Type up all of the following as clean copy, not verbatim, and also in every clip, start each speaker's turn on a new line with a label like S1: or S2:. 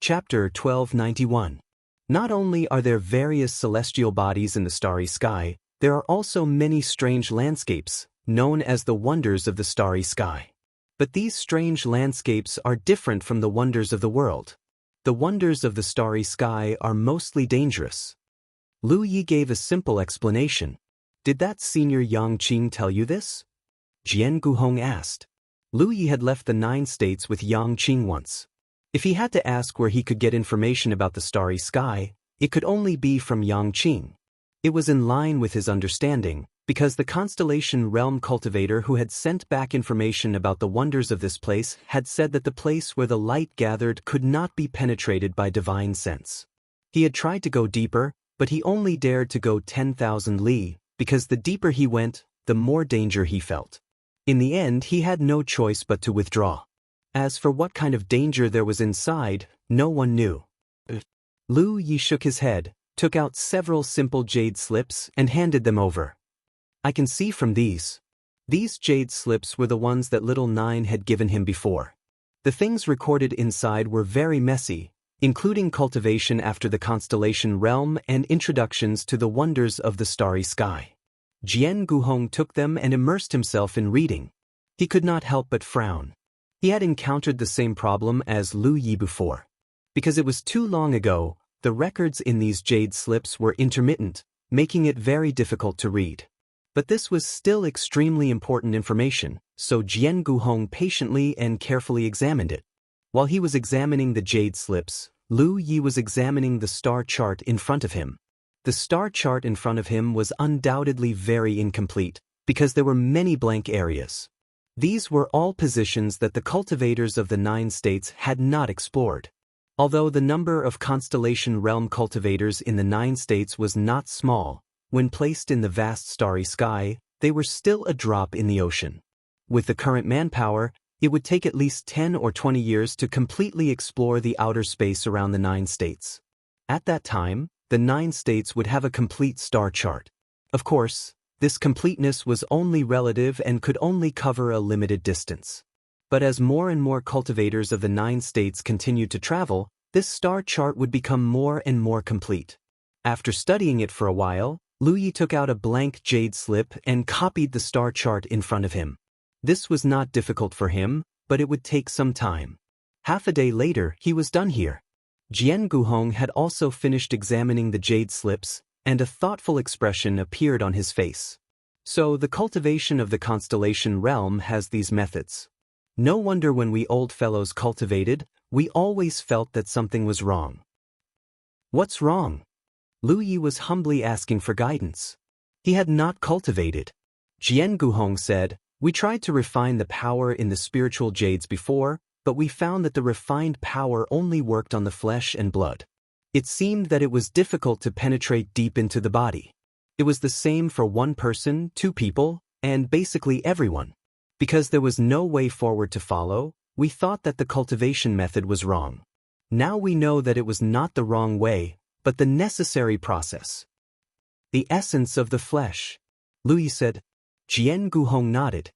S1: Chapter 1291. Not only are there various celestial bodies in the starry sky, there are also many strange landscapes, known as the wonders of the starry sky. But these strange landscapes are different from the wonders of the world. The wonders of the starry sky are mostly dangerous. Lu Yi gave a simple explanation. Did that senior Yang Qing tell you this? Jian Guhong asked. Lu Yi had left the 9 states with Yang Qing once. If he had to ask where he could get information about the starry sky, it could only be from Yang Qing. It was in line with his understanding, because the constellation realm cultivator who had sent back information about the wonders of this place had said that the place where the light gathered could not be penetrated by divine sense. He had tried to go deeper, but he only dared to go 10,000 li, because the deeper he went, the more danger he felt. In the end, he had no choice but to withdraw. As for what kind of danger there was inside, no one knew. Lu Yi shook his head, took out several simple jade slips and handed them over. I can see from these. These jade slips were the ones that little Nine had given him before. The things recorded inside were very messy, including cultivation after the constellation realm and introductions to the wonders of the starry sky. Jian Guhong took them and immersed himself in reading. He could not help but frown. He had encountered the same problem as Lu Yi before. Because it was too long ago, the records in these jade slips were intermittent, making it very difficult to read. But this was still extremely important information, so Jian Guhong patiently and carefully examined it. While he was examining the jade slips, Lu Yi was examining the star chart in front of him. The star chart in front of him was undoubtedly very incomplete, because there were many blank areas. These were all positions that the cultivators of the 9 states had not explored. Although the number of constellation realm cultivators in the 9 states was not small, when placed in the vast starry sky, they were still a drop in the ocean. With the current manpower, it would take at least 10 or 20 years to completely explore the outer space around the 9 states. At that time, the 9 states would have a complete star chart. Of course, this completeness was only relative and could only cover a limited distance. But as more and more cultivators of the 9 states continued to travel, this star chart would become more and more complete. After studying it for a while, Lu Yi took out a blank jade slip and copied the star chart in front of him. This was not difficult for him, but it would take some time. Half a day later, he was done here. Jian Guhong had also finished examining the jade slips, and a thoughtful expression appeared on his face. So the cultivation of the constellation realm has these methods. No wonder when we old fellows cultivated, we always felt that something was wrong. What's wrong? Lu Yi was humbly asking for guidance. He had not cultivated. Jian Guhong said, we tried to refine the power in the spiritual jades before, but we found that the refined power only worked on the flesh and blood. It seemed that it was difficult to penetrate deep into the body. It was the same for one person, 2 people, and basically everyone. Because there was no way forward to follow, we thought that the cultivation method was wrong. Now we know that it was not the wrong way, but the necessary process. The essence of the flesh, Lu Yi said. Jian Guhong nodded.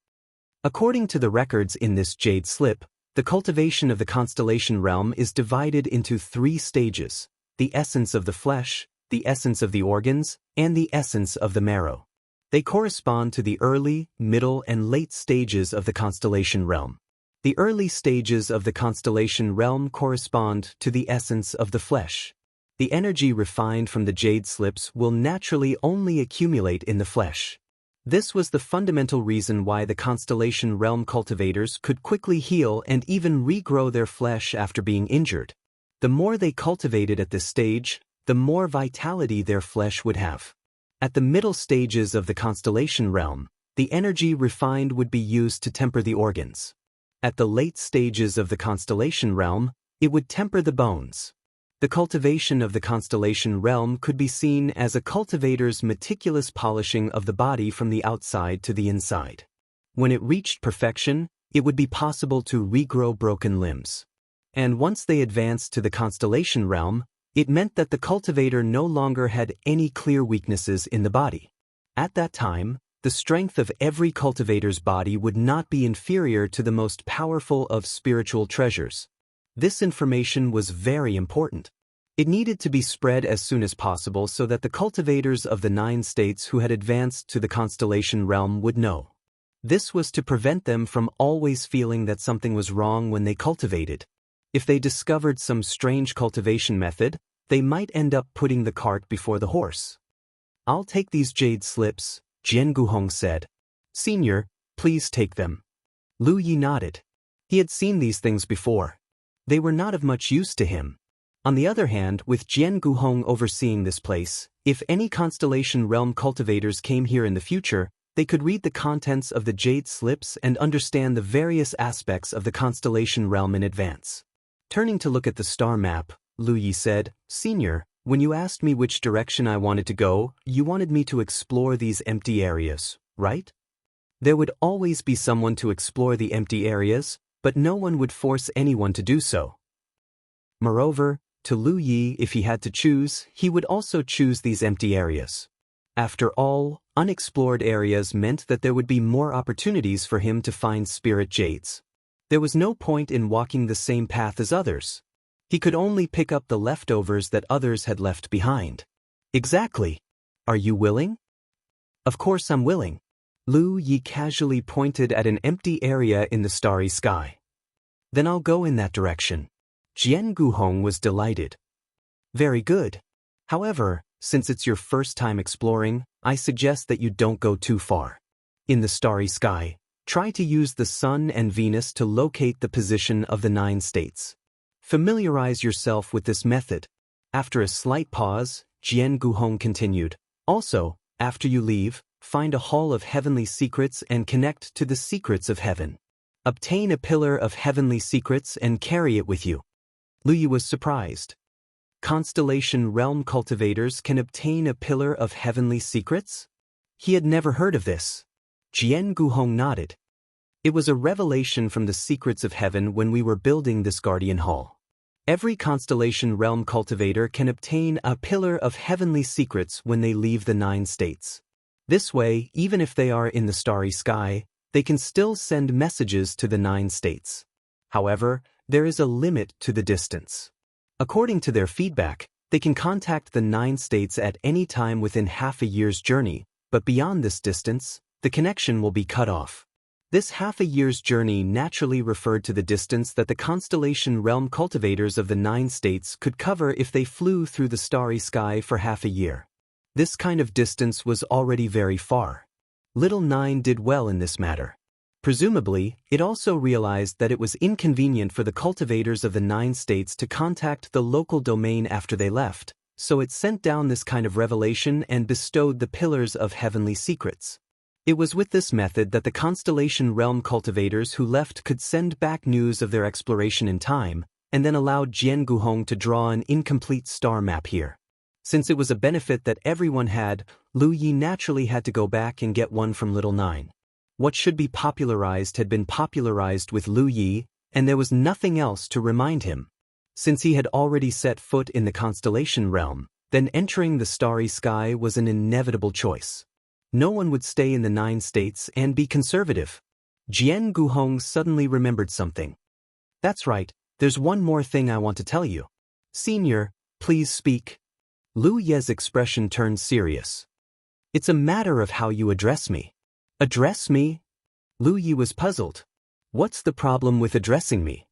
S1: According to the records in this jade slip, the cultivation of the constellation realm is divided into 3 stages: the essence of the flesh, the essence of the organs, and the essence of the marrow. They correspond to the early, middle, and late stages of the constellation realm. The early stages of the constellation realm correspond to the essence of the flesh. The energy refined from the jade slips will naturally only accumulate in the flesh. This was the fundamental reason why the constellation realm cultivators could quickly heal and even regrow their flesh after being injured. The more they cultivated at this stage, the more vitality their flesh would have. At the middle stages of the constellation realm, the energy refined would be used to temper the organs. At the late stages of the constellation realm, it would temper the bones. The cultivation of the constellation realm could be seen as a cultivator's meticulous polishing of the body from the outside to the inside. When it reached perfection, it would be possible to regrow broken limbs. And once they advanced to the constellation realm, it meant that the cultivator no longer had any clear weaknesses in the body. At that time, the strength of every cultivator's body would not be inferior to the most powerful of spiritual treasures. This information was very important. It needed to be spread as soon as possible so that the cultivators of the 9 states who had advanced to the constellation realm would know. This was to prevent them from always feeling that something was wrong when they cultivated. If they discovered some strange cultivation method, they might end up putting the cart before the horse. "I'll take these jade slips," Jian Guhong said. "Senior, please take them." Lu Yi nodded. He had seen these things before. They were not of much use to him. On the other hand, with Jian Guhong overseeing this place, if any constellation realm cultivators came here in the future, they could read the contents of the jade slips and understand the various aspects of the constellation realm in advance. Turning to look at the star map, Lu Yi said, "Senior, when you asked me which direction I wanted to go, you wanted me to explore these empty areas, right? There would always be someone to explore the empty areas, but no one would force anyone to do so." Moreover, to Lu Yi, if he had to choose, he would also choose these empty areas. After all, unexplored areas meant that there would be more opportunities for him to find spirit jades. There was no point in walking the same path as others. He could only pick up the leftovers that others had left behind. "Exactly. Are you willing?" "Of course I'm willing." Lu Yi casually pointed at an empty area in the starry sky. "Then I'll go in that direction." Jian Guhong was delighted. "Very good. However, since it's your first time exploring, I suggest that you don't go too far. In the starry sky, try to use the Sun and Venus to locate the position of the 9 states. Familiarize yourself with this method." After a slight pause, Jian Guhong continued, "Also, after you leave, find a hall of heavenly secrets and connect to the secrets of heaven. Obtain a pillar of heavenly secrets and carry it with you." Lu Yi was surprised. Constellation realm cultivators can obtain a pillar of heavenly secrets? He had never heard of this. Jian Guhong nodded. "It was a revelation from the secrets of heaven when we were building this guardian hall. Every constellation realm cultivator can obtain a pillar of heavenly secrets when they leave the 9 states. This way, even if they are in the starry sky, they can still send messages to the 9 states. However, there is a limit to the distance. According to their feedback, they can contact the 9 states at any time within half a year's journey, but beyond this distance, the connection will be cut off. This half a year's journey naturally referred to the distance that the constellation realm cultivators of the 9 states could cover if they flew through the starry sky for half a year. This kind of distance was already very far. Little 9 did well in this matter. Presumably, it also realized that it was inconvenient for the cultivators of the 9 states to contact the local domain after they left, so it sent down this kind of revelation and bestowed the pillars of heavenly secrets. It was with this method that the constellation realm cultivators who left could send back news of their exploration in time, and then allowed Jian Guhong to draw an incomplete star map here. Since it was a benefit that everyone had, Lu Yi naturally had to go back and get one from Little 9. What should be popularized had been popularized with Lu Yi, and there was nothing else to remind him. Since he had already set foot in the constellation realm, then entering the starry sky was an inevitable choice. No one would stay in the 9 states and be conservative. Jian Guhong suddenly remembered something. "That's right, there's one more thing I want to tell you. Senior, please speak." Lu Ye's expression turned serious. "It's a matter of how you address me." "Address me?" Lu Yi was puzzled. "What's the problem with addressing me?"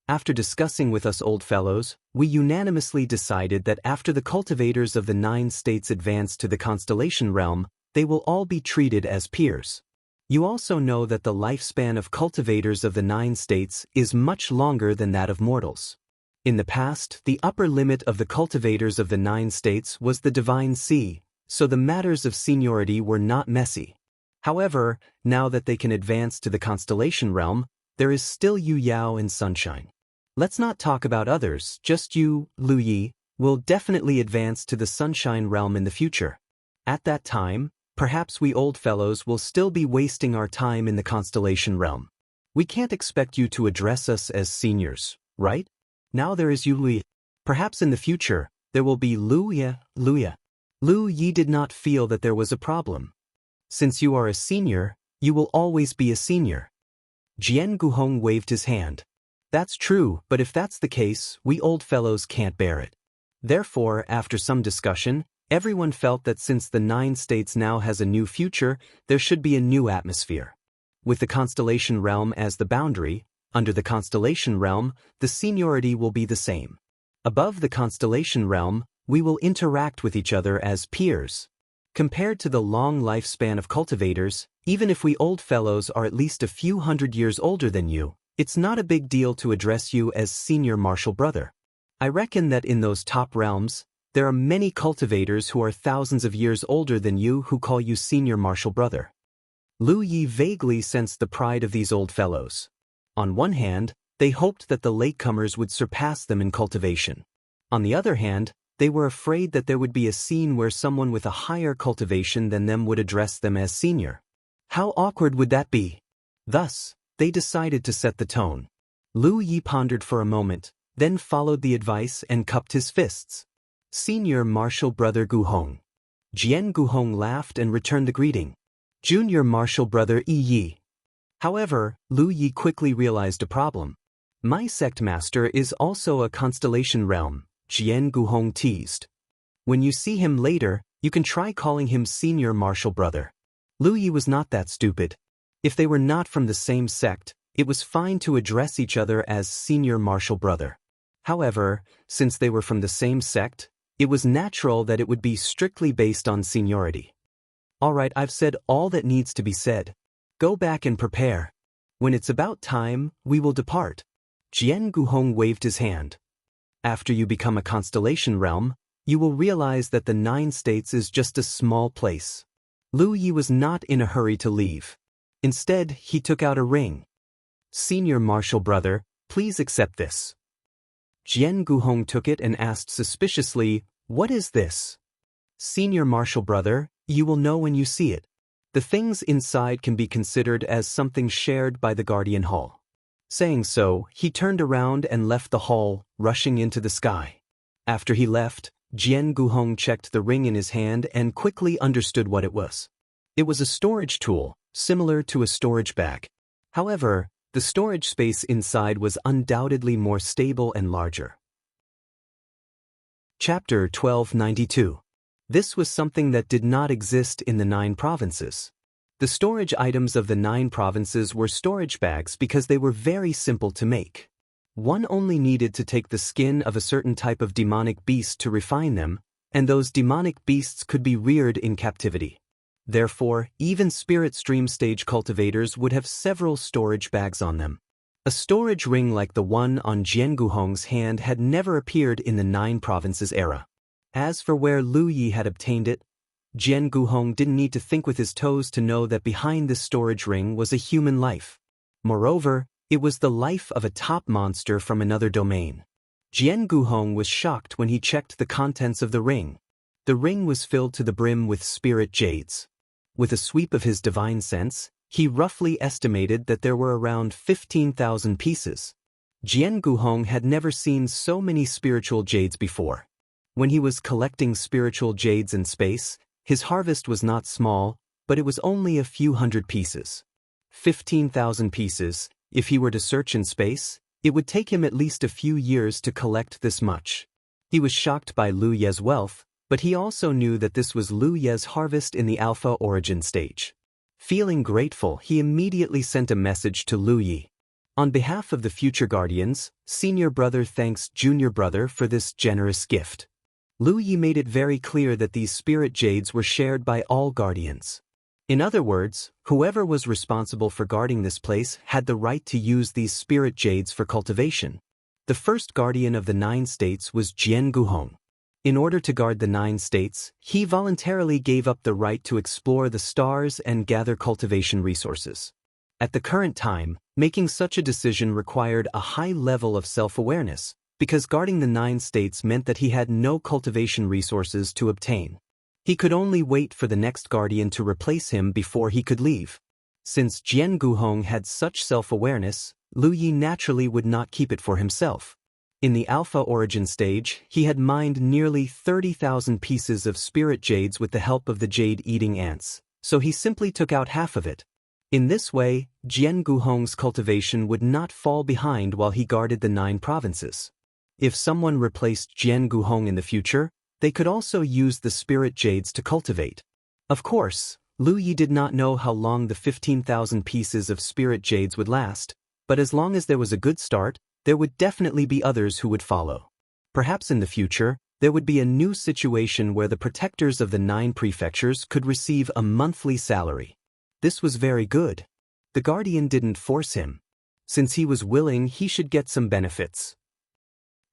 S1: After discussing with us old fellows, we unanimously decided that after the cultivators of the 9 states advance to the constellation realm, they will all be treated as peers. You also know that the lifespan of cultivators of the 9 states is much longer than that of mortals. In the past, the upper limit of the cultivators of the 9 states was the divine sea, so the matters of seniority were not messy. However, now that they can advance to the constellation realm, there is still Yu Yao and Sunshine. Let's not talk about others, just you, Lu Yi, will definitely advance to the Sunshine realm in the future. At that time, perhaps we old fellows will still be wasting our time in the constellation realm. We can't expect you to address us as seniors, right? Now there is Yu Lu Yi. Perhaps in the future, there will be Lu Yi. Lu Yi did not feel that there was a problem. Since you are a senior, you will always be a senior. Jian Guhong waved his hand. That's true, but if that's the case, we old fellows can't bear it. Therefore, after some discussion, everyone felt that since the 9 states now has a new future, there should be a new atmosphere. With the constellation realm as the boundary, under the constellation realm, the seniority will be the same. Above the constellation realm, we will interact with each other as peers. Compared to the long lifespan of cultivators, even if we old fellows are at least a few hundred years older than you, it's not a big deal to address you as senior martial brother. I reckon that in those top realms, there are many cultivators who are thousands of years older than you who call you senior martial brother. Lu Yi vaguely sensed the pride of these old fellows. On one hand, they hoped that the latecomers would surpass them in cultivation. On the other hand, they were afraid that there would be a scene where someone with a higher cultivation than them would address them as senior. How awkward would that be? Thus, they decided to set the tone. Lu Yi pondered for a moment, then followed the advice and cupped his fists. Senior martial brother Gu Hong. Jian Gu Hong laughed and returned the greeting. Junior martial brother Yi Yi. However, Lu Yi quickly realized a problem. My sect master is also a constellation realm, Jian Gu Hong teased. When you see him later, you can try calling him senior martial brother. Lu Yi was not that stupid. If they were not from the same sect, it was fine to address each other as senior martial brother. However, since they were from the same sect, it was natural that it would be strictly based on seniority. Alright, I've said all that needs to be said. Go back and prepare. When it's about time, we will depart. Jian Gu Hong waved his hand. After you become a constellation realm, you will realize that the 9 states is just a small place. Lu Yi was not in a hurry to leave. Instead, he took out a ring. Senior martial brother, please accept this. Jian Gu Hong took it and asked suspiciously, what is this? Senior martial brother, you will know when you see it. The things inside can be considered as something shared by the Guardian Hall. Saying so, he turned around and left the hall, rushing into the sky. After he left, Jian Gu Hong checked the ring in his hand and quickly understood what it was. It was a storage tool, similar to a storage bag. However, the storage space inside was undoubtedly more stable and larger. Chapter 1292. This was something that did not exist in the 9 provinces. The storage items of the 9 provinces were storage bags because they were very simple to make. One only needed to take the skin of a certain type of demonic beast to refine them, and those demonic beasts could be reared in captivity. Therefore, even spirit stream stage cultivators would have several storage bags on them. A storage ring like the one on Jian Gu Hong's hand had never appeared in the 9 provinces era. As for where Lu Yi had obtained it, Jian Gu Hong didn't need to think with his toes to know that behind this storage ring was a human life. Moreover, it was the life of a top monster from another domain. Jian Gu Hong was shocked when he checked the contents of the ring. The ring was filled to the brim with spirit jades. With a sweep of his divine sense, he roughly estimated that there were around 15,000 pieces. Jian Gu Hong had never seen so many spiritual jades before. When he was collecting spiritual jades in space, his harvest was not small, but it was only a few hundred pieces. 15,000 pieces, if he were to search in space, it would take him at least a few years to collect this much. He was shocked by Lu Ye's wealth, but he also knew that this was Lu Ye's harvest in the Alpha origin stage. Feeling grateful, he immediately sent a message to Lu Yi. On behalf of the future guardians, senior brother thanks junior brother for this generous gift. Lu Yi made it very clear that these spirit jades were shared by all guardians. In other words, whoever was responsible for guarding this place had the right to use these spirit jades for cultivation. The first guardian of the 9 states was Jian Gu Hong. In order to guard the 9 states, he voluntarily gave up the right to explore the stars and gather cultivation resources. At the current time, making such a decision required a high level of self-awareness, because guarding the 9 states meant that he had no cultivation resources to obtain. He could only wait for the next guardian to replace him before he could leave. Since Jian Gu Hong had such self-awareness, Lu Yi naturally would not keep it for himself. In the Alpha origin stage, he had mined nearly 30,000 pieces of spirit jades with the help of the jade-eating ants, so he simply took out half of it. In this way, Jian Guhong's cultivation would not fall behind while he guarded the 9 provinces. If someone replaced Jian Guhong in the future, they could also use the spirit jades to cultivate. Of course, Lu Yi did not know how long the 15,000 pieces of spirit jades would last, but as long as there was a good start, there would definitely be others who would follow. Perhaps in the future, there would be a new situation where the protectors of the 9 prefectures could receive a monthly salary. This was very good. The guardian didn't force him. Since he was willing, he should get some benefits.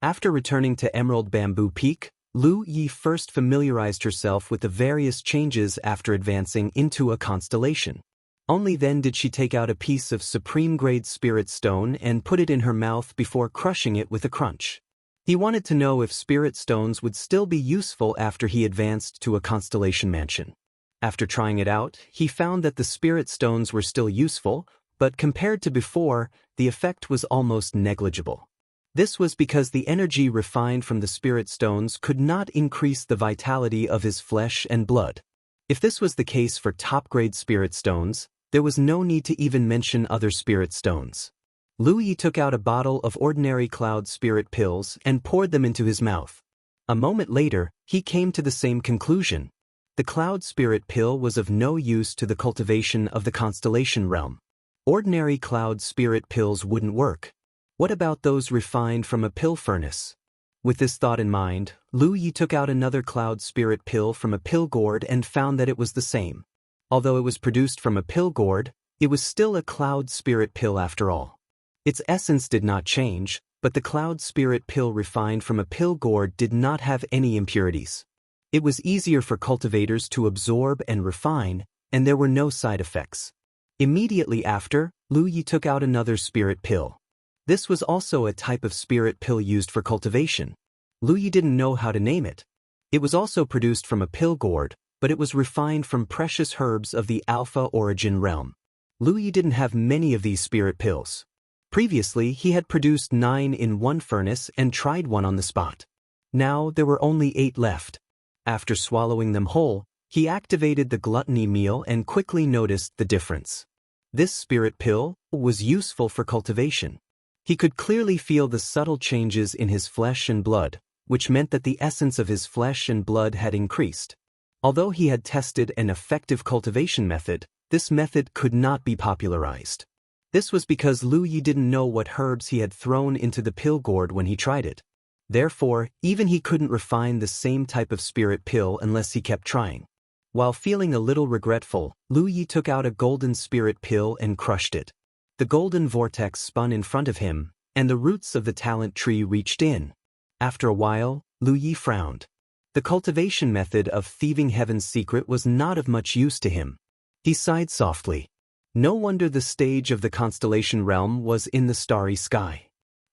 S1: After returning to Emerald Bamboo Peak, Lu Yi first familiarized herself with the various changes after advancing into a constellation. Only then did she take out a piece of supreme-grade spirit stone and put it in her mouth before crushing it with a crunch. He wanted to know if spirit stones would still be useful after he advanced to a constellation mansion. After trying it out, he found that the spirit stones were still useful, but compared to before, the effect was almost negligible. This was because the energy refined from the spirit stones could not increase the vitality of his flesh and blood. If this was the case for top-grade spirit stones, there was no need to even mention other spirit stones. Lu Yi took out a bottle of ordinary cloud spirit pills and poured them into his mouth. A moment later, he came to the same conclusion. The cloud spirit pill was of no use to the cultivation of the constellation realm. Ordinary cloud spirit pills wouldn't work. What about those refined from a pill furnace? With this thought in mind, Lu Yi took out another cloud spirit pill from a pill gourd and found that it was the same. Although it was produced from a pill gourd, it was still a cloud spirit pill after all. Its essence did not change, but the cloud spirit pill refined from a pill gourd did not have any impurities. It was easier for cultivators to absorb and refine, and there were no side effects. Immediately after, Lu Yi took out another spirit pill. This was also a type of spirit pill used for cultivation. Lu Yi didn't know how to name it. It was also produced from a pill gourd, but it was refined from precious herbs of the Alpha origin realm. Lu Yi didn't have many of these spirit pills. Previously, he had produced 9 in one furnace and tried one on the spot. Now there were only 8 left. After swallowing them whole, he activated the gluttony meal and quickly noticed the difference. This spirit pill was useful for cultivation. He could clearly feel the subtle changes in his flesh and blood, which meant that the essence of his flesh and blood had increased. Although he had tested an effective cultivation method, this method could not be popularized. This was because Lu Yi didn't know what herbs he had thrown into the pill gourd when he tried it. Therefore, even he couldn't refine the same type of spirit pill unless he kept trying. While feeling a little regretful, Lu Yi took out a golden spirit pill and crushed it. The golden vortex spun in front of him, and the roots of the talent tree reached in. After a while, Lu Yi frowned. The cultivation method of thieving heaven's secret was not of much use to him. He sighed softly. No wonder the stage of the constellation realm was in the starry sky.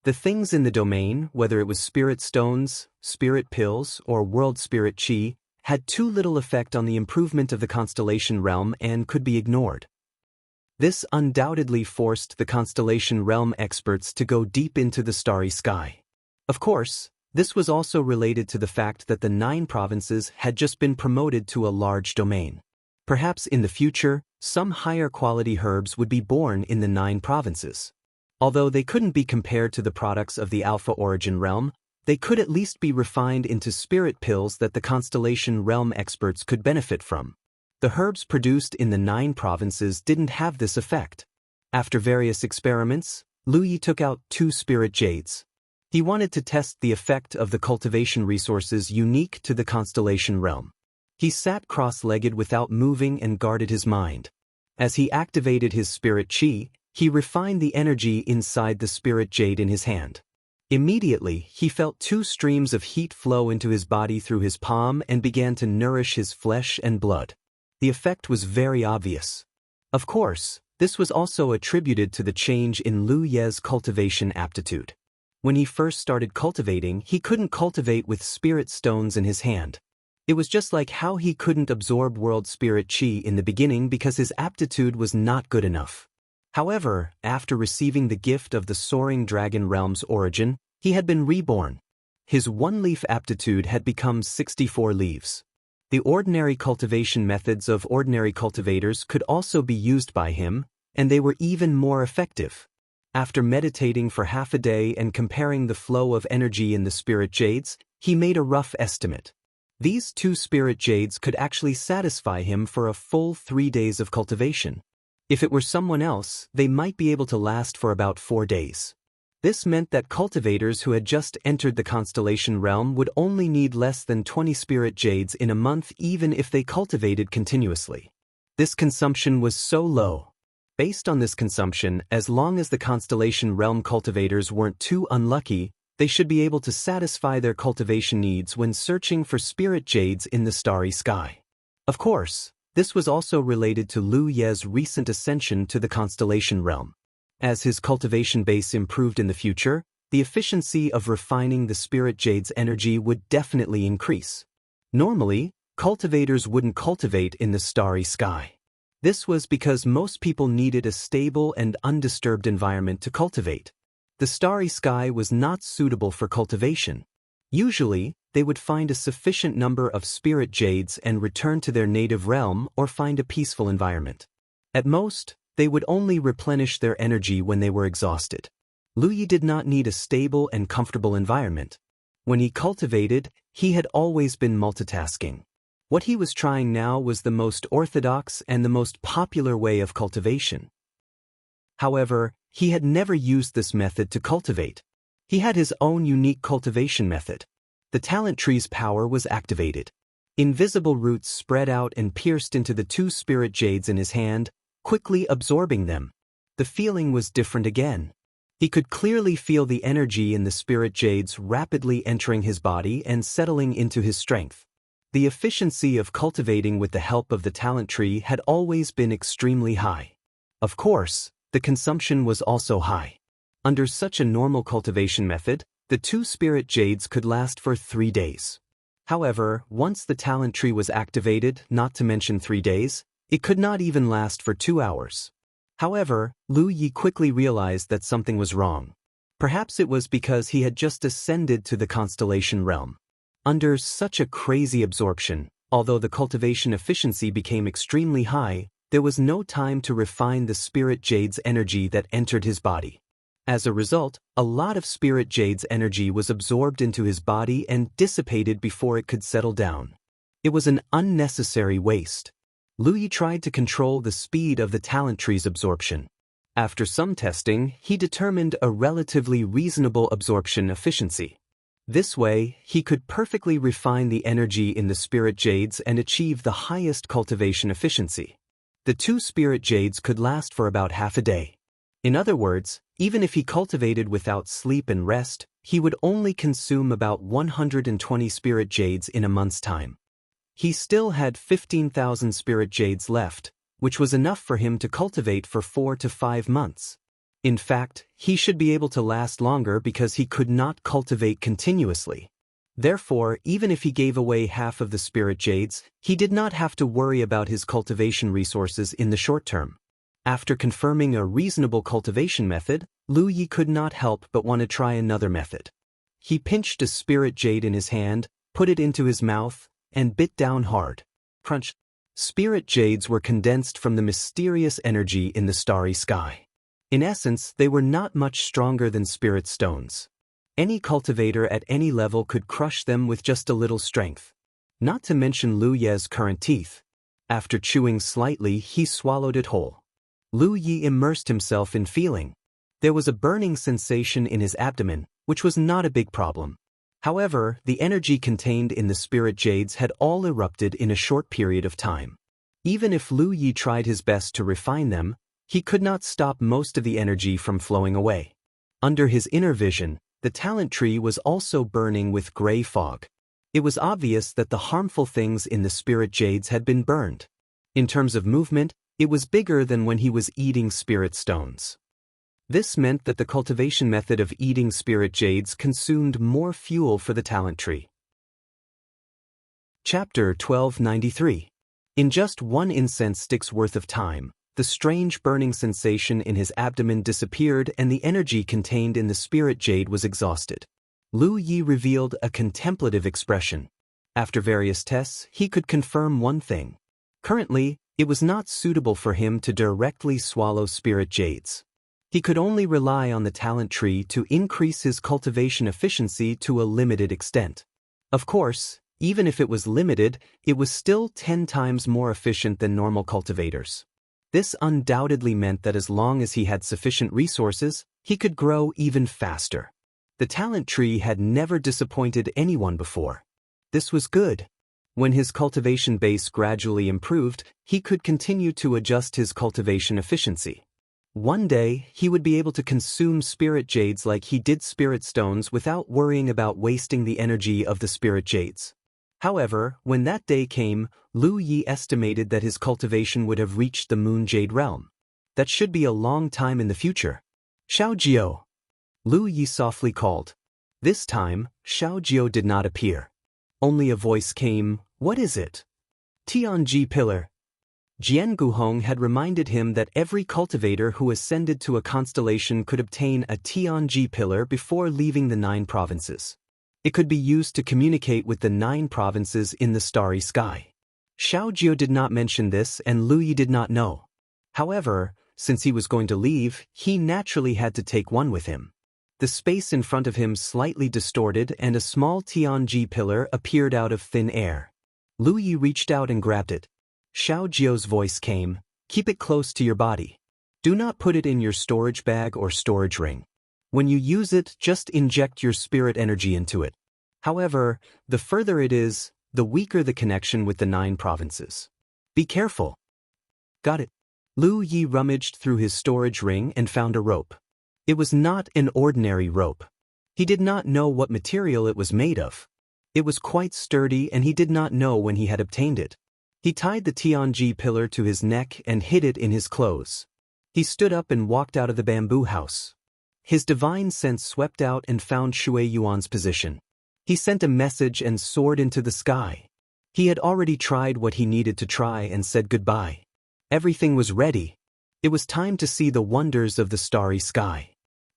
S1: The things in the domain, whether it was spirit stones, spirit pills, or world spirit chi, had too little effect on the improvement of the constellation realm and could be ignored. This undoubtedly forced the constellation realm experts to go deep into the starry sky. Of course, this was also related to the fact that the 9 provinces had just been promoted to a large domain. Perhaps in the future, some higher quality herbs would be born in the 9 provinces. Although they couldn't be compared to the products of the Alpha origin realm, they could at least be refined into spirit pills that the constellation realm experts could benefit from. The herbs produced in the 9 provinces didn't have this effect. After various experiments, Lu Yi took out 2 spirit jades. He wanted to test the effect of the cultivation resources unique to the constellation realm. He sat cross-legged without moving and guarded his mind. As he activated his spirit chi, he refined the energy inside the spirit jade in his hand. Immediately, he felt 2 streams of heat flow into his body through his palm and began to nourish his flesh and blood. The effect was very obvious. Of course, this was also attributed to the change in Lu Ye's cultivation aptitude. When he first started cultivating, he couldn't cultivate with spirit stones in his hand. It was just like how he couldn't absorb world spirit chi in the beginning because his aptitude was not good enough. However, after receiving the gift of the soaring dragon realm's origin, he had been reborn. His 1-leaf aptitude had become 64 leaves. The ordinary cultivation methods of ordinary cultivators could also be used by him, And they were even more effective. After meditating for half a day and comparing the flow of energy in the spirit jades, he made a rough estimate. These 2 spirit jades could actually satisfy him for a full 3 days of cultivation. If it were someone else, they might be able to last for about 4 days. This meant that cultivators who had just entered the constellation realm would only need less than 20 spirit jades in a month even if they cultivated continuously. This consumption was so low. Based on this consumption, as long as the constellation realm cultivators weren't too unlucky, they should be able to satisfy their cultivation needs when searching for spirit jades in the starry sky. Of course, this was also related to Lu Ye's recent ascension to the constellation realm. As his cultivation base improved in the future, the efficiency of refining the spirit jade's energy would definitely increase. Normally, cultivators wouldn't cultivate in the starry sky. This was because most people needed a stable and undisturbed environment to cultivate. The starry sky was not suitable for cultivation. Usually, they would find a sufficient number of spirit jades and return to their native realm or find a peaceful environment. At most, they would only replenish their energy when they were exhausted. Lu Yi did not need a stable and comfortable environment. When he cultivated, he had always been multitasking. What he was trying now was the most orthodox and the most popular way of cultivation. However, he had never used this method to cultivate. He had his own unique cultivation method. The talent tree's power was activated. Invisible roots spread out and pierced into the 2 spirit jades in his hand, quickly absorbing them. The feeling was different again. He could clearly feel the energy in the spirit jades rapidly entering his body and settling into his strength. The efficiency of cultivating with the help of the talent tree had always been extremely high. Of course, the consumption was also high. Under such a normal cultivation method, the 2 spirit jades could last for 3 days. However, once the talent tree was activated, not to mention 3 days, it could not even last for 2 hours. However, Lu Yi quickly realized that something was wrong. Perhaps it was because he had just ascended to the constellation realm. Under such a crazy absorption, although the cultivation efficiency became extremely high, there was no time to refine the spirit jade's energy that entered his body. As a result, a lot of spirit jade's energy was absorbed into his body and dissipated before it could settle down. It was an unnecessary waste. Lu Yi tried to control the speed of the talent tree's absorption. After some testing, he determined a relatively reasonable absorption efficiency. This way, he could perfectly refine the energy in the spirit jades and achieve the highest cultivation efficiency. The 2 spirit jades could last for about half a day. In other words, even if he cultivated without sleep and rest, he would only consume about 120 spirit jades in a month's time. He still had 15,000 spirit jades left, which was enough for him to cultivate for 4 to 5 months. In fact, he should be able to last longer because he could not cultivate continuously. Therefore, even if he gave away half of the spirit jades, he did not have to worry about his cultivation resources in the short term. After confirming a reasonable cultivation method, Lu Yi could not help but want to try another method. He pinched a spirit jade in his hand, put it into his mouth, and bit down hard. Crunch. Spirit jades were condensed from the mysterious energy in the starry sky. In essence, they were not much stronger than spirit stones. Any cultivator at any level could crush them with just a little strength. Not to mention Lu Ye's current teeth. After chewing slightly, he swallowed it whole. Lu Yi immersed himself in feeling. There was a burning sensation in his abdomen, which was not a big problem. However, the energy contained in the spirit jades had all erupted in a short period of time. Even if Lu Yi tried his best to refine them, he could not stop most of the energy from flowing away. Under his inner vision, the talent tree was also burning with gray fog. It was obvious that the harmful things in the spirit jades had been burned. In terms of movement, it was bigger than when he was eating spirit stones. This meant that the cultivation method of eating spirit jades consumed more fuel for the talent tree. Chapter 1293. In just 1 incense stick's worth of time, the strange burning sensation in his abdomen disappeared and the energy contained in the spirit jade was exhausted. Lu Yi revealed a contemplative expression. After various tests, he could confirm one thing. Currently, It was not suitable for him to directly swallow spirit jades. He could only rely on the talent tree to increase his cultivation efficiency to a limited extent. Of course, even if it was limited, it was still 10 times more efficient than normal cultivators. This undoubtedly meant that as long as he had sufficient resources, he could grow even faster. The talent tree had never disappointed anyone before. This was good. When his cultivation base gradually improved, he could continue to adjust his cultivation efficiency. One day, he would be able to consume spirit jades like he did spirit stones without worrying about wasting the energy of the spirit jades. However, when that day came, Lu Yi estimated that his cultivation would have reached the moon jade realm. That should be a long time in the future. Xiao Jiao. Lu Yi softly called. This time, Xiao Jiao did not appear. Only a voice came, "What is it?" Tianji Pillar. Jian Guhong had reminded him that every cultivator who ascended to a constellation could obtain a Tianji Pillar before leaving the 9 provinces. It could be used to communicate with the 9 provinces in the starry sky. Xiao Jiao did not mention this and Lu Yi did not know. However, since he was going to leave, he naturally had to take one with him. The space in front of him slightly distorted and a small Tianji pillar appeared out of thin air. Lu Yi reached out and grabbed it. Xiao Jiao's voice came, "Keep it close to your body. Do not put it in your storage bag or storage ring. When you use it, just inject your spirit energy into it. However, the further it is, the weaker the connection with the 9 provinces. Be careful." Got it. Lu Yi rummaged through his storage ring and found a rope. It was not an ordinary rope. He did not know what material it was made of. It was quite sturdy and he did not know when he had obtained it. He tied the Tianji pillar to his neck and hid it in his clothes. He stood up and walked out of the bamboo house. His divine sense swept out and found Shui Yuan's position. He sent a message and soared into the sky. He had already tried what he needed to try and said goodbye. Everything was ready. It was time to see the wonders of the starry sky.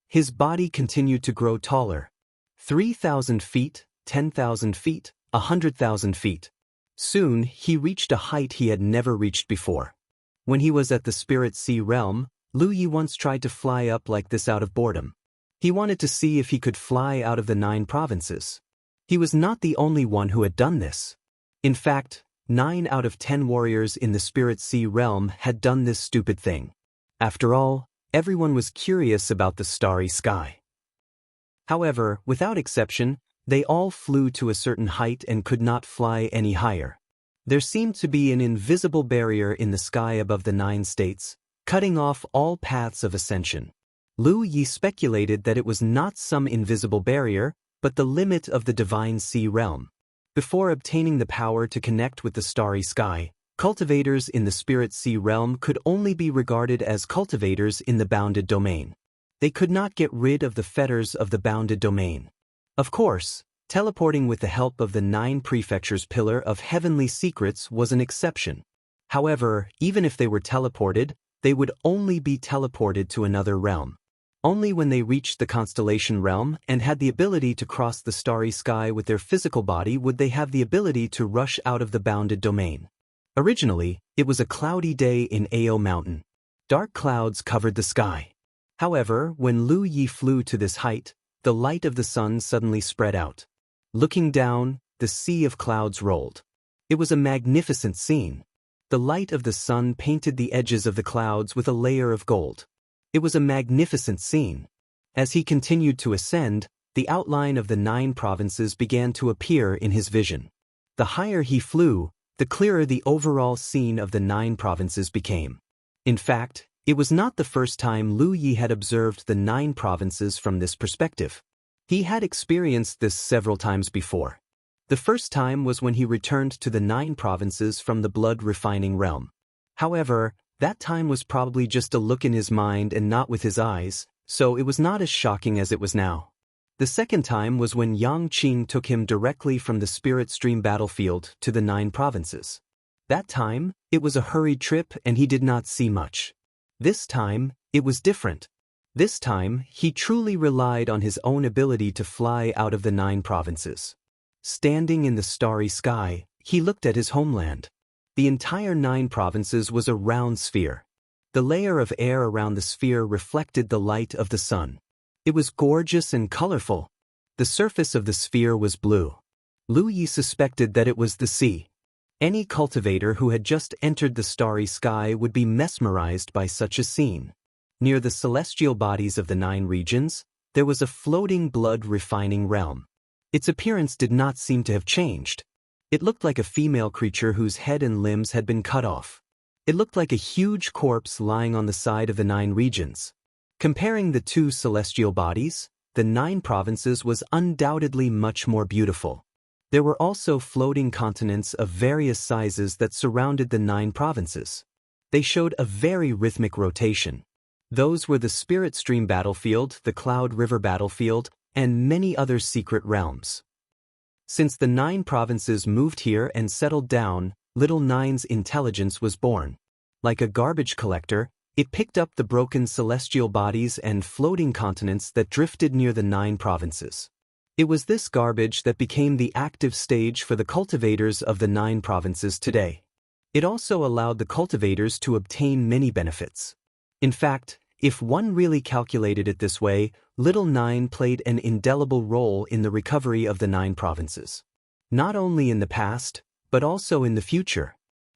S1: His body continued to grow taller. 3,000 feet, 10,000 feet, 100,000 feet. Soon, he reached a height he had never reached before. When he was at the Spirit Sea realm, Lu Yi once tried to fly up like this out of boredom. He wanted to see if he could fly out of the 9 provinces. He was not the only one who had done this. In fact, 9 out of 10 warriors in the Spirit Sea realm had done this stupid thing. After all, everyone was curious about the starry sky. However, without exception, they all flew to a certain height and could not fly any higher. There seemed to be an invisible barrier in the sky above the 9 states, cutting off all paths of ascension. Lu Yi speculated that it was not some invisible barrier, but the limit of the divine sea realm. Before obtaining the power to connect with the starry sky, cultivators in the Spirit Sea realm could only be regarded as cultivators in the bounded domain. They could not get rid of the fetters of the bounded domain. Of course, teleporting with the help of the 9 prefectures pillar of heavenly secrets was an exception. However, even if they were teleported, they would only be teleported to another realm. Only when they reached the constellation realm and had the ability to cross the starry sky with their physical body would they have the ability to rush out of the bounded domain. Originally, it was a cloudy day in Ao Mountain. Dark clouds covered the sky. However, when Lu Yi flew to this height, the light of the sun suddenly spread out. Looking down, the sea of clouds rolled. It was a magnificent scene. The light of the sun painted the edges of the clouds with a layer of gold. It was a magnificent scene. As he continued to ascend, the outline of the 9 provinces began to appear in his vision. The higher he flew, the clearer the overall scene of the 9 provinces became. In fact, it was not the first time Lu Yi had observed the 9 provinces from this perspective. He had experienced this several times before. The first time was when he returned to the 9 provinces from the blood-refining realm. However, that time was probably just a look in his mind and not with his eyes, so it was not as shocking as it was now. The second time was when Yang Qing took him directly from the Spirit Stream battlefield to the 9 provinces. That time, it was a hurried trip and he did not see much. This time, it was different. This time, he truly relied on his own ability to fly out of the 9 provinces. Standing in the starry sky, he looked at his homeland. The entire 9 provinces was a round sphere. The layer of air around the sphere reflected the light of the sun. It was gorgeous and colorful. The surface of the sphere was blue. Lu Yi suspected that it was the sea. Any cultivator who had just entered the starry sky would be mesmerized by such a scene. Near the celestial bodies of the 9 regions, there was a floating blood-refining realm. Its appearance did not seem to have changed. It looked like a female creature whose head and limbs had been cut off. It looked like a huge corpse lying on the side of the 9 regions. Comparing the 2 celestial bodies, the 9 provinces was undoubtedly much more beautiful. There were also floating continents of various sizes that surrounded the 9 provinces. They showed a very rhythmic rotation. Those were the Spirit Stream battlefield, the Cloud River battlefield, and many other secret realms. Since the 9 provinces moved here and settled down, Little Nine's intelligence was born. Like a garbage collector, it picked up the broken celestial bodies and floating continents that drifted near the 9 provinces. It was this garbage that became the active stage for the cultivators of the 9 provinces today. It also allowed the cultivators to obtain many benefits. In fact, if one really calculated it this way, Little Nine played an indelible role in the recovery of the 9 provinces. Not only in the past, but also in the future.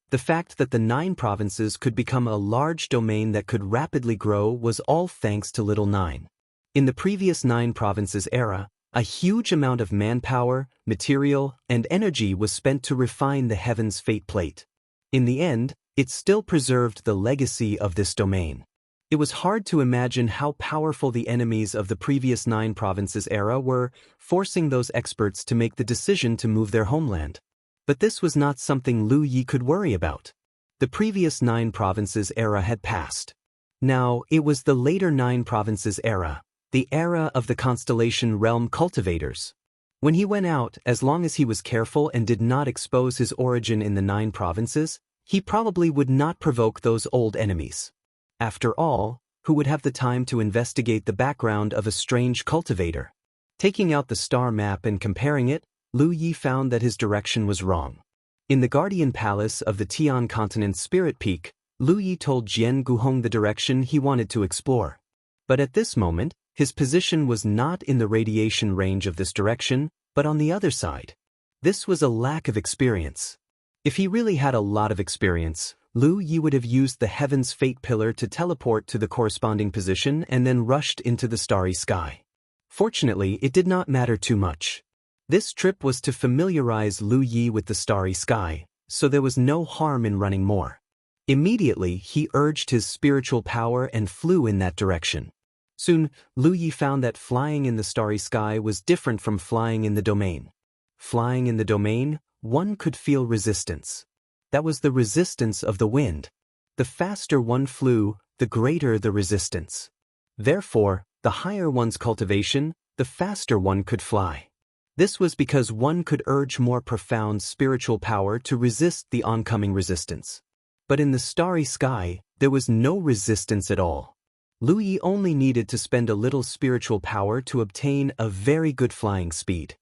S1: The fact that the 9 provinces could become a large domain that could rapidly grow was all thanks to Little Nine. In the previous 9 provinces era, a huge amount of manpower, material, and energy was spent to refine the Heaven's Fate Plate. In the end, it still preserved the legacy of this domain. It was hard to imagine how powerful the enemies of the previous 9 provinces era were, forcing those experts to make the decision to move their homeland. But this was not something Lu Yi could worry about. The previous 9 provinces era had passed. Now, it was the later 9 provinces era, the era of the constellation realm cultivators. When he went out, as long as he was careful and did not expose his origin in the 9 provinces, he probably would not provoke those old enemies. After all, who would have the time to investigate the background of a strange cultivator? Taking out the star map and comparing it, Lu Yi found that his direction was wrong. In the Guardian Palace of the Tian Continent's Spirit Peak, Lu Yi told Jian Guhong the direction he wanted to explore. But at this moment, his position was not in the radiation range of this direction, but on the other side. This was a lack of experience. If he really had a lot of experience, Lu Yi would have used the Heaven's Fate Pillar to teleport to the corresponding position and then rushed into the starry sky. Fortunately, it did not matter too much. This trip was to familiarize Lu Yi with the starry sky, so there was no harm in running more. Immediately, he urged his spiritual power and flew in that direction. Soon, Lu Yi found that flying in the starry sky was different from flying in the domain. Flying in the domain, one could feel resistance. That was the resistance of the wind. The faster one flew, the greater the resistance. Therefore, the higher one's cultivation, the faster one could fly. This was because one could urge more profound spiritual power to resist the oncoming resistance. But in the starry sky, there was no resistance at all. Lu Yi only needed to spend a little spiritual power to obtain a very good flying speed.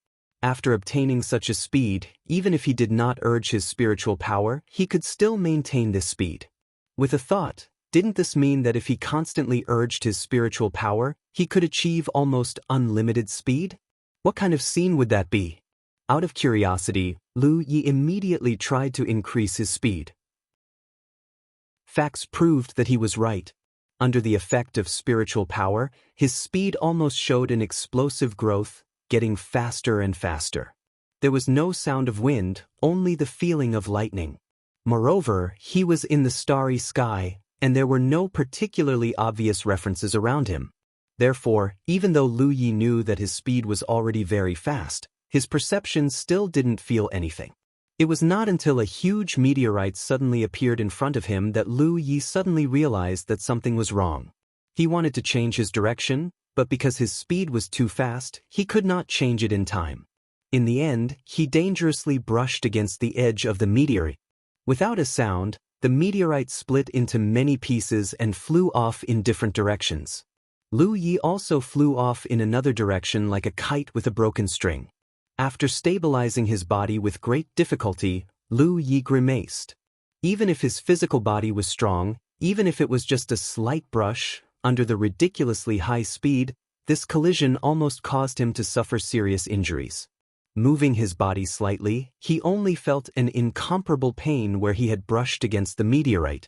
S1: After obtaining such a speed, even if he did not urge his spiritual power, he could still maintain this speed. With a thought, didn't this mean that if he constantly urged his spiritual power, he could achieve almost unlimited speed? What kind of scene would that be? Out of curiosity, Lu Yi immediately tried to increase his speed. Facts proved that he was right. Under the effect of spiritual power, his speed almost showed an explosive growth, getting faster and faster. There was no sound of wind, only the feeling of lightning. Moreover, he was in the starry sky, and there were no particularly obvious references around him. Therefore, even though Lu Yi knew that his speed was already very fast, his perception still didn't feel anything. It was not until a huge meteorite suddenly appeared in front of him that Lu Yi suddenly realized that something was wrong. He wanted to change his direction, but because his speed was too fast, he could not change it in time. In the end, he dangerously brushed against the edge of the meteorite. Without a sound, the meteorite split into many pieces and flew off in different directions. Lu Yi also flew off in another direction like a kite with a broken string. After stabilizing his body with great difficulty, Lu Yi grimaced. Even if his physical body was strong, even if it was just a slight brush, under the ridiculously high speed, this collision almost caused him to suffer serious injuries. Moving his body slightly, he only felt an incomparable pain where he had brushed against the meteorite.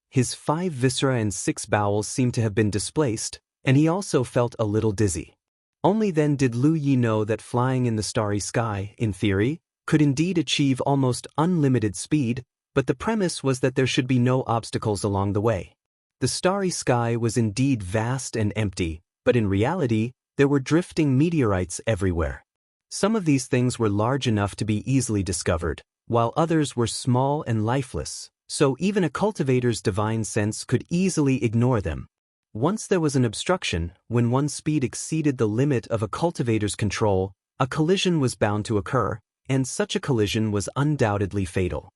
S1: His 5 viscera and 6 bowels seemed to have been displaced, and he also felt a little dizzy. Only then did Lu Yi know that flying in the starry sky, in theory, could indeed achieve almost unlimited speed, but the premise was that there should be no obstacles along the way. The starry sky was indeed vast and empty, but in reality, there were drifting meteorites everywhere. Some of these things were large enough to be easily discovered, while others were small and lifeless, so even a cultivator's divine sense could easily ignore them. Once there was an obstruction, when one's speed exceeded the limit of a cultivator's control, a collision was bound to occur, and such a collision was undoubtedly fatal.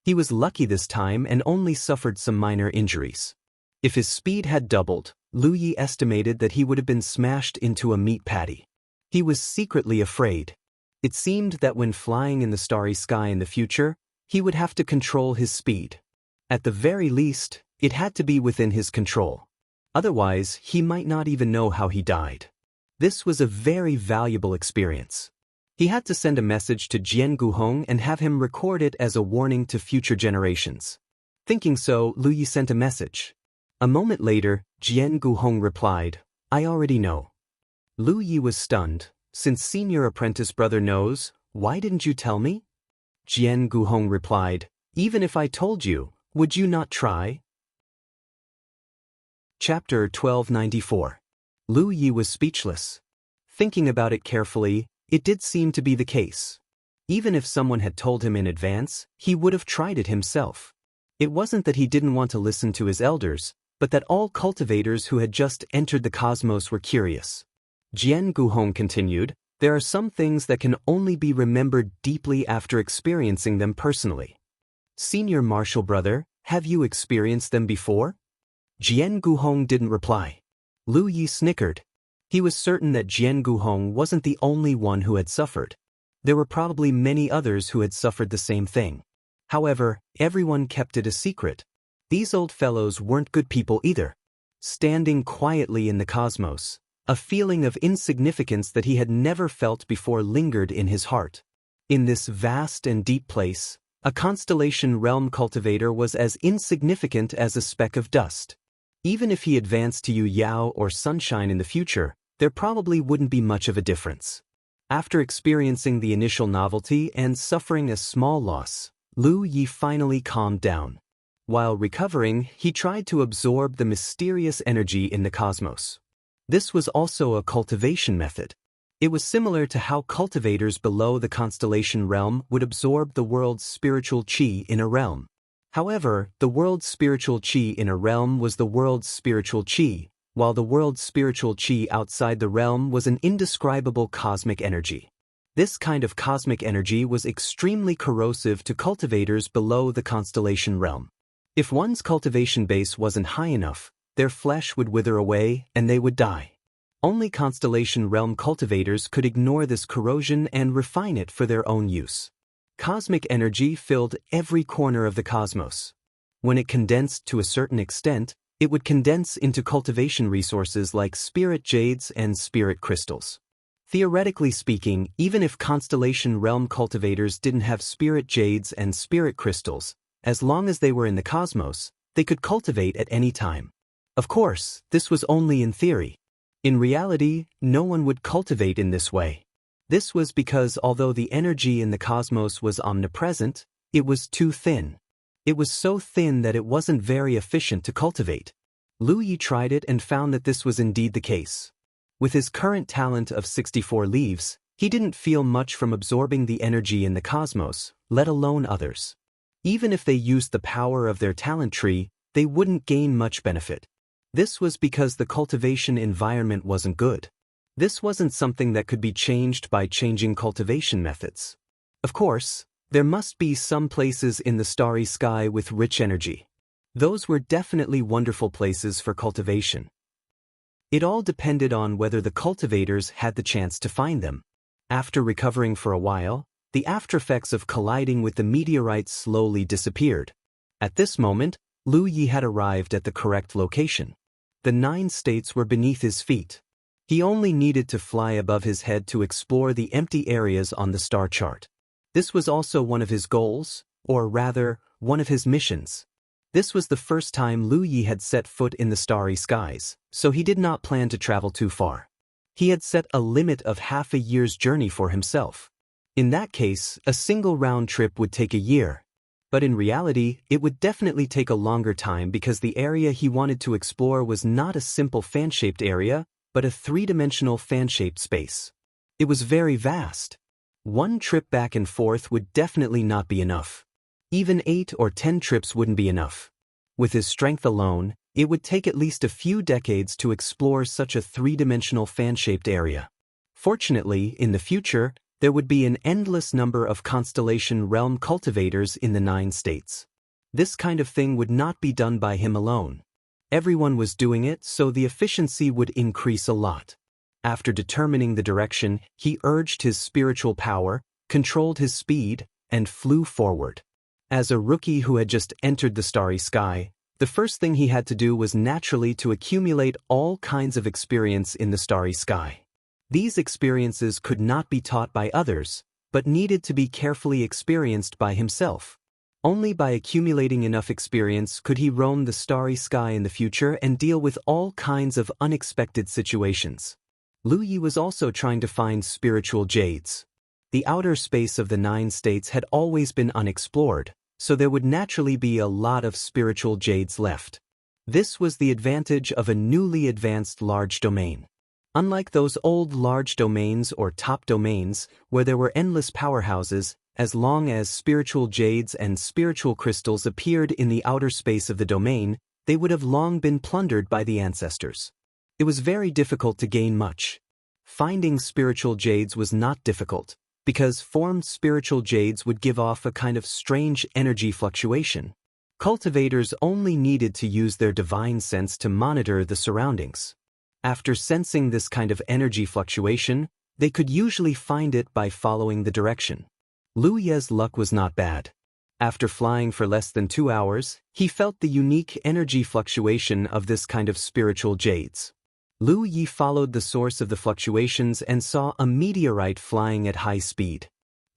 S1: He was lucky this time and only suffered some minor injuries. If his speed had doubled, Lu Yi estimated that he would have been smashed into a meat patty. He was secretly afraid. It seemed that when flying in the starry sky in the future, he would have to control his speed. At the very least, it had to be within his control. Otherwise, he might not even know how he died. This was a very valuable experience. He had to send a message to Jian Guhong and have him record it as a warning to future generations. Thinking so, Lu Yi sent a message. A moment later, Jian Guhong replied, "I already know." Lu Yi was stunned. "Since senior apprentice brother knows, why didn't you tell me?" Jian Guhong replied, "Even if I told you, would you not try?" Chapter 1294. Lu Yi was speechless. Thinking about it carefully, it did seem to be the case. Even if someone had told him in advance, he would have tried it himself. It wasn't that he didn't want to listen to his elders, but that all cultivators who had just entered the cosmos were curious. Jian Guhong continued, "There are some things that can only be remembered deeply after experiencing them personally. Senior martial brother, have you experienced them before?" Jian Guhong didn't reply. Lu Yi snickered. He was certain that Jian Guhong wasn't the only one who had suffered. There were probably many others who had suffered the same thing. However, everyone kept it a secret. These old fellows weren't good people either. Standing quietly in the cosmos, a feeling of insignificance that he had never felt before lingered in his heart. In this vast and deep place, a constellation realm cultivator was as insignificant as a speck of dust. Even if he advanced to Yu Yao or Sunshine in the future, there probably wouldn't be much of a difference. After experiencing the initial novelty and suffering a small loss, Lu Yi finally calmed down. While recovering, he tried to absorb the mysterious energy in the cosmos. This was also a cultivation method. It was similar to how cultivators below the constellation realm would absorb the world's spiritual qi in a realm. However, the world's spiritual qi in a realm was the world's spiritual qi, while the world's spiritual qi outside the realm was an indescribable cosmic energy. This kind of cosmic energy was extremely corrosive to cultivators below the constellation realm. If one's cultivation base wasn't high enough, their flesh would wither away and they would die. Only constellation realm cultivators could ignore this corrosion and refine it for their own use. Cosmic energy filled every corner of the cosmos. When it condensed to a certain extent, it would condense into cultivation resources like spirit jades and spirit crystals. Theoretically speaking, even if constellation realm cultivators didn't have spirit jades and spirit crystals, as long as they were in the cosmos, they could cultivate at any time. Of course, this was only in theory. In reality, no one would cultivate in this way. This was because although the energy in the cosmos was omnipresent, it was too thin. It was so thin that it wasn't very efficient to cultivate. Lu Yi tried it and found that this was indeed the case. With his current talent of 64 leaves, he didn't feel much from absorbing the energy in the cosmos, let alone others. Even if they used the power of their talent tree, they wouldn't gain much benefit. This was because the cultivation environment wasn't good. This wasn't something that could be changed by changing cultivation methods. Of course, there must be some places in the starry sky with rich energy. Those were definitely wonderful places for cultivation. It all depended on whether the cultivators had the chance to find them. After recovering for a while, the aftereffects of colliding with the meteorites slowly disappeared. At this moment, Lu Yi had arrived at the correct location. The 9 states were beneath his feet. He only needed to fly above his head to explore the empty areas on the star chart. This was also one of his goals, or rather, one of his missions. This was the first time Lu Yi had set foot in the starry skies, so he did not plan to travel too far. He had set a limit of half a year's journey for himself. In that case, a single round trip would take a year. But in reality, it would definitely take a longer time because the area he wanted to explore was not a simple fan-shaped area, but a 3-dimensional fan-shaped space. It was very vast. One trip back and forth would definitely not be enough. Even 8 or 10 trips wouldn't be enough. With his strength alone, it would take at least a few decades to explore such a 3-dimensional fan-shaped area. Fortunately, in the future, there would be an endless number of constellation realm cultivators in the 9 states. This kind of thing would not be done by him alone. Everyone was doing it, so the efficiency would increase a lot. After determining the direction, he urged his spiritual power, controlled his speed, and flew forward. As a rookie who had just entered the starry sky, the first thing he had to do was naturally to accumulate all kinds of experience in the starry sky. These experiences could not be taught by others, but needed to be carefully experienced by himself. Only by accumulating enough experience could he roam the starry sky in the future and deal with all kinds of unexpected situations. Lu Yi was also trying to find spiritual jades. The outer space of the 9 states had always been unexplored, so there would naturally be a lot of spiritual jades left. This was the advantage of a newly advanced large domain. Unlike those old large domains or top domains, where there were endless powerhouses, as long as spiritual jades and spiritual crystals appeared in the outer space of the domain, they would have long been plundered by the ancestors. It was very difficult to gain much. Finding spiritual jades was not difficult, because formed spiritual jades would give off a kind of strange energy fluctuation. Cultivators only needed to use their divine sense to monitor the surroundings. After sensing this kind of energy fluctuation, they could usually find it by following the direction. Lu Yi's luck was not bad. After flying for less than 2 hours, he felt the unique energy fluctuation of this kind of spiritual jades. Lu Yi followed the source of the fluctuations and saw a meteorite flying at high speed.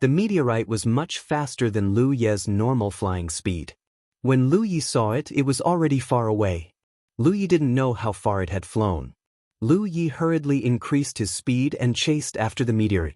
S1: The meteorite was much faster than Lu Yi's normal flying speed. When Lu Yi saw it, it was already far away. Lu Yi didn't know how far it had flown. Lu Yi hurriedly increased his speed and chased after the meteorite.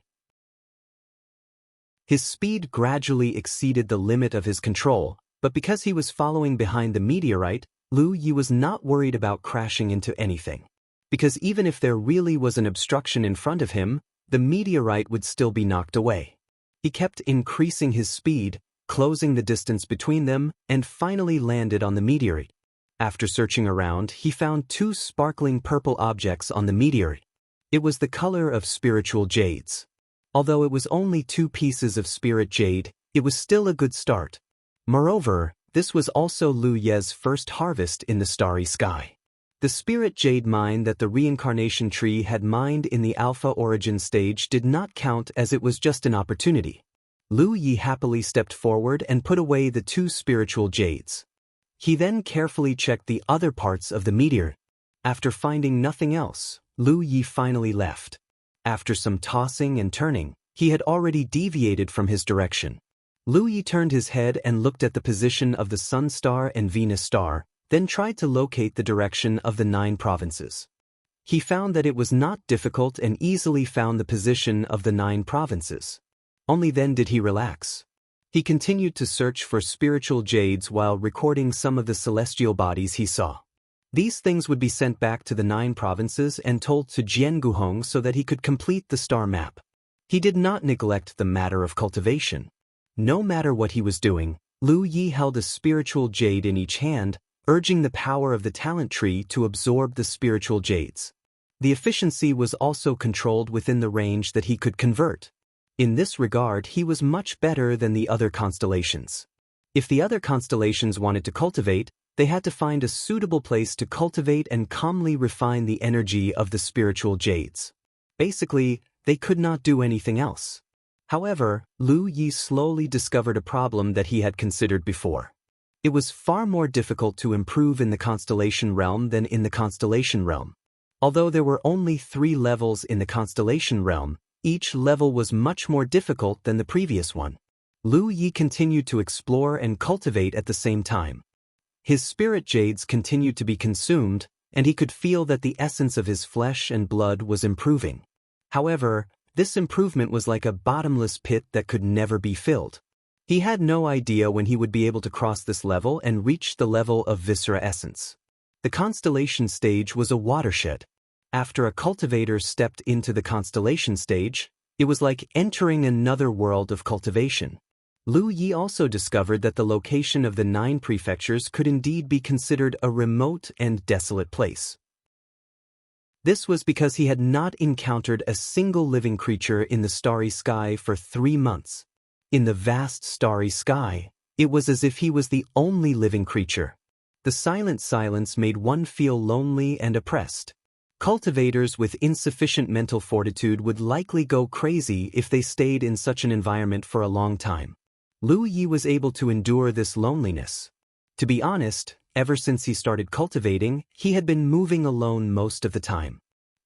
S1: His speed gradually exceeded the limit of his control, but because he was following behind the meteorite, Lu Yi was not worried about crashing into anything. Because even if there really was an obstruction in front of him, the meteorite would still be knocked away. He kept increasing his speed, closing the distance between them, and finally landed on the meteorite. After searching around, he found 2 sparkling purple objects on the meteorite. It was the color of spiritual jades. Although it was only 2 pieces of spirit jade, it was still a good start. Moreover, this was also Lu Yi's first harvest in the starry sky. The spirit jade mine that the reincarnation tree had mined in the alpha origin stage did not count as it was just an opportunity. Lu Yi happily stepped forward and put away the 2 spiritual jades. He then carefully checked the other parts of the meteor. After finding nothing else, Lu Yi finally left. After some tossing and turning, he had already deviated from his direction. Lu Yi turned his head and looked at the position of the Sun star and Venus star, then tried to locate the direction of the 9 provinces. He found that it was not difficult and easily found the position of the 9 provinces. Only then did he relax. He continued to search for spiritual jades while recording some of the celestial bodies he saw. These things would be sent back to the 9 provinces and told to Jian Guhong so that he could complete the star map. He did not neglect the matter of cultivation. No matter what he was doing, Lu Yi held a spiritual jade in each hand, urging the power of the talent tree to absorb the spiritual jades. The efficiency was also controlled within the range that he could convert. In this regard, he was much better than the other constellations. If the other constellations wanted to cultivate, they had to find a suitable place to cultivate and calmly refine the energy of the spiritual jades. Basically, they could not do anything else. However, Lu Yi slowly discovered a problem that he had considered before. It was far more difficult to improve in the constellation realm than in the constellation realm. Although there were only 3 levels in the constellation realm, each level was much more difficult than the previous one. Lu Yi continued to explore and cultivate at the same time. His spirit jades continued to be consumed, and he could feel that the essence of his flesh and blood was improving. However, this improvement was like a bottomless pit that could never be filled. He had no idea when he would be able to cross this level and reach the level of viscera essence. The constellation stage was a watershed. After a cultivator stepped into the constellation stage, it was like entering another world of cultivation. Lu Yi also discovered that the location of the 9 prefectures could indeed be considered a remote and desolate place. This was because he had not encountered a single living creature in the starry sky for 3 months. In the vast starry sky, it was as if he was the only living creature. The silent silence made one feel lonely and oppressed. Cultivators with insufficient mental fortitude would likely go crazy if they stayed in such an environment for a long time. Lu Yi was able to endure this loneliness. To be honest, ever since he started cultivating, he had been moving alone most of the time.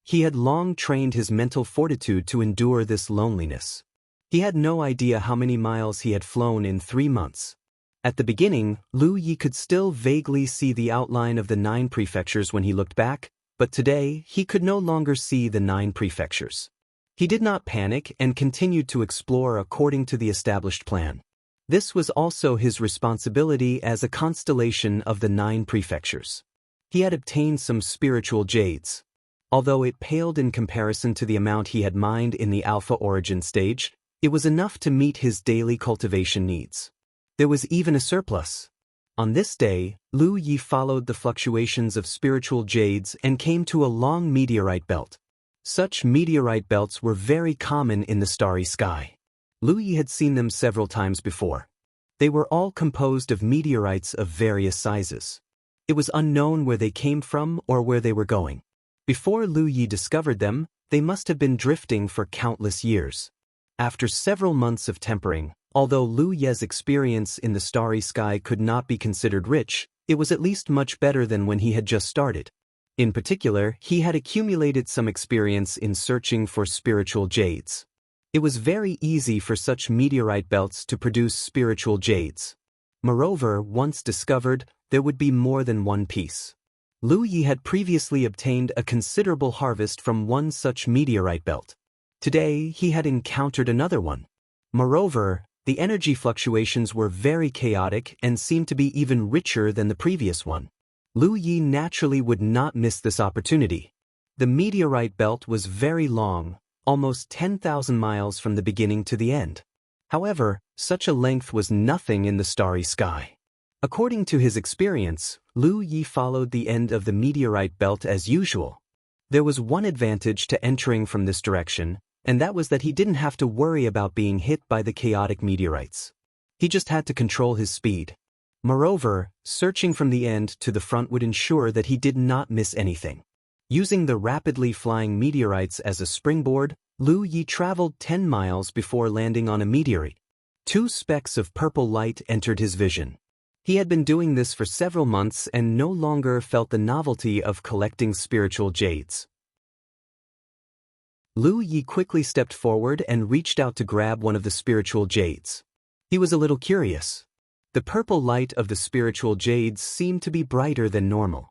S1: He had long trained his mental fortitude to endure this loneliness. He had no idea how many miles he had flown in 3 months. At the beginning, Lu Yi could still vaguely see the outline of the 9 prefectures when he looked back, but today he could no longer see the 9 prefectures. He did not panic and continued to explore according to the established plan. This was also his responsibility as a constellation of the 9 prefectures. He had obtained some spiritual jades. Although it paled in comparison to the amount he had mined in the alpha origin stage, it was enough to meet his daily cultivation needs. There was even a surplus. On this day, Lu Yi followed the fluctuations of spiritual jades and came to a long meteorite belt. Such meteorite belts were very common in the starry sky. Lu Yi had seen them several times before. They were all composed of meteorites of various sizes. It was unknown where they came from or where they were going. Before Lu Yi discovered them, they must have been drifting for countless years. After several months of tempering, although Lu Ye's experience in the starry sky could not be considered rich, it was at least much better than when he had just started. In particular, he had accumulated some experience in searching for spiritual jades. It was very easy for such meteorite belts to produce spiritual jades. Moreover, once discovered, there would be more than one piece. Lu Yi had previously obtained a considerable harvest from one such meteorite belt. Today, he had encountered another one. Moreover, the energy fluctuations were very chaotic and seemed to be even richer than the previous one. Lu Yi naturally would not miss this opportunity. The meteorite belt was very long, almost 10,000 miles from the beginning to the end. However, such a length was nothing in the starry sky. According to his experience, Lu Yi followed the end of the meteorite belt as usual. There was one advantage to entering from this direction, and that was that he didn't have to worry about being hit by the chaotic meteorites. He just had to control his speed. Moreover, searching from the end to the front would ensure that he did not miss anything. Using the rapidly flying meteorites as a springboard, Lu Yi traveled 10 miles before landing on a meteorite. 2 specks of purple light entered his vision. He had been doing this for several months and no longer felt the novelty of collecting spiritual jades. Lu Yi quickly stepped forward and reached out to grab one of the spiritual jades. He was a little curious. The purple light of the spiritual jades seemed to be brighter than normal.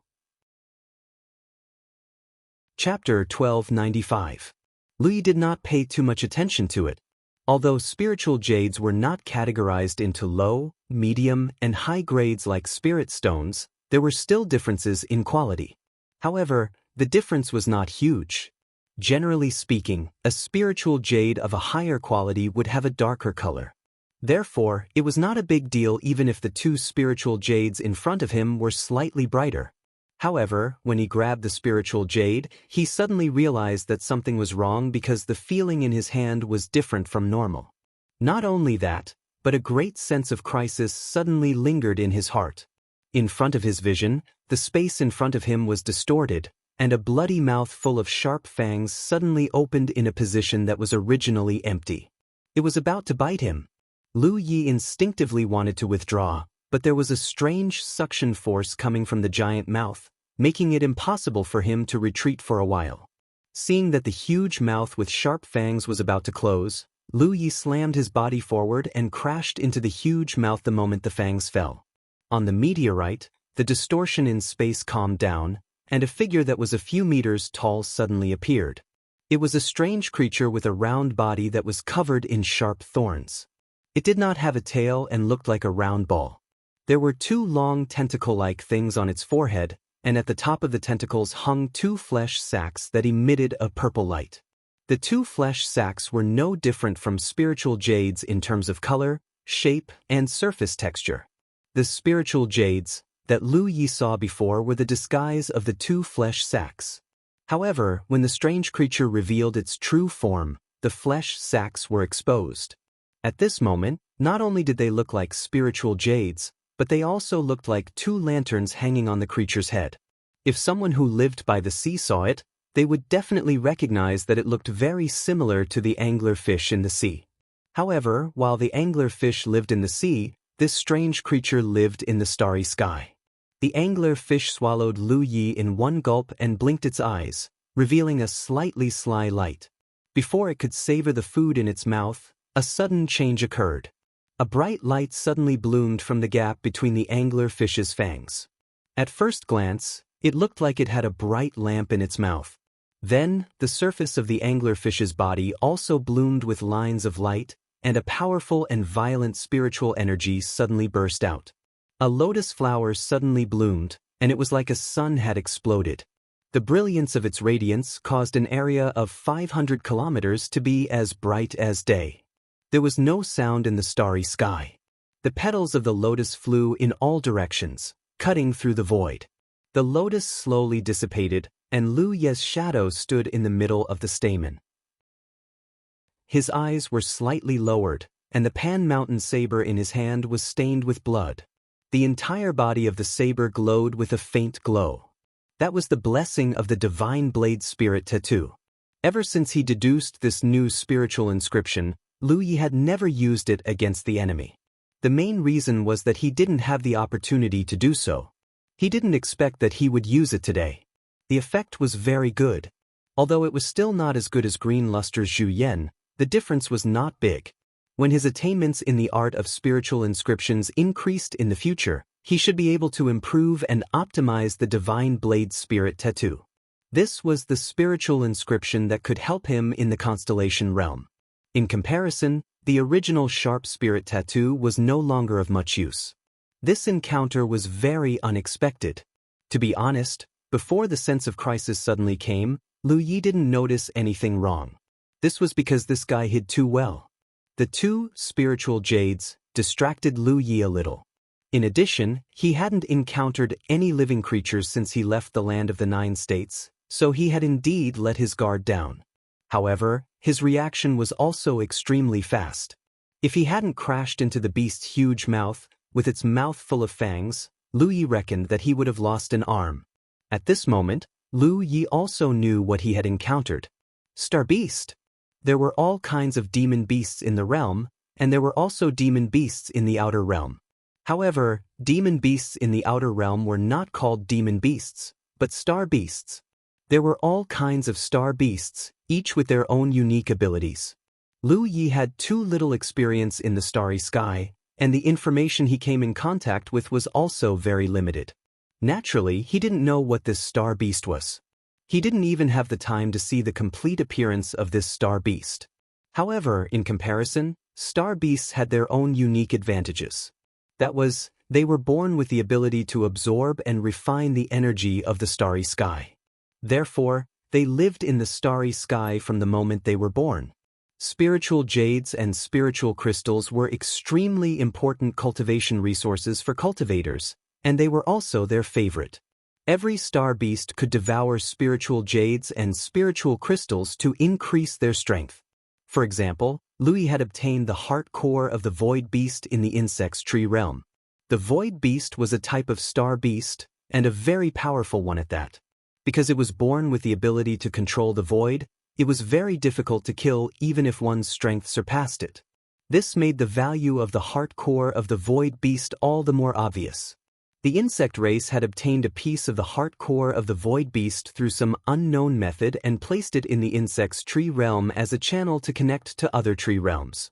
S1: Chapter 1295. Lu Yi did not pay too much attention to it. Although spiritual jades were not categorized into low, medium, and high grades like spirit stones, there were still differences in quality. However, the difference was not huge. Generally speaking, a spiritual jade of a higher quality would have a darker color. Therefore, it was not a big deal even if the 2 spiritual jades in front of him were slightly brighter. However, when he grabbed the spiritual jade, he suddenly realized that something was wrong because the feeling in his hand was different from normal. Not only that, but a great sense of crisis suddenly lingered in his heart. In front of his vision, the space in front of him was distorted, and a bloody mouth full of sharp fangs suddenly opened in a position that was originally empty. It was about to bite him. Lu Yi instinctively wanted to withdraw, but there was a strange suction force coming from the giant mouth, making it impossible for him to retreat for a while. Seeing that the huge mouth with sharp fangs was about to close, Lu Yi slammed his body forward and crashed into the huge mouth the moment the fangs fell. On the meteorite, the distortion in space calmed down, and a figure that was a few meters tall suddenly appeared. It was a strange creature with a round body that was covered in sharp thorns. It did not have a tail and looked like a round ball. There were two long tentacle-like things on its forehead, and at the top of the tentacles hung two flesh sacs that emitted a purple light. The two flesh sacs were no different from spiritual jades in terms of color, shape, and surface texture. The spiritual jades that Lu Yi saw before were the disguise of the two flesh sacs. However, when the strange creature revealed its true form, the flesh sacs were exposed. At this moment, not only did they look like spiritual jades, but they also looked like two lanterns hanging on the creature's head. If someone who lived by the sea saw it, they would definitely recognize that it looked very similar to the anglerfish in the sea. However, while the anglerfish lived in the sea, this strange creature lived in the starry sky. The anglerfish swallowed Lu Yi in one gulp and blinked its eyes, revealing a slightly sly light. Before it could savor the food in its mouth, a sudden change occurred. A bright light suddenly bloomed from the gap between the anglerfish's fangs. At first glance, it looked like it had a bright lamp in its mouth. Then, the surface of the anglerfish's body also bloomed with lines of light, and a powerful and violent spiritual energy suddenly burst out. A lotus flower suddenly bloomed, and it was like a sun had exploded. The brilliance of its radiance caused an area of 500 kilometers to be as bright as day. There was no sound in the starry sky. The petals of the lotus flew in all directions, cutting through the void. The lotus slowly dissipated, and Lu Yi's shadow stood in the middle of the stamen. His eyes were slightly lowered, and the Pan Mountain saber in his hand was stained with blood. The entire body of the saber glowed with a faint glow. That was the blessing of the divine blade spirit tattoo. Ever since he deduced this new spiritual inscription, Lu Yi had never used it against the enemy. The main reason was that he didn't have the opportunity to do so. He didn't expect that he would use it today. The effect was very good. Although it was still not as good as Green Luster's Zhu Yan, the difference was not big. When his attainments in the art of spiritual inscriptions increased in the future, he should be able to improve and optimize the divine blade spirit tattoo. This was the spiritual inscription that could help him in the constellation realm. In comparison, the original sharp spirit tattoo was no longer of much use. This encounter was very unexpected. To be honest, before the sense of crisis suddenly came, Lu Yi didn't notice anything wrong. This was because this guy hid too well. The two spiritual jades distracted Lu Yi a little. In addition, he hadn't encountered any living creatures since he left the land of the 9 states, so he had indeed let his guard down. However, his reaction was also extremely fast. If he hadn't crashed into the beast's huge mouth, with its mouth full of fangs, Lu Yi reckoned that he would have lost an arm. At this moment, Lu Yi also knew what he had encountered. Star Beast! There were all kinds of demon beasts in the realm, and there were also demon beasts in the outer realm. However, demon beasts in the outer realm were not called demon beasts, but star beasts. There were all kinds of star beasts, each with their own unique abilities. Lu Yi had too little experience in the starry sky, and the information he came in contact with was also very limited. Naturally, he didn't know what this star beast was. He didn't even have the time to see the complete appearance of this star beast. However, in comparison, star beasts had their own unique advantages. That was, they were born with the ability to absorb and refine the energy of the starry sky. Therefore, they lived in the starry sky from the moment they were born. Spiritual jades and spiritual crystals were extremely important cultivation resources for cultivators, and they were also their favorite. Every star beast could devour spiritual jades and spiritual crystals to increase their strength. For example, Lu Yi had obtained the heart core of the void beast in the insects tree realm. The void beast was a type of star beast, and a very powerful one at that. Because it was born with the ability to control the void, it was very difficult to kill even if one's strength surpassed it. This made the value of the heart core of the void beast all the more obvious. The insect race had obtained a piece of the heart core of the void beast through some unknown method and placed it in the insect's tree realm as a channel to connect to other tree realms.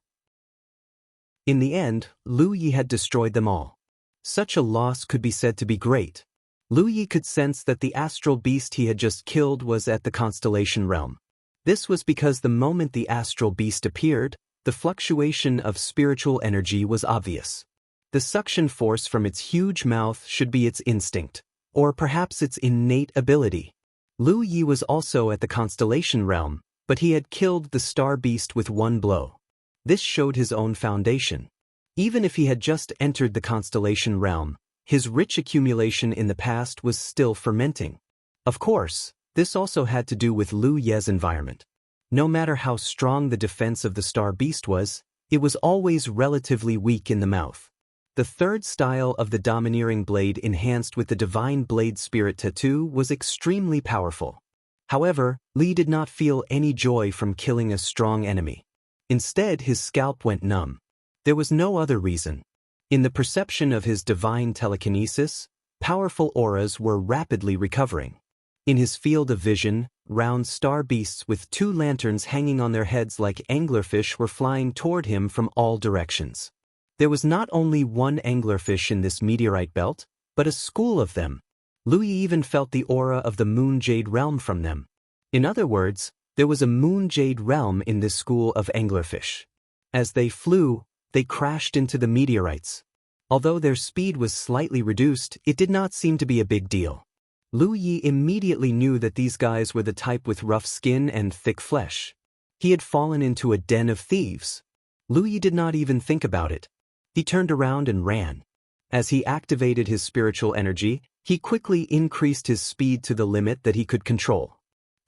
S1: In the end, Lu Yi had destroyed them all. Such a loss could be said to be great. Lu Yi could sense that the astral beast he had just killed was at the constellation realm. This was because the moment the astral beast appeared, the fluctuation of spiritual energy was obvious. The suction force from its huge mouth should be its instinct, or perhaps its innate ability. Lu Yi was also at the constellation realm, but he had killed the star beast with one blow. This showed his own foundation. Even if he had just entered the constellation realm, his rich accumulation in the past was still fermenting. Of course, this also had to do with Lu Ye's environment. No matter how strong the defense of the star beast was, it was always relatively weak in the mouth. The third style of the domineering blade enhanced with the divine blade spirit tattoo was extremely powerful. However, Li did not feel any joy from killing a strong enemy. Instead, his scalp went numb. There was no other reason. In the perception of his divine telekinesis, powerful auras were rapidly recovering. In his field of vision, round star beasts with two lanterns hanging on their heads like anglerfish were flying toward him from all directions. There was not only one anglerfish in this meteorite belt, but a school of them. Lu Yi even felt the aura of the moon jade realm from them. In other words, there was a moon jade realm in this school of anglerfish. As they flew, they crashed into the meteorites. Although their speed was slightly reduced, it did not seem to be a big deal. Lu Yi immediately knew that these guys were the type with rough skin and thick flesh. He had fallen into a den of thieves. Lu Yi did not even think about it. He turned around and ran. As he activated his spiritual energy, he quickly increased his speed to the limit that he could control.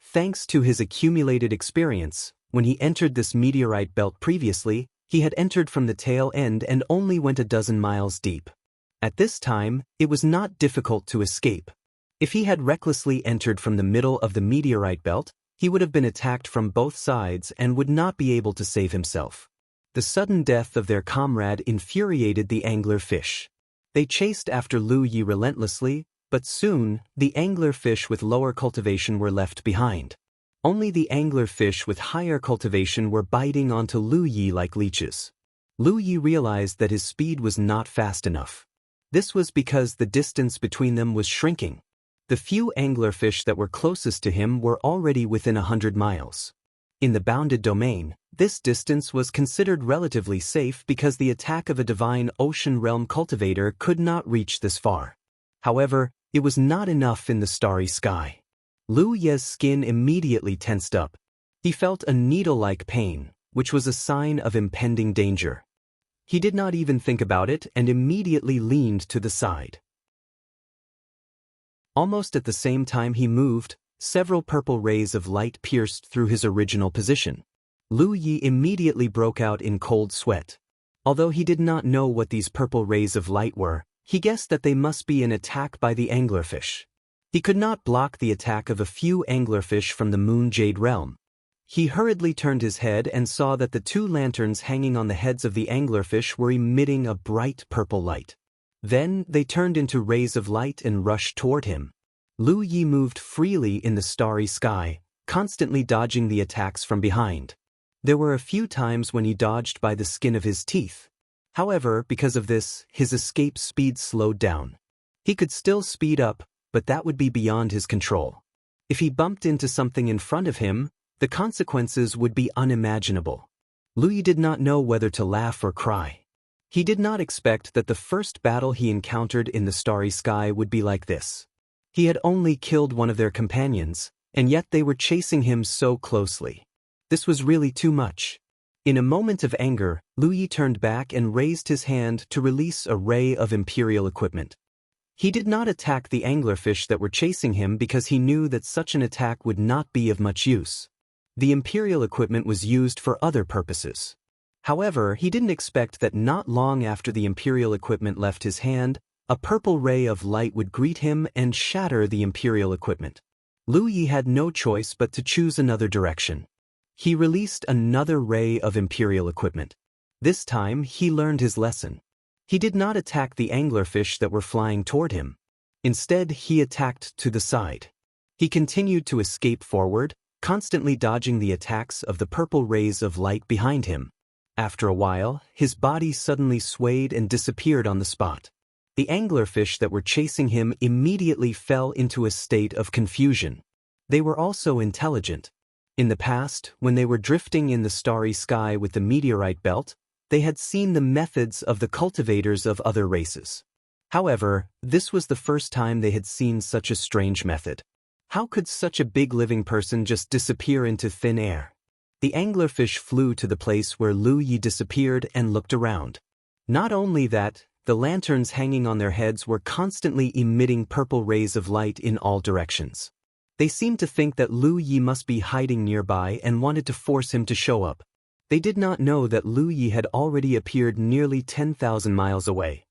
S1: Thanks to his accumulated experience, when he entered this meteorite belt previously, he had entered from the tail end and only went a dozen miles deep. At this time, it was not difficult to escape. If he had recklessly entered from the middle of the meteorite belt, he would have been attacked from both sides and would not be able to save himself. The sudden death of their comrade infuriated the anglerfish. They chased after Lu Yi relentlessly, but soon, the anglerfish with lower cultivation were left behind. Only the anglerfish with higher cultivation were biting onto Lu Yi like leeches. Lu Yi realized that his speed was not fast enough. This was because the distance between them was shrinking. The few anglerfish that were closest to him were already within 100 miles. In the bounded domain, this distance was considered relatively safe because the attack of a divine ocean realm cultivator could not reach this far. However, it was not enough in the starry sky. Lu Ye's skin immediately tensed up. He felt a needle-like pain, which was a sign of impending danger. He did not even think about it and immediately leaned to the side. Almost at the same time he moved, several purple rays of light pierced through his original position. Lu Yi immediately broke out in cold sweat. Although he did not know what these purple rays of light were, he guessed that they must be an attack by the anglerfish. He could not block the attack of a few anglerfish from the moon jade realm. He hurriedly turned his head and saw that the two lanterns hanging on the heads of the anglerfish were emitting a bright purple light. Then they turned into rays of light and rushed toward him. Lu Yi moved freely in the starry sky, constantly dodging the attacks from behind. There were a few times when he dodged by the skin of his teeth. However, because of this, his escape speed slowed down. He could still speed up, but that would be beyond his control. If he bumped into something in front of him, the consequences would be unimaginable. Lu Yi did not know whether to laugh or cry. He did not expect that the first battle he encountered in the starry sky would be like this. He had only killed one of their companions, and yet they were chasing him so closely. This was really too much. In a moment of anger, Lu Yi turned back and raised his hand to release a ray of Imperial equipment. He did not attack the anglerfish that were chasing him because he knew that such an attack would not be of much use. The Imperial equipment was used for other purposes. However, he didn't expect that not long after the Imperial equipment left his hand, a purple ray of light would greet him and shatter the Imperial equipment. Lu Yi had no choice but to choose another direction. He released another ray of Imperial equipment. This time he learned his lesson. He did not attack the anglerfish that were flying toward him. Instead, he attacked to the side. He continued to escape forward, constantly dodging the attacks of the purple rays of light behind him. After a while, his body suddenly swayed and disappeared on the spot. The anglerfish that were chasing him immediately fell into a state of confusion. They were also intelligent. In the past, when they were drifting in the starry sky with the meteorite belt, they had seen the methods of the cultivators of other races. However, this was the first time they had seen such a strange method. How could such a big living person just disappear into thin air? The anglerfish flew to the place where Lu Yi disappeared and looked around. Not only that, the lanterns hanging on their heads were constantly emitting purple rays of light in all directions. They seemed to think that Lu Yi must be hiding nearby and wanted to force him to show up. They did not know that Lu Yi had already appeared nearly 10,000 miles away.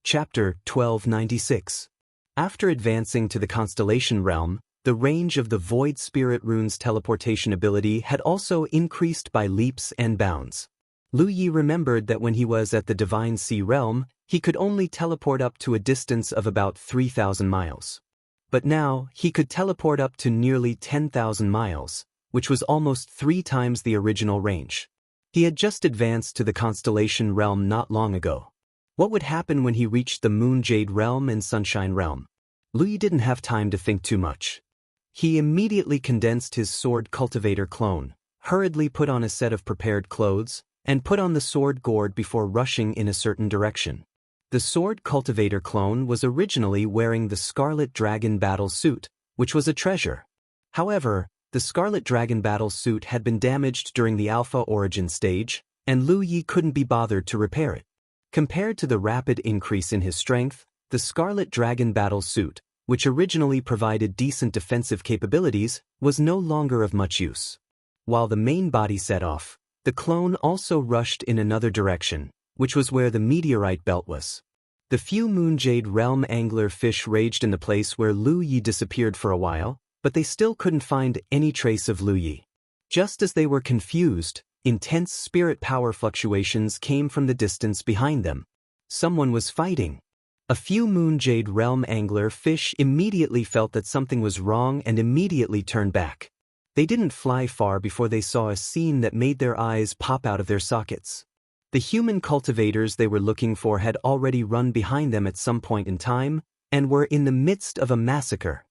S1: Chapter 1296. After advancing to the constellation realm, the range of the Void Spirit Rune's teleportation ability had also increased by leaps and bounds. Lu Yi remembered that when he was at the Divine Sea realm, he could only teleport up to a distance of about 3,000 miles. But now, he could teleport up to nearly 10,000 miles, which was almost 3 times the original range. He had just advanced to the constellation realm not long ago. What would happen when he reached the Moon Jade realm and Sunshine realm? Lu Yi didn't have time to think too much. He immediately condensed his sword cultivator clone, hurriedly put on a set of prepared clothes, and put on the sword gourd before rushing in a certain direction. The sword cultivator clone was originally wearing the Scarlet Dragon battle suit, which was a treasure. However, the Scarlet Dragon battle suit had been damaged during the Alpha Origin stage, and Lu Yi couldn't be bothered to repair it. Compared to the rapid increase in his strength, the Scarlet Dragon battle suit, which originally provided decent defensive capabilities, was no longer of much use. While the main body set off, the clone also rushed in another direction, which was where the meteorite belt was. The few Moonjade realm angler fish raged in the place where Lu Yi disappeared for a while, but they still couldn't find any trace of Lu Yi. Just as they were confused, intense spirit power fluctuations came from the distance behind them. Someone was fighting. A few Moonjade realm angler fish immediately felt that something was wrong and immediately turned back. They didn't fly far before they saw a scene that made their eyes pop out of their sockets. The human cultivators they were looking for had already run behind them at some point in time, and were in the midst of a massacre.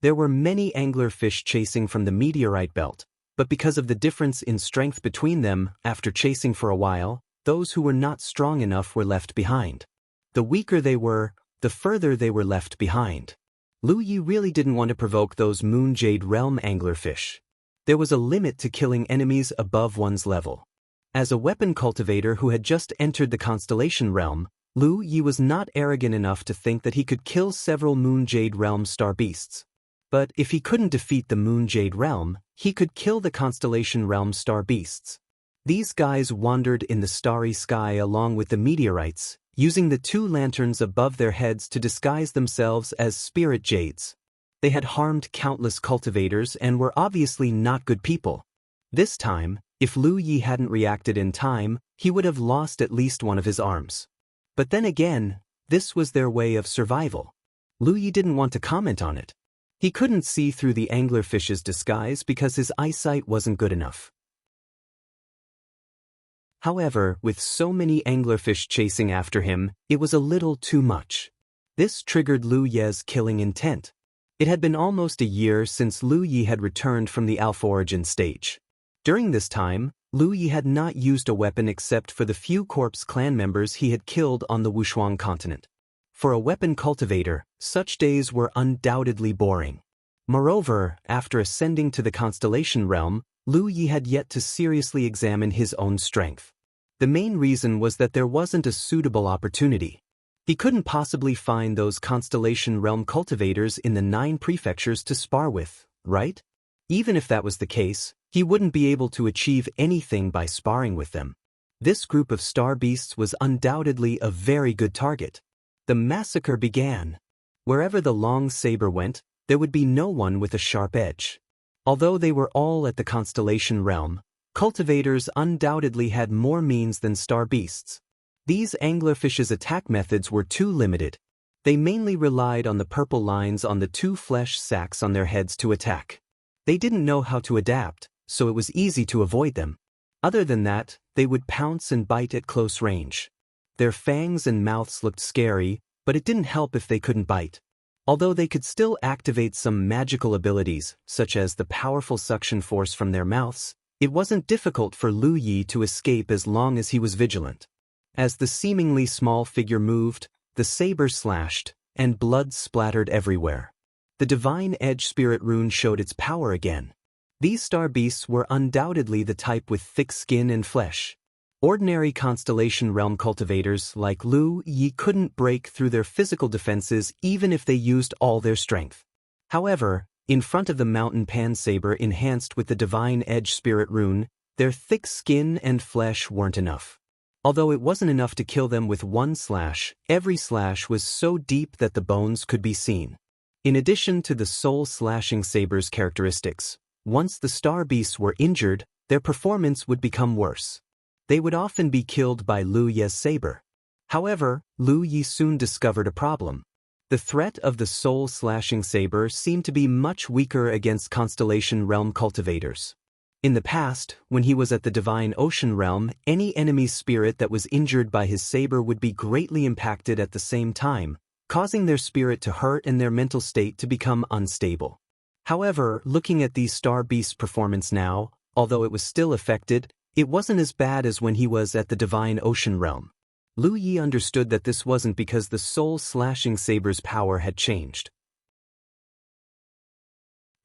S1: There were many anglerfish chasing from the meteorite belt, but because of the difference in strength between them, after chasing for a while, those who were not strong enough were left behind. The weaker they were, the further they were left behind. Lu Yi really didn't want to provoke those Moonjade realm anglerfish. There was a limit to killing enemies above one's level. As a weapon cultivator who had just entered the constellation realm, Lu Yi was not arrogant enough to think that he could kill several Moonjade realm star beasts. But if he couldn't defeat the Moonjade realm, he could kill the constellation realm star beasts. These guys wandered in the starry sky along with the meteorites, using the 2 lanterns above their heads to disguise themselves as spirit jades. They had harmed countless cultivators and were obviously not good people. This time, if Lu Yi hadn't reacted in time, he would have lost at least one of his arms. But then again, this was their way of survival. Lu Yi didn't want to comment on it. He couldn't see through the anglerfish's disguise because his eyesight wasn't good enough. However, with so many anglerfish chasing after him, it was a little too much. This triggered Lu Yi's killing intent. It had been almost a year since Lu Yi had returned from the Alpha Origin stage. During this time, Lu Yi had not used a weapon except for the few corpse clan members he had killed on the Wushuang continent. For a weapon cultivator, such days were undoubtedly boring. Moreover, after ascending to the constellation realm, Lu Yi had yet to seriously examine his own strength. The main reason was that there wasn't a suitable opportunity. He couldn't possibly find those constellation realm cultivators in the 9 prefectures to spar with, right? Even if that was the case, he wouldn't be able to achieve anything by sparring with them. This group of star beasts was undoubtedly a very good target. The massacre began. Wherever the long saber went, there would be no one with a sharp edge. Although they were all at the constellation realm, cultivators undoubtedly had more means than star beasts. These anglerfish's attack methods were too limited. They mainly relied on the purple lines on the two flesh sacs on their heads to attack. They didn't know how to adapt, so it was easy to avoid them. Other than that, they would pounce and bite at close range. Their fangs and mouths looked scary, but it didn't help if they couldn't bite. Although they could still activate some magical abilities, such as the powerful suction force from their mouths, it wasn't difficult for Lu Yi to escape as long as he was vigilant. As the seemingly small figure moved, the saber slashed, and blood splattered everywhere. The divine edge spirit rune showed its power again. These star beasts were undoubtedly the type with thick skin and flesh. Ordinary constellation realm cultivators like Lu Yi couldn't break through their physical defenses even if they used all their strength. However, in front of the mountain pan saber enhanced with the divine edge spirit rune, their thick skin and flesh weren't enough. Although it wasn't enough to kill them with one slash, every slash was so deep that the bones could be seen. In addition to the soul-slashing saber's characteristics, once the star beasts were injured, their performance would become worse. They would often be killed by Lu Yi's saber. However, Lu Yi soon discovered a problem. The threat of the soul-slashing saber seemed to be much weaker against constellation realm cultivators. In the past, when he was at the divine ocean realm, any enemy's spirit that was injured by his saber would be greatly impacted at the same time, causing their spirit to hurt and their mental state to become unstable. However, looking at these star beasts' performance now, although it was still affected, it wasn't as bad as when he was at the divine ocean realm. Lu Yi understood that this wasn't because the soul-slashing saber's power had changed.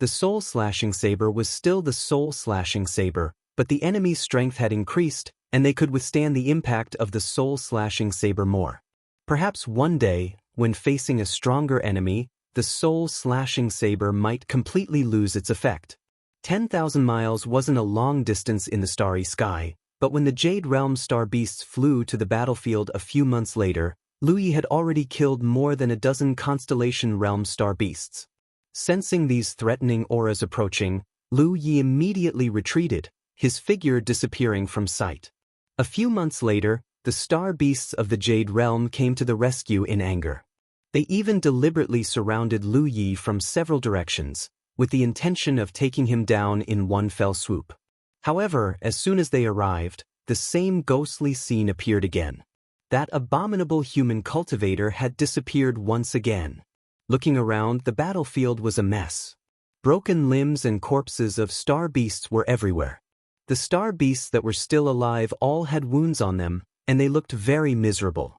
S1: The soul-slashing saber was still the soul-slashing saber, but the enemy's strength had increased, and they could withstand the impact of the soul-slashing saber more. Perhaps one day, when facing a stronger enemy, the soul-slashing saber might completely lose its effect. 10,000 miles wasn't a long distance in the starry sky, but when the Jade Realm star beasts flew to the battlefield a few months later, Lu Yi had already killed more than a dozen constellation realm star beasts. Sensing these threatening auras approaching, Lu Yi immediately retreated, his figure disappearing from sight. A few months later, the star beasts of the Jade Realm came to the rescue in anger. They even deliberately surrounded Lu Yi from several directions, with the intention of taking him down in one fell swoop. However, as soon as they arrived, the same ghostly scene appeared again. That abominable human cultivator had disappeared once again. Looking around, the battlefield was a mess. Broken limbs and corpses of star beasts were everywhere. The star beasts that were still alive all had wounds on them, and they looked very miserable.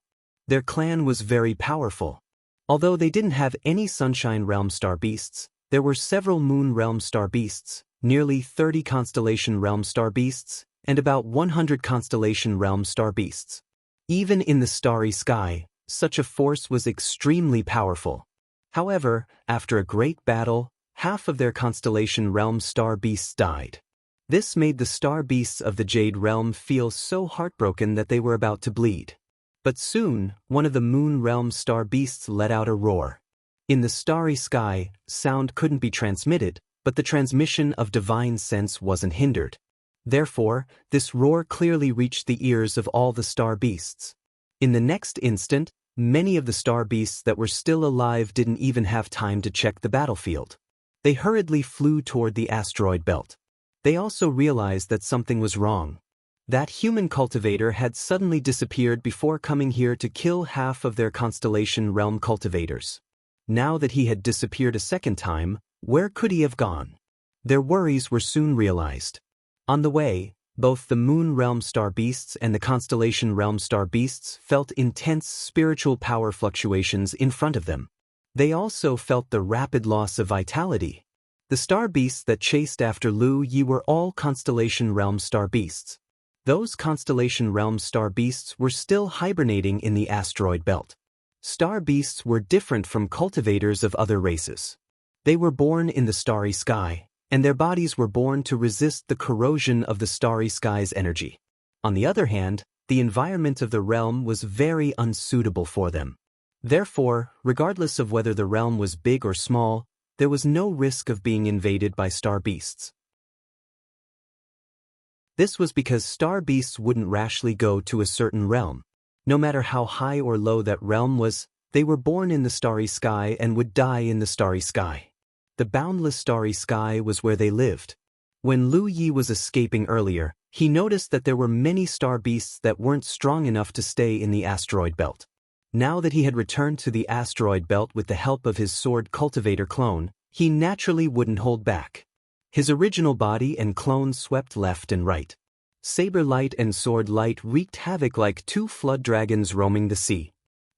S1: Their clan was very powerful. Although they didn't have any Sunshine Realm star beasts, there were several Moon Realm star beasts, nearly 30 Constellation Realm star beasts, and about 100 Constellation Realm star beasts. Even in the starry sky, such a force was extremely powerful. However, after a great battle, half of their Constellation Realm star beasts died. This made the star beasts of the Jade Realm feel so heartbroken that they were about to bleed. But soon, one of the Moon Realm star beasts let out a roar. In the starry sky, sound couldn't be transmitted, but the transmission of divine sense wasn't hindered. Therefore, this roar clearly reached the ears of all the star beasts. In the next instant, many of the star beasts that were still alive didn't even have time to check the battlefield. They hurriedly flew toward the asteroid belt. They also realized that something was wrong. That human cultivator had suddenly disappeared before coming here to kill half of their Constellation Realm cultivators. Now that he had disappeared a second time, where could he have gone? Their worries were soon realized. On the way, both the Moon Realm star beasts and the Constellation Realm star beasts felt intense spiritual power fluctuations in front of them. They also felt the rapid loss of vitality. The star beasts that chased after Lu Yi were all Constellation Realm star beasts. Those Constellation Realm star beasts were still hibernating in the asteroid belt. Star beasts were different from cultivators of other races. They were born in the starry sky, and their bodies were born to resist the corrosion of the starry sky's energy. On the other hand, the environment of the realm was very unsuitable for them. Therefore, regardless of whether the realm was big or small, there was no risk of being invaded by star beasts. This was because star beasts wouldn't rashly go to a certain realm. No matter how high or low that realm was, they were born in the starry sky and would die in the starry sky. The boundless starry sky was where they lived. When Lu Yi was escaping earlier, he noticed that there were many star beasts that weren't strong enough to stay in the asteroid belt. Now that he had returned to the asteroid belt with the help of his sword cultivator clone, he naturally wouldn't hold back. His original body and clone swept left and right. Saber light and sword light wreaked havoc like two flood dragons roaming the sea.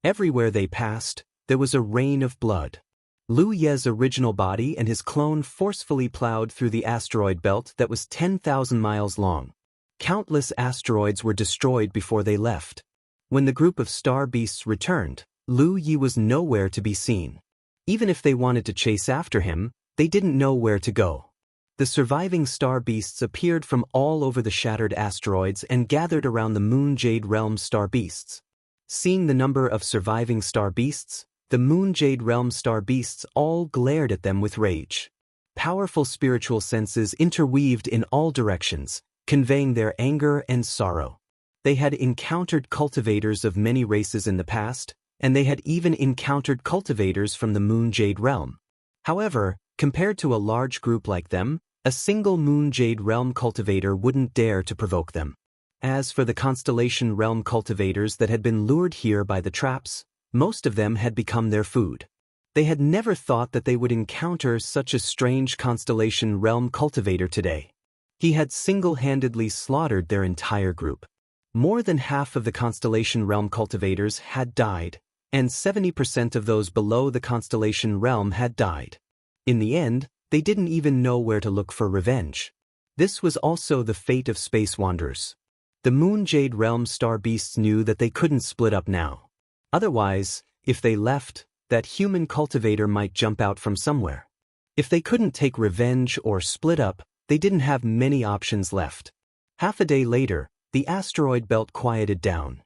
S1: Everywhere they passed, there was a rain of blood. Lu Ye's original body and his clone forcefully plowed through the asteroid belt that was 10,000 miles long. Countless asteroids were destroyed before they left. When the group of star beasts returned, Lu Yi was nowhere to be seen. Even if they wanted to chase after him, they didn't know where to go. The surviving star beasts appeared from all over the shattered asteroids and gathered around the Moon Jade Realm star beasts. Seeing the number of surviving star beasts, the Moon Jade Realm star beasts all glared at them with rage. Powerful spiritual senses interweaved in all directions, conveying their anger and sorrow. They had encountered cultivators of many races in the past, and they had even encountered cultivators from the Moon Jade Realm. However, compared to a large group like them, a single Moon Jade Realm cultivator wouldn't dare to provoke them. As for the Constellation Realm cultivators that had been lured here by the traps, most of them had become their food. They had never thought that they would encounter such a strange Constellation Realm cultivator today. He had single-handedly slaughtered their entire group. More than half of the Constellation Realm cultivators had died, and 70% of those below the Constellation Realm had died. In the end, they didn't even know where to look for revenge. This was also the fate of space wanderers. The Moon Jade Realm star beasts knew that they couldn't split up now. Otherwise, if they left, that human cultivator might jump out from somewhere. If they couldn't take revenge or split up, they didn't have many options left. Half a day later, the asteroid belt quieted down.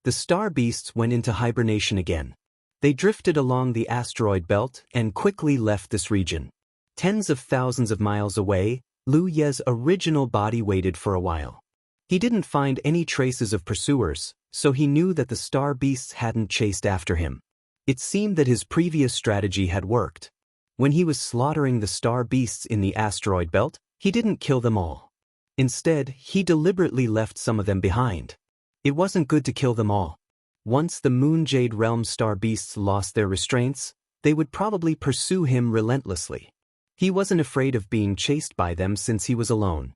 S1: The star beasts went into hibernation again. They drifted along the asteroid belt and quickly left this region. Tens of thousands of miles away, Lu Ye's original body waited for a while. He didn't find any traces of pursuers, so he knew that the star beasts hadn't chased after him. It seemed that his previous strategy had worked. When he was slaughtering the star beasts in the asteroid belt, he didn't kill them all. Instead, he deliberately left some of them behind. It wasn't good to kill them all. Once the Moon Jade Realm star beasts lost their restraints, they would probably pursue him relentlessly. He wasn't afraid of being chased by them since he was alone.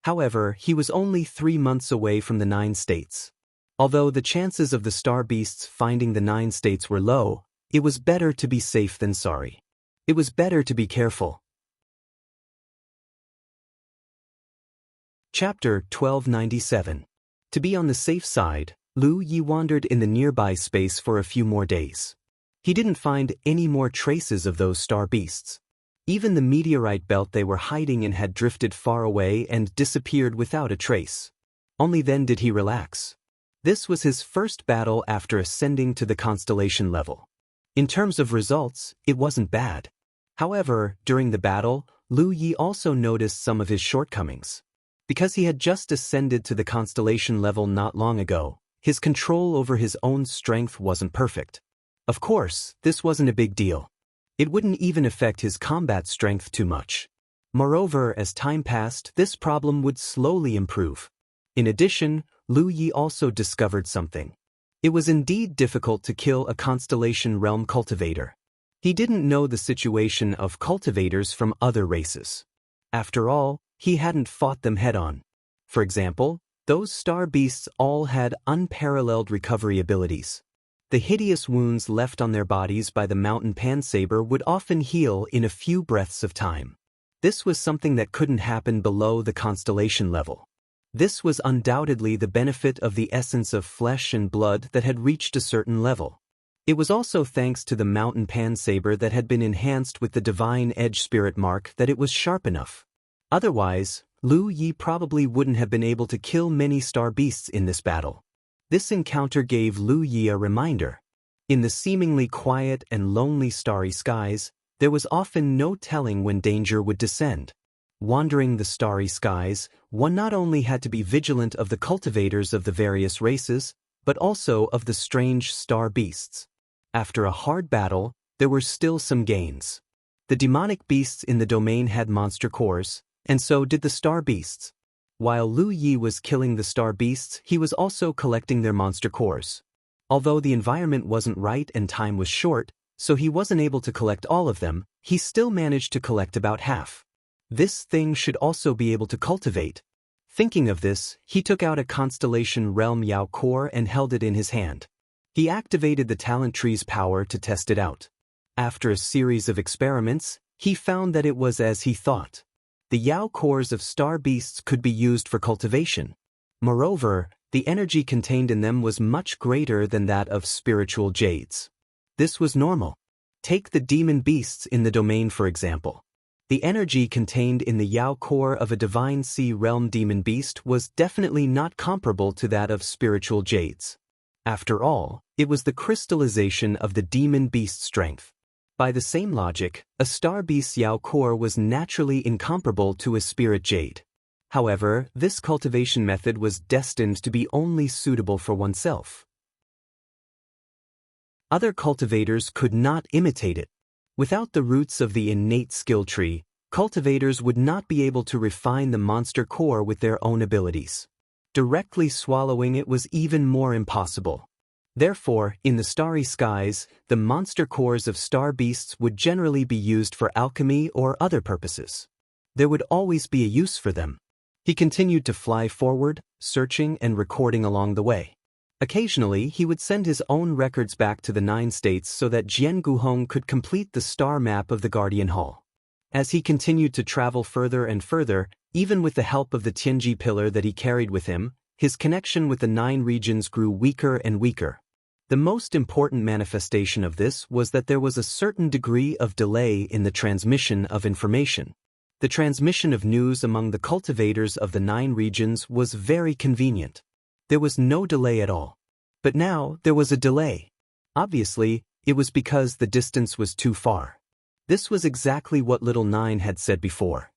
S1: However, he was only 3 months away from the 9 states. Although the chances of the star beasts finding the 9 states were low, it was better to be safe than sorry. It was better to be careful. Chapter 1297. To be on the safe side, Lu Yi wandered in the nearby space for a few more days. He didn't find any more traces of those star beasts. Even the meteorite belt they were hiding in had drifted far away and disappeared without a trace. Only then did he relax. This was his first battle after ascending to the constellation level. In terms of results, it wasn't bad. However, during the battle, Lu Yi also noticed some of his shortcomings. Because he had just ascended to the constellation level not long ago, his control over his own strength wasn't perfect. Of course, this wasn't a big deal. It wouldn't even affect his combat strength too much. Moreover, as time passed, this problem would slowly improve. In addition, Lu Yi also discovered something. It was indeed difficult to kill a Constellation Realm cultivator. He didn't know the situation of cultivators from other races. After all, he hadn't fought them head-on. For example, those star beasts all had unparalleled recovery abilities. The hideous wounds left on their bodies by the mountain pansaber would often heal in a few breaths of time. This was something that couldn't happen below the constellation level. This was undoubtedly the benefit of the essence of flesh and blood that had reached a certain level. It was also thanks to the mountain pansaber that had been enhanced with the divine edge spirit mark that it was sharp enough. Otherwise, Lu Yi probably wouldn't have been able to kill many star beasts in this battle. This encounter gave Lu Yi a reminder. In the seemingly quiet and lonely starry skies, there was often no telling when danger would descend. Wandering the starry skies, one not only had to be vigilant of the cultivators of the various races, but also of the strange star beasts. After a hard battle, there were still some gains. The demonic beasts in the domain had monster cores, and so did the star beasts. While Lu Yi was killing the star beasts, he was also collecting their monster cores. Although the environment wasn't right and time was short, so he wasn't able to collect all of them, he still managed to collect about half. This thing should also be able to cultivate. Thinking of this, he took out a Constellation Realm Yao core and held it in his hand. He activated the talent tree's power to test it out. After a series of experiments, he found that it was as he thought. The Yao cores of star beasts could be used for cultivation. Moreover, the energy contained in them was much greater than that of spiritual jades. This was normal. Take the demon beasts in the domain for example. The energy contained in the Yao core of a divine sea realm demon beast was definitely not comparable to that of spiritual jades. After all, it was the crystallization of the demon beast strength. By the same logic, a star beast's Yao core was naturally incomparable to a spirit jade. However, this cultivation method was destined to be only suitable for oneself. Other cultivators could not imitate it. Without the roots of the innate skill tree, cultivators would not be able to refine the monster core with their own abilities. Directly swallowing it was even more impossible. Therefore, in the starry skies, the monster cores of star beasts would generally be used for alchemy or other purposes. There would always be a use for them. He continued to fly forward, searching and recording along the way. Occasionally, he would send his own records back to the 9 states so that Jian Guhong could complete the star map of the Guardian Hall. As he continued to travel further and further, even with the help of the Tianji pillar that he carried with him, his connection with the 9 regions grew weaker and weaker. The most important manifestation of this was that there was a certain degree of delay in the transmission of information. The transmission of news among the cultivators of the 9 regions was very convenient. There was no delay at all. But now there was a delay. Obviously, it was because the distance was too far. This was exactly what Little Nine had said before.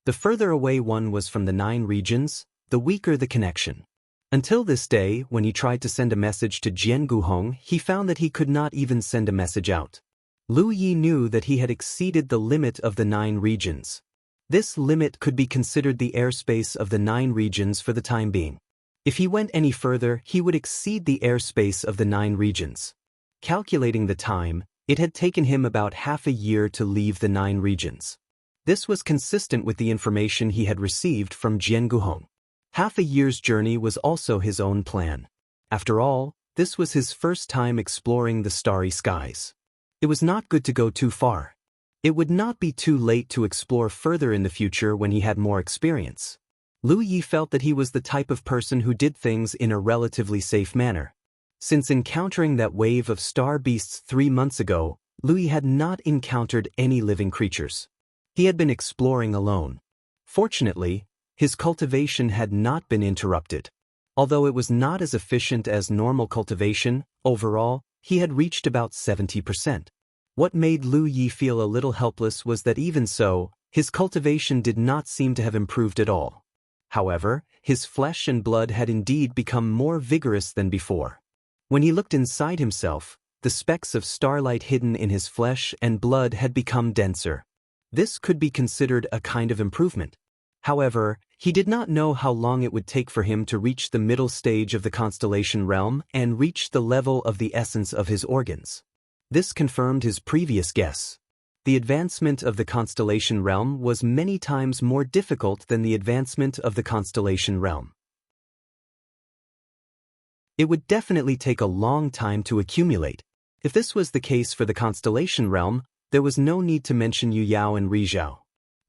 S1: The further away one was from the 9 regions, the weaker the connection. Until this day, when he tried to send a message to Jian Guhong, he found that he could not even send a message out. Lu Yi knew that he had exceeded the limit of the 9 regions. This limit could be considered the airspace of the 9 regions for the time being. If he went any further, he would exceed the airspace of the 9 regions. Calculating the time, it had taken him about half a year to leave the 9 regions. This was consistent with the information he had received from Jian Guhong. Half a year's journey was also his own plan. After all, this was his first time exploring the starry skies. It was not good to go too far. It would not be too late to explore further in the future when he had more experience. Lu Yi felt that he was the type of person who did things in a relatively safe manner. Since encountering that wave of star beasts 3 months ago, Lu Yi had not encountered any living creatures. He had been exploring alone. Fortunately, his cultivation had not been interrupted. Although it was not as efficient as normal cultivation, overall, he had reached about 70%. What made Lu Yi feel a little helpless was that even so, his cultivation did not seem to have improved at all. However, his flesh and blood had indeed become more vigorous than before. When he looked inside himself, the specks of starlight hidden in his flesh and blood had become denser. This could be considered a kind of improvement. However, he did not know how long it would take for him to reach the middle stage of the constellation realm and reach the level of the essence of his organs. This confirmed his previous guess. The advancement of the constellation realm was many times more difficult than the advancement of the constellation realm. It would definitely take a long time to accumulate. If this was the case for the constellation realm, there was no need to mention Yu Yao and Ri Zhao.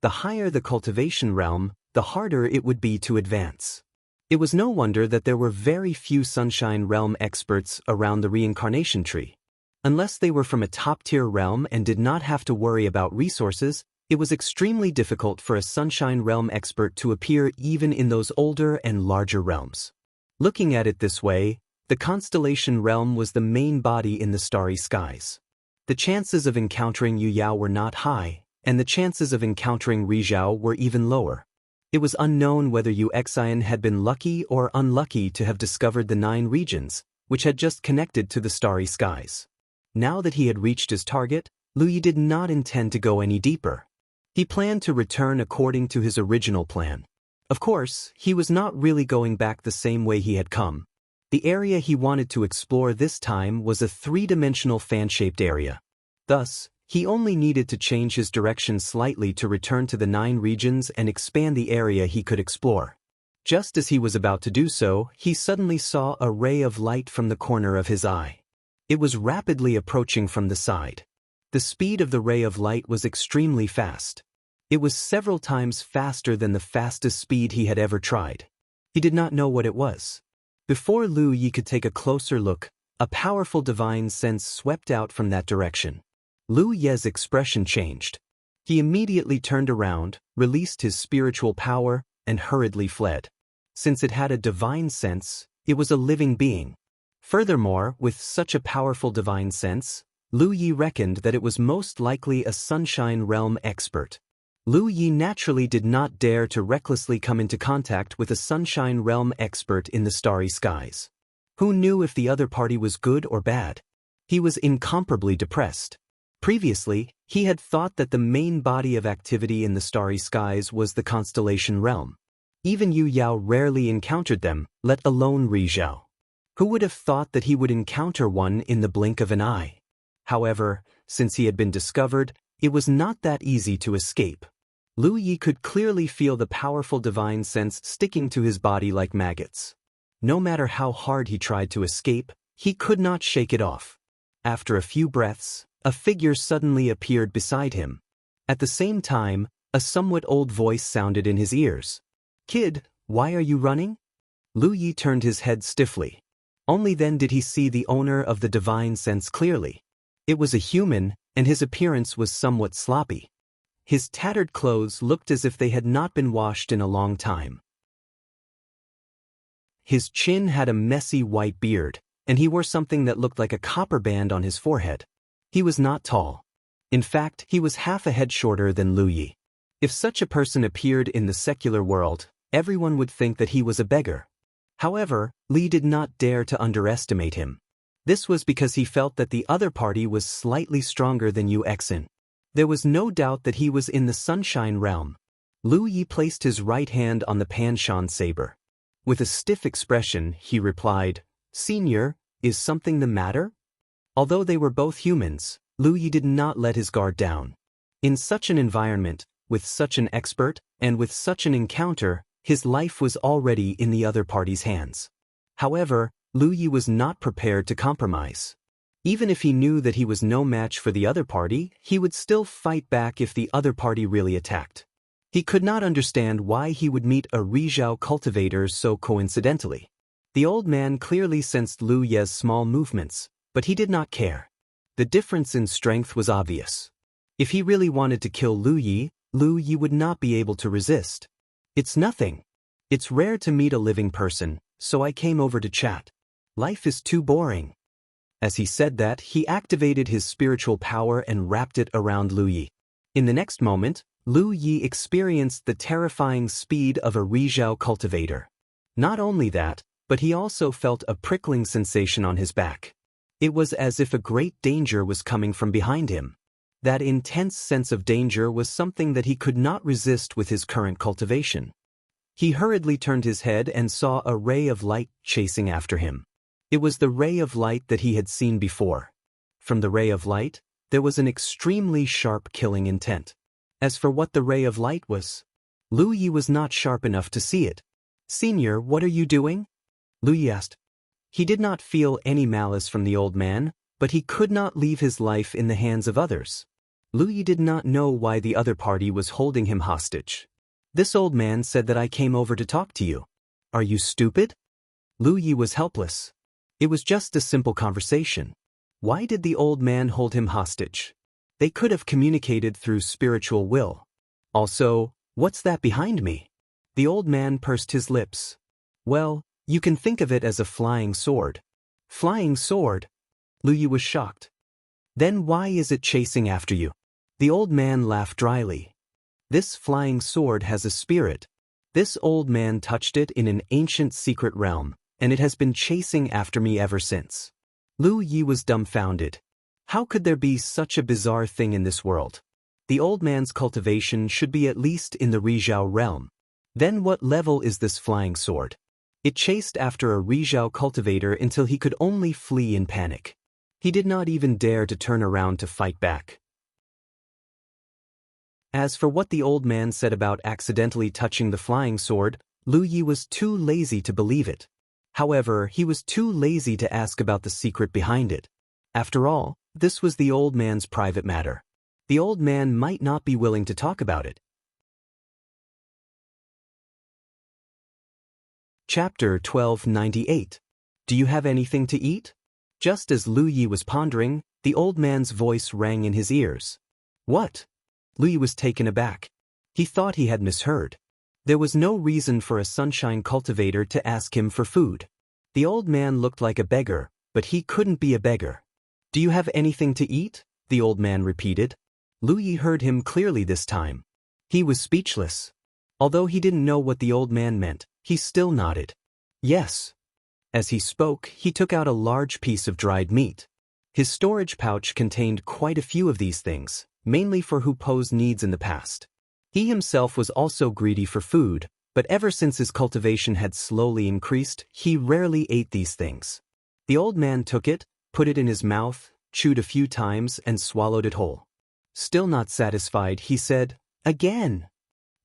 S1: The higher the cultivation realm, the harder it would be to advance. It was no wonder that there were very few Sunshine Realm experts around the reincarnation tree. Unless they were from a top-tier realm and did not have to worry about resources, it was extremely difficult for a Sunshine Realm expert to appear even in those older and larger realms. Looking at it this way, The constellation realm was the main body in the starry skies. The chances of encountering Yu Yao were not high, and the chances of encountering Rizhao were even lower. It was unknown whether Yu Xian had been lucky or unlucky to have discovered the 9 regions, which had just connected to the starry skies. Now that he had reached his target, Lu Yi did not intend to go any deeper. He planned to return according to his original plan. Of course, he was not really going back the same way he had come. The area he wanted to explore this time was a 3-dimensional fan-shaped area. Thus, he only needed to change his direction slightly to return to the 9 regions and expand the area he could explore. Just as he was about to do so, he suddenly saw a ray of light from the corner of his eye. It was rapidly approaching from the side. The speed of the ray of light was extremely fast. It was several times faster than the fastest speed he had ever tried. He did not know what it was. Before Lu Yi could take a closer look, a powerful divine sense swept out from that direction. Lu Ye's expression changed. He immediately turned around, released his spiritual power, and hurriedly fled. Since it had a divine sense, it was a living being. Furthermore, with such a powerful divine sense, Lu Yi reckoned that it was most likely a Sunshine Realm expert. Lu Yi naturally did not dare to recklessly come into contact with a Sunshine Realm expert in the starry skies. Who knew if the other party was good or bad? He was incomparably depressed. Previously, he had thought that the main body of activity in the starry skies was the constellation realm. Even Yu Yao rarely encountered them, let alone Rizhao. Who would have thought that he would encounter one in the blink of an eye? However, since he had been discovered, it was not that easy to escape. Lu Yi could clearly feel the powerful divine sense sticking to his body like maggots. No matter how hard he tried to escape, he could not shake it off. After a few breaths, a figure suddenly appeared beside him. At the same time, a somewhat old voice sounded in his ears. "Kid, why are you running?" Lu Yi turned his head stiffly. Only then did he see the owner of the divine sense clearly. It was a human, and his appearance was somewhat sloppy. His tattered clothes looked as if they had not been washed in a long time. His chin had a messy white beard, and he wore something that looked like a copper band on his forehead. He was not tall. In fact, he was half a head shorter than Lu Yi. If such a person appeared in the secular world, everyone would think that he was a beggar. However, Li did not dare to underestimate him. This was because he felt that the other party was slightly stronger than Yu Xian. There was no doubt that he was in the Sunshine Realm. Lu Yi placed his right hand on the Panshan saber. With a stiff expression, he replied, "Senior, is something the matter?" Although they were both humans, Lu Yi did not let his guard down. In such an environment, with such an expert, and with such an encounter, his life was already in the other party's hands. However, Lu Yi was not prepared to compromise. Even if he knew that he was no match for the other party, he would still fight back if the other party really attacked. He could not understand why he would meet a Rizhao cultivator so coincidentally. The old man clearly sensed Lu Ye's small movements, but he did not care. The difference in strength was obvious. If he really wanted to kill Lu Yi would not be able to resist. "It's nothing. It's rare to meet a living person, so I came over to chat. Life is too boring." As he said that, he activated his spiritual power and wrapped it around Lu Yi. In the next moment, Lu Yi experienced the terrifying speed of a Rizhao cultivator. Not only that, but he also felt a prickling sensation on his back. It was as if a great danger was coming from behind him. That intense sense of danger was something that he could not resist with his current cultivation. He hurriedly turned his head and saw a ray of light chasing after him. It was the ray of light that he had seen before. From the ray of light, there was an extremely sharp killing intent. As for what the ray of light was, Lu Yi was not sharp enough to see it. "Senior, what are you doing?" Lu Yi asked. He did not feel any malice from the old man, but he could not leave his life in the hands of others. Lu Yi did not know why the other party was holding him hostage. "This old man said that I came over to talk to you. Are you stupid?" Lu Yi was helpless. It was just a simple conversation. Why did the old man hold him hostage? They could have communicated through spiritual will. Also, what's that behind me? The old man pursed his lips. "Well, you can think of it as a flying sword. Flying sword? Lu Yi was shocked. Then why is it chasing after you? The old man laughed dryly. This flying sword has a spirit. This old man touched it in an ancient secret realm, and it has been chasing after me ever since. Lu Yi was dumbfounded. How could there be such a bizarre thing in this world? The old man's cultivation should be at least in the Rizhao realm. Then what level is this flying sword? It chased after a Rizhao cultivator until he could only flee in panic. He did not even dare to turn around to fight back. As for what the old man said about accidentally touching the flying sword, Lu Yi was too lazy to believe it. However, he was too lazy to ask about the secret behind it. After all, this was the old man's private matter. The old man might not be willing to talk about it. Chapter 1298. Do you have anything to eat? Just as Lu Yi was pondering, the old man's voice rang in his ears. What? Lu Yi was taken aback. He thought he had misheard. There was no reason for a sunshine cultivator to ask him for food. The old man looked like a beggar, but he couldn't be a beggar. Do you have anything to eat? The old man repeated. Lu Yi heard him clearly this time. He was speechless. Although he didn't know what the old man meant, he still nodded. Yes. As he spoke, he took out a large piece of dried meat. His storage pouch contained quite a few of these things, mainly for Hu Po's needs in the past. He himself was also greedy for food, but ever since his cultivation had slowly increased, he rarely ate these things. The old man took it, put it in his mouth, chewed a few times and swallowed it whole. Still not satisfied, he said, "Again."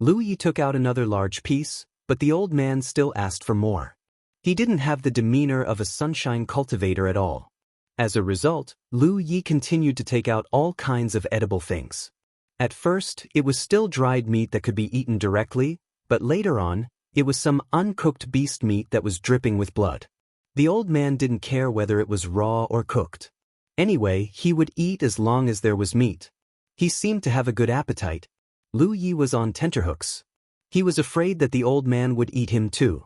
S1: Lu Yi took out another large piece, but the old man still asked for more. He didn't have the demeanor of a sunshine cultivator at all. As a result, Lu Yi continued to take out all kinds of edible things. At first, it was still dried meat that could be eaten directly, but later on, it was some uncooked beast meat that was dripping with blood. The old man didn't care whether it was raw or cooked. Anyway, he would eat as long as there was meat. He seemed to have a good appetite. Lu Yi was on tenterhooks. He was afraid that the old man would eat him too.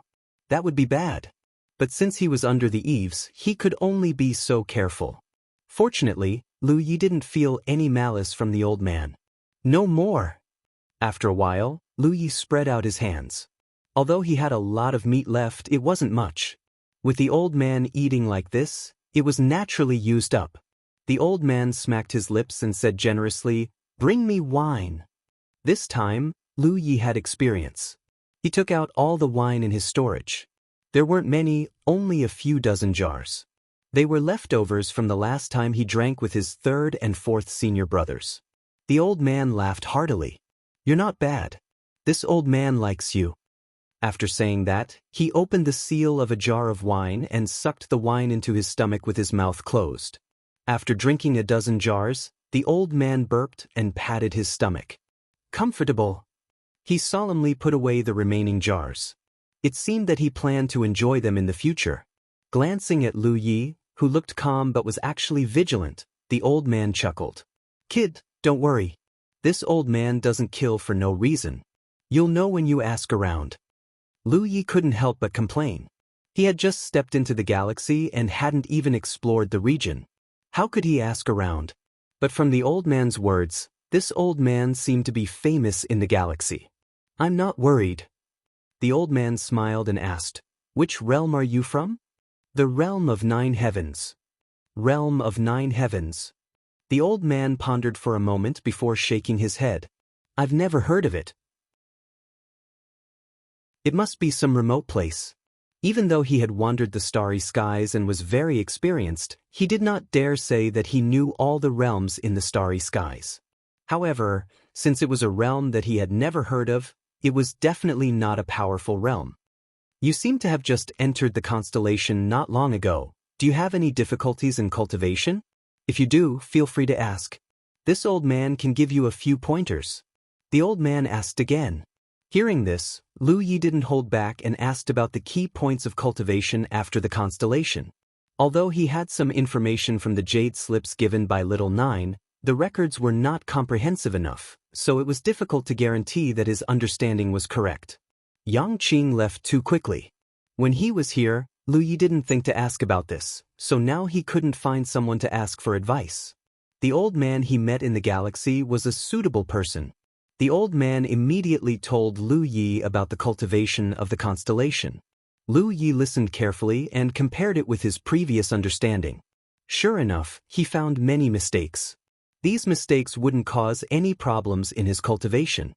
S1: That would be bad. But since he was under the eaves, he could only be so careful. Fortunately, Lu Yi didn't feel any malice from the old man. No more. After a while, Lu Yi spread out his hands. Although he had a lot of meat left, it wasn't much. With the old man eating like this, it was naturally used up. The old man smacked his lips and said generously, "Bring me wine." This time, Lu Yi had experience. He took out all the wine in his storage. There weren't many, only a few dozen jars. They were leftovers from the last time he drank with his third and fourth senior brothers. The old man laughed heartily. "You're not bad. This old man likes you." After saying that, he opened the seal of a jar of wine and sucked the wine into his stomach with his mouth closed. After drinking a dozen jars, the old man burped and patted his stomach. Comfortable. He solemnly put away the remaining jars. It seemed that he planned to enjoy them in the future. Glancing at Lu Yi, who looked calm but was actually vigilant, the old man chuckled. "Kid, don't worry. This old man doesn't kill for no reason. You'll know when you ask around." Lu Yi couldn't help but complain. He had just stepped into the galaxy and hadn't even explored the region. How could he ask around? But from the old man's words, this old man seemed to be famous in the galaxy. "I'm not worried." The old man smiled and asked, "Which realm are you from?" "The realm of 9 heavens." Realm of 9 heavens. The old man pondered for a moment before shaking his head. "I've never heard of it." It must be some remote place. Even though he had wandered the starry skies and was very experienced, he did not dare say that he knew all the realms in the starry skies. However, since it was a realm that he had never heard of, it was definitely not a powerful realm. "You seem to have just entered the constellation not long ago. Do you have any difficulties in cultivation? If you do, feel free to ask. This old man can give you a few pointers." The old man asked again. Hearing this, Lu Yi didn't hold back and asked about the key points of cultivation after the constellation. Although he had some information from the jade slips given by Little Nine, the records were not comprehensive enough, so it was difficult to guarantee that his understanding was correct. Yang Qing left too quickly. When he was here, Lu Yi didn't think to ask about this, so now he couldn't find someone to ask for advice. The old man he met in the galaxy was a suitable person. The old man immediately told Lu Yi about the cultivation of the constellation. Lu Yi listened carefully and compared it with his previous understanding. Sure enough, he found many mistakes. These mistakes wouldn't cause any problems in his cultivation.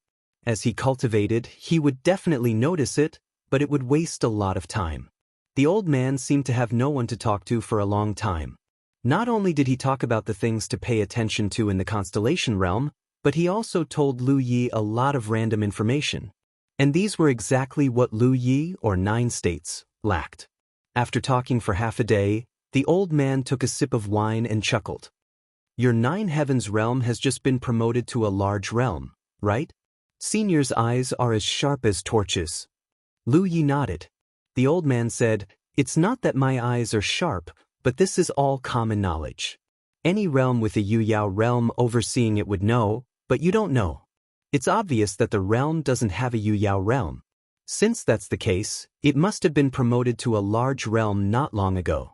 S1: As he cultivated, he would definitely notice it, but it would waste a lot of time. The old man seemed to have no one to talk to for a long time. Not only did he talk about the things to pay attention to in the constellation realm, but he also told Lu Yi a lot of random information. And these were exactly what Lu Yi, or 9 states, lacked. After talking for half a day, the old man took a sip of wine and chuckled. Your 9 heavens realm has just been promoted to a large realm, right? Senior's eyes are as sharp as torches. Lu Yi nodded. The old man said, It's not that my eyes are sharp, but this is all common knowledge. Any realm with a Yu-Yao realm overseeing it would know, but you don't know. It's obvious that the realm doesn't have a Yu-Yao realm. Since that's the case, it must have been promoted to a large realm not long ago.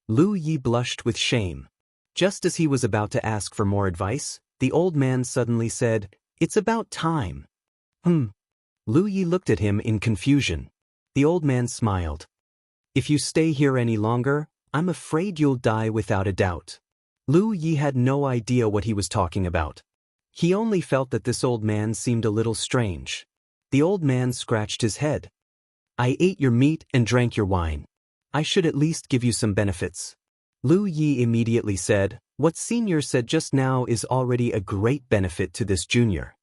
S1: Lu Yi blushed with shame. Just as he was about to ask for more advice, the old man suddenly said, It's about time. Lu Yi looked at him in confusion. The old man smiled. If you stay here any longer, I'm afraid you'll die without a doubt. Lu Yi had no idea what he was talking about. He only felt that this old man seemed a little strange. The old man scratched his head. I ate your meat and drank your wine. I should at least give you some benefits. Lu Yi immediately said, What Senior said just now is already a great benefit to this junior.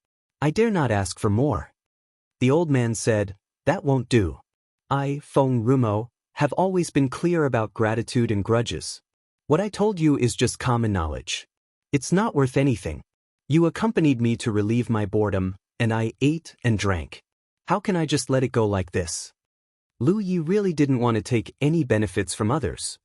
S1: I dare not ask for more. The old man said, That won't do. I, Feng Rumo, have always been clear about gratitude and grudges. What I told you is just common knowledge. It's not worth anything. You accompanied me to relieve my boredom, and I ate and drank. How can I just let it go like this? Lu Yi really didn't want to take any benefits from others.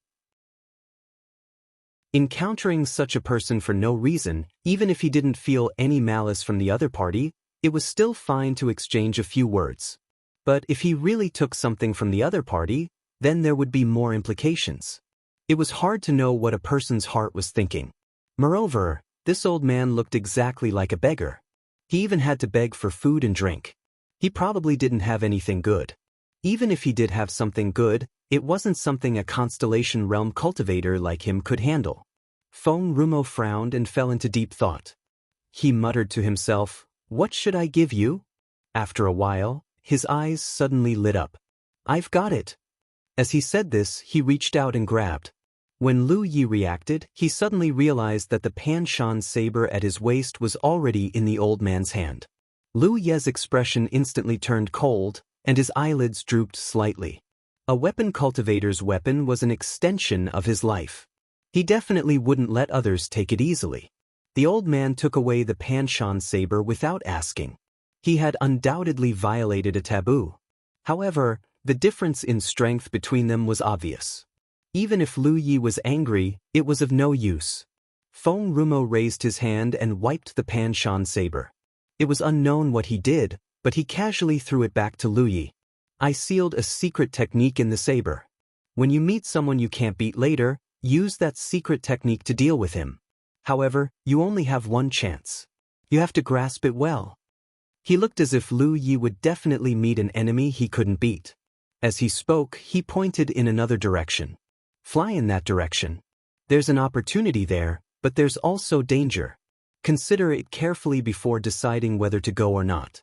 S1: Encountering such a person for no reason, even if he didn't feel any malice from the other party, it was still fine to exchange a few words. But if he really took something from the other party, then there would be more implications. It was hard to know what a person's heart was thinking. Moreover, this old man looked exactly like a beggar. He even had to beg for food and drink. He probably didn't have anything good. Even if he did have something good, it wasn't something a constellation realm cultivator like him could handle. Feng Rumo frowned and fell into deep thought. He muttered to himself, What should I give you? After a while, his eyes suddenly lit up. I've got it. As he said this, he reached out and grabbed. When Lu Yi reacted, he suddenly realized that the Panshan saber at his waist was already in the old man's hand. Lu Yi's expression instantly turned cold, and his eyelids drooped slightly. A weapon cultivator's weapon was an extension of his life. He definitely wouldn't let others take it easily. The old man took away the Panshan saber without asking. He had undoubtedly violated a taboo. However, the difference in strength between them was obvious. Even if Lu Yi was angry, it was of no use. Feng Rumo raised his hand and wiped the Panshan saber. It was unknown what he did, but he casually threw it back to Lu Yi. I sealed a secret technique in the saber. When you meet someone you can't beat later, use that secret technique to deal with him. However, you only have one chance. You have to grasp it well. He looked as if Lu Yi would definitely meet an enemy he couldn't beat. As he spoke, he pointed in another direction. Fly in that direction. There's an opportunity there, but there's also danger. Consider it carefully before deciding whether to go or not.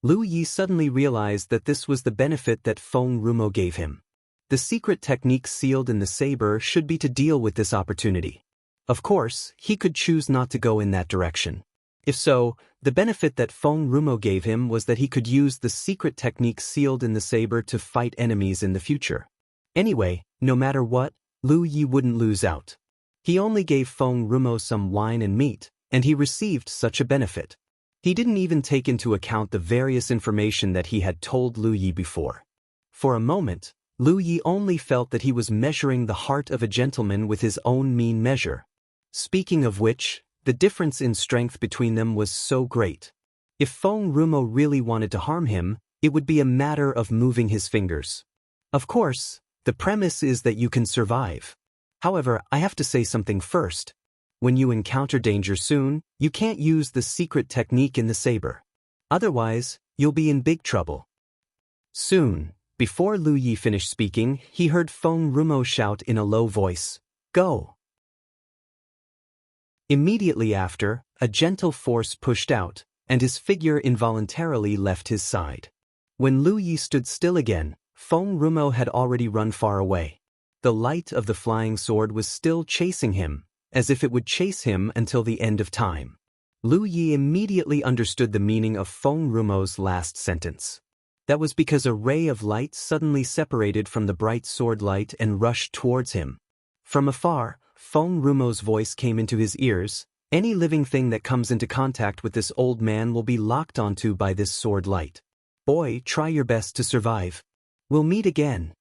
S1: Lu Yi suddenly realized that this was the benefit that Feng Rumo gave him. The secret technique sealed in the saber should be to deal with this opportunity. Of course, he could choose not to go in that direction. If so, the benefit that Feng Rumo gave him was that he could use the secret technique sealed in the saber to fight enemies in the future. Anyway, no matter what, Lu Yi wouldn't lose out. He only gave Feng Rumo some wine and meat, and he received such a benefit. He didn't even take into account the various information that he had told Lu Yi before. For a moment, Lu Yi only felt that he was measuring the heart of a gentleman with his own mean measure. Speaking of which, the difference in strength between them was so great. If Feng Rumo really wanted to harm him, it would be a matter of moving his fingers. Of course, The premise is that you can survive. However, I have to say something first. When you encounter danger soon, you can't use the secret technique in the saber. Otherwise, you'll be in big trouble. Soon, before Lu Yi finished speaking, he heard Feng Rumo shout in a low voice, "Go!" Immediately after, a gentle force pushed out, and his figure involuntarily left his side. When Lu Yi stood still again, Feng Rumo had already run far away. The light of the flying sword was still chasing him, as if it would chase him until the end of time. Lu Yi immediately understood the meaning of Feng Rumo's last sentence. That was because a ray of light suddenly separated from the bright sword light and rushed towards him. From afar, Feng Rumo's voice came into his ears, "Any living thing that comes into contact with this old man will be locked onto by this sword light. Boy, try your best to survive. We'll meet again."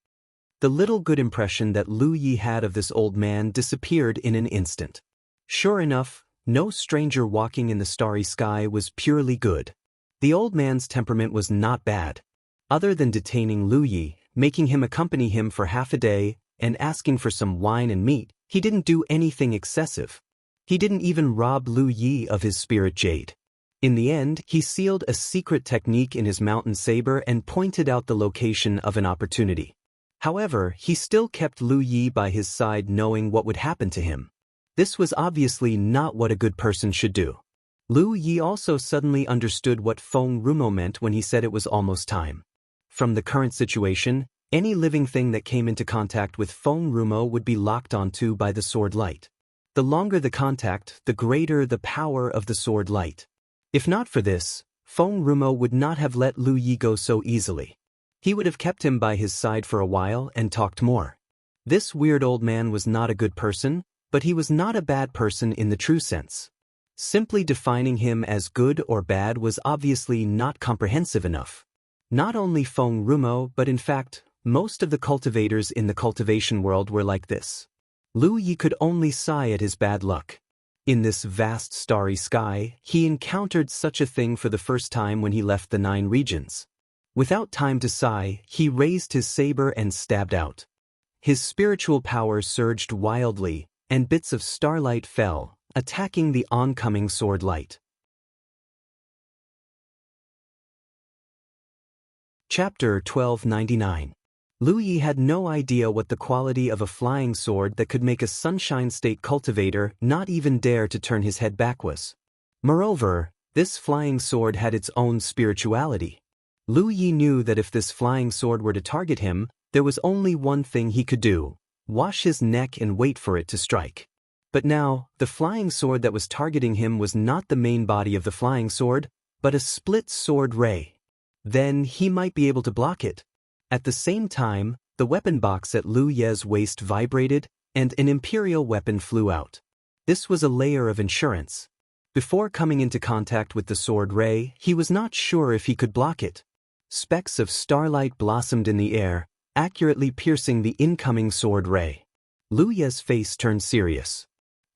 S1: The little good impression that Lu Yi had of this old man disappeared in an instant. Sure enough, no stranger walking in the starry sky was purely good. The old man's temperament was not bad. Other than detaining Lu Yi, making him accompany him for half a day, and asking for some wine and meat, he didn't do anything excessive. He didn't even rob Lu Yi of his spirit jade. In the end, he sealed a secret technique in his mountain saber and pointed out the location of an opportunity. However, he still kept Lu Yi by his side, knowing what would happen to him. This was obviously not what a good person should do. Lu Yi also suddenly understood what Feng Rumo meant when he said it was almost time. From the current situation, any living thing that came into contact with Feng Rumo would be locked onto by the sword light. The longer the contact, the greater the power of the sword light. If not for this, Feng Rumo would not have let Lu Yi go so easily. He would have kept him by his side for a while and talked more. This weird old man was not a good person, but he was not a bad person in the true sense. Simply defining him as good or bad was obviously not comprehensive enough. Not only Feng Rumo, but in fact, most of the cultivators in the cultivation world were like this. Lu Yi could only sigh at his bad luck. In this vast starry sky, he encountered such a thing for the first time when he left the 9 regions. Without time to sigh, he raised his saber and stabbed out. His spiritual power surged wildly, and bits of starlight fell, attacking the oncoming sword light. Chapter 1299. Lu Yi had no idea what the quality of a flying sword that could make a Sunshine State cultivator not even dare to turn his head back was. Moreover, this flying sword had its own spirituality. Lu Yi knew that if this flying sword were to target him, there was only one thing he could do: wash his neck and wait for it to strike. But now, the flying sword that was targeting him was not the main body of the flying sword, but a split sword ray. Then he might be able to block it. At the same time, the weapon box at Lu Ye's waist vibrated, and an imperial weapon flew out. This was a layer of insurance. Before coming into contact with the sword ray, he was not sure if he could block it. Specks of starlight blossomed in the air, accurately piercing the incoming sword ray. Lu Ye's face turned serious.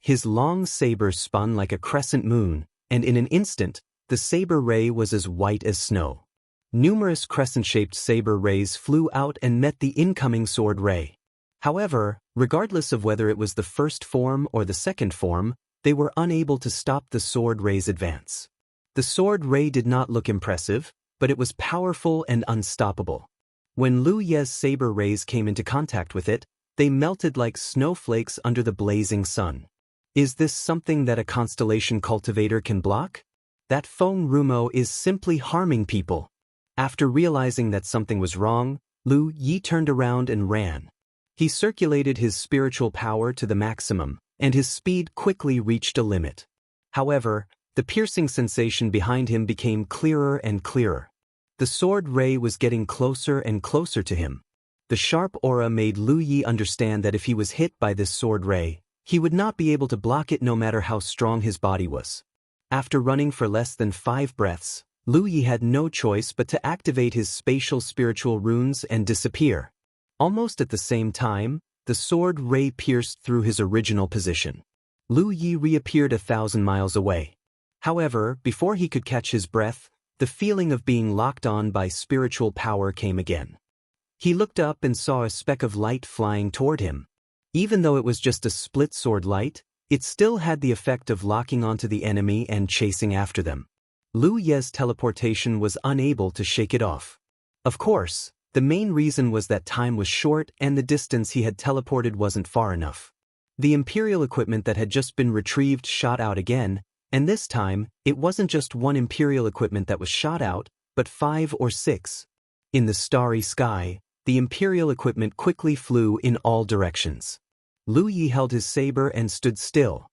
S1: His long saber spun like a crescent moon, and in an instant, the saber ray was as white as snow. Numerous crescent-shaped saber rays flew out and met the incoming sword ray. However, regardless of whether it was the first form or the second form, they were unable to stop the sword ray's advance. The sword ray did not look impressive, but it was powerful and unstoppable. When Lu Ye's saber rays came into contact with it, they melted like snowflakes under the blazing sun. Is this something that a constellation cultivator can block? That Feng Rumo is simply harming people. After realizing that something was wrong, Lu Yi turned around and ran. He circulated his spiritual power to the maximum, and his speed quickly reached a limit. However, the piercing sensation behind him became clearer and clearer. The sword ray was getting closer and closer to him. The sharp aura made Lu Yi understand that if he was hit by this sword ray, he would not be able to block it no matter how strong his body was. After running for less than 5 breaths, Lu Yi had no choice but to activate his spatial spiritual runes and disappear. Almost at the same time, the sword ray pierced through his original position. Lu Yi reappeared 1,000 miles away. However, before he could catch his breath, the feeling of being locked on by spiritual power came again. He looked up and saw a speck of light flying toward him. Even though it was just a split sword light, it still had the effect of locking onto the enemy and chasing after them. Lu Ye's teleportation was unable to shake it off. Of course, the main reason was that time was short and the distance he had teleported wasn't far enough. The Imperial equipment that had just been retrieved shot out again, and this time, it wasn't just one Imperial equipment that was shot out, but 5 or 6. In the starry sky, the Imperial equipment quickly flew in all directions. Lu Yi held his saber and stood still.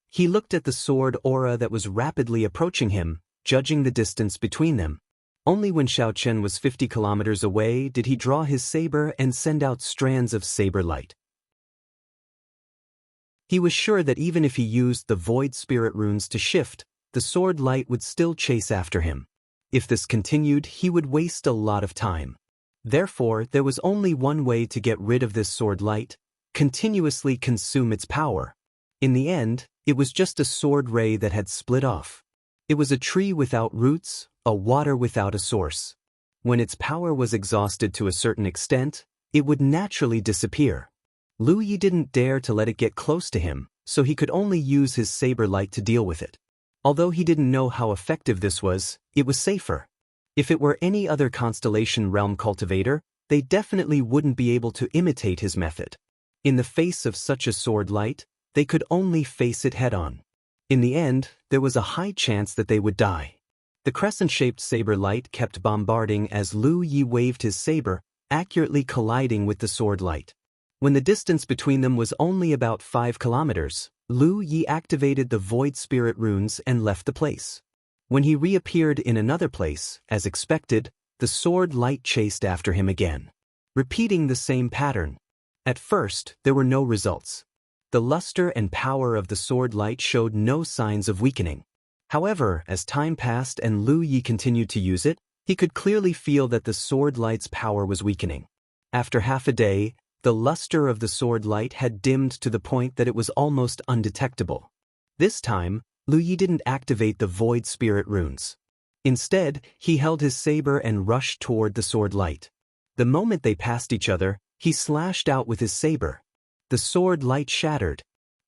S1: He looked at the sword aura that was rapidly approaching him, judging the distance between them. Only when Xiao Chen was 50 kilometers away did he draw his saber and send out strands of saber light. He was sure that even if he used the void spirit runes to shift, the sword light would still chase after him. If this continued, he would waste a lot of time. Therefore, there was only one way to get rid of this sword light: continuously consume its power. In the end, it was just a sword ray that had split off. It was a tree without roots, a water without a source. When its power was exhausted to a certain extent, it would naturally disappear. Lu Yi didn't dare to let it get close to him, so he could only use his saber light to deal with it. Although he didn't know how effective this was, it was safer. If it were any other Constellation Realm cultivator, they definitely wouldn't be able to imitate his method. In the face of such a sword light, they could only face it head-on. In the end, there was a high chance that they would die. The crescent-shaped saber light kept bombarding as Lu Yi waved his saber, accurately colliding with the sword light. When the distance between them was only about 5 kilometers, Lu Yi activated the void spirit runes and left the place. When he reappeared in another place, as expected, the sword light chased after him again, repeating the same pattern. At first, there were no results. The luster and power of the sword light showed no signs of weakening. However, as time passed and Lu Yi continued to use it, he could clearly feel that the sword light's power was weakening. After half a day, the luster of the sword light had dimmed to the point that it was almost undetectable. This time, Lu Yi didn't activate the void spirit runes. Instead, he held his saber and rushed toward the sword light. The moment they passed each other, he slashed out with his saber. The sword light shattered.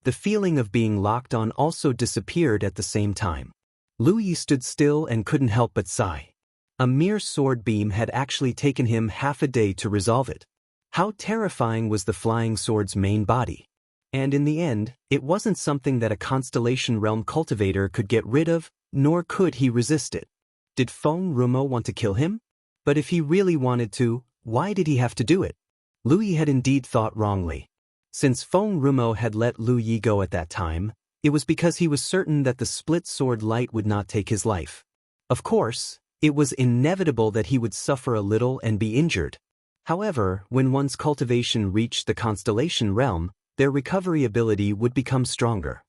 S1: The feeling of being locked on also disappeared at the same time. Lu Yi stood still and couldn't help but sigh. A mere sword beam had actually taken him half a day to resolve it. How terrifying was the flying sword's main body? And in the end, it wasn't something that a Constellation Realm cultivator could get rid of, nor could he resist it. Did Feng Rumo want to kill him? But if he really wanted to, why did he have to do it? Lu Yi had indeed thought wrongly. Since Feng Rumo had let Lu Yi go at that time, it was because he was certain that the split sword light would not take his life. Of course, it was inevitable that he would suffer a little and be injured. However, when one's cultivation reached the Constellation Realm, their recovery ability would become stronger.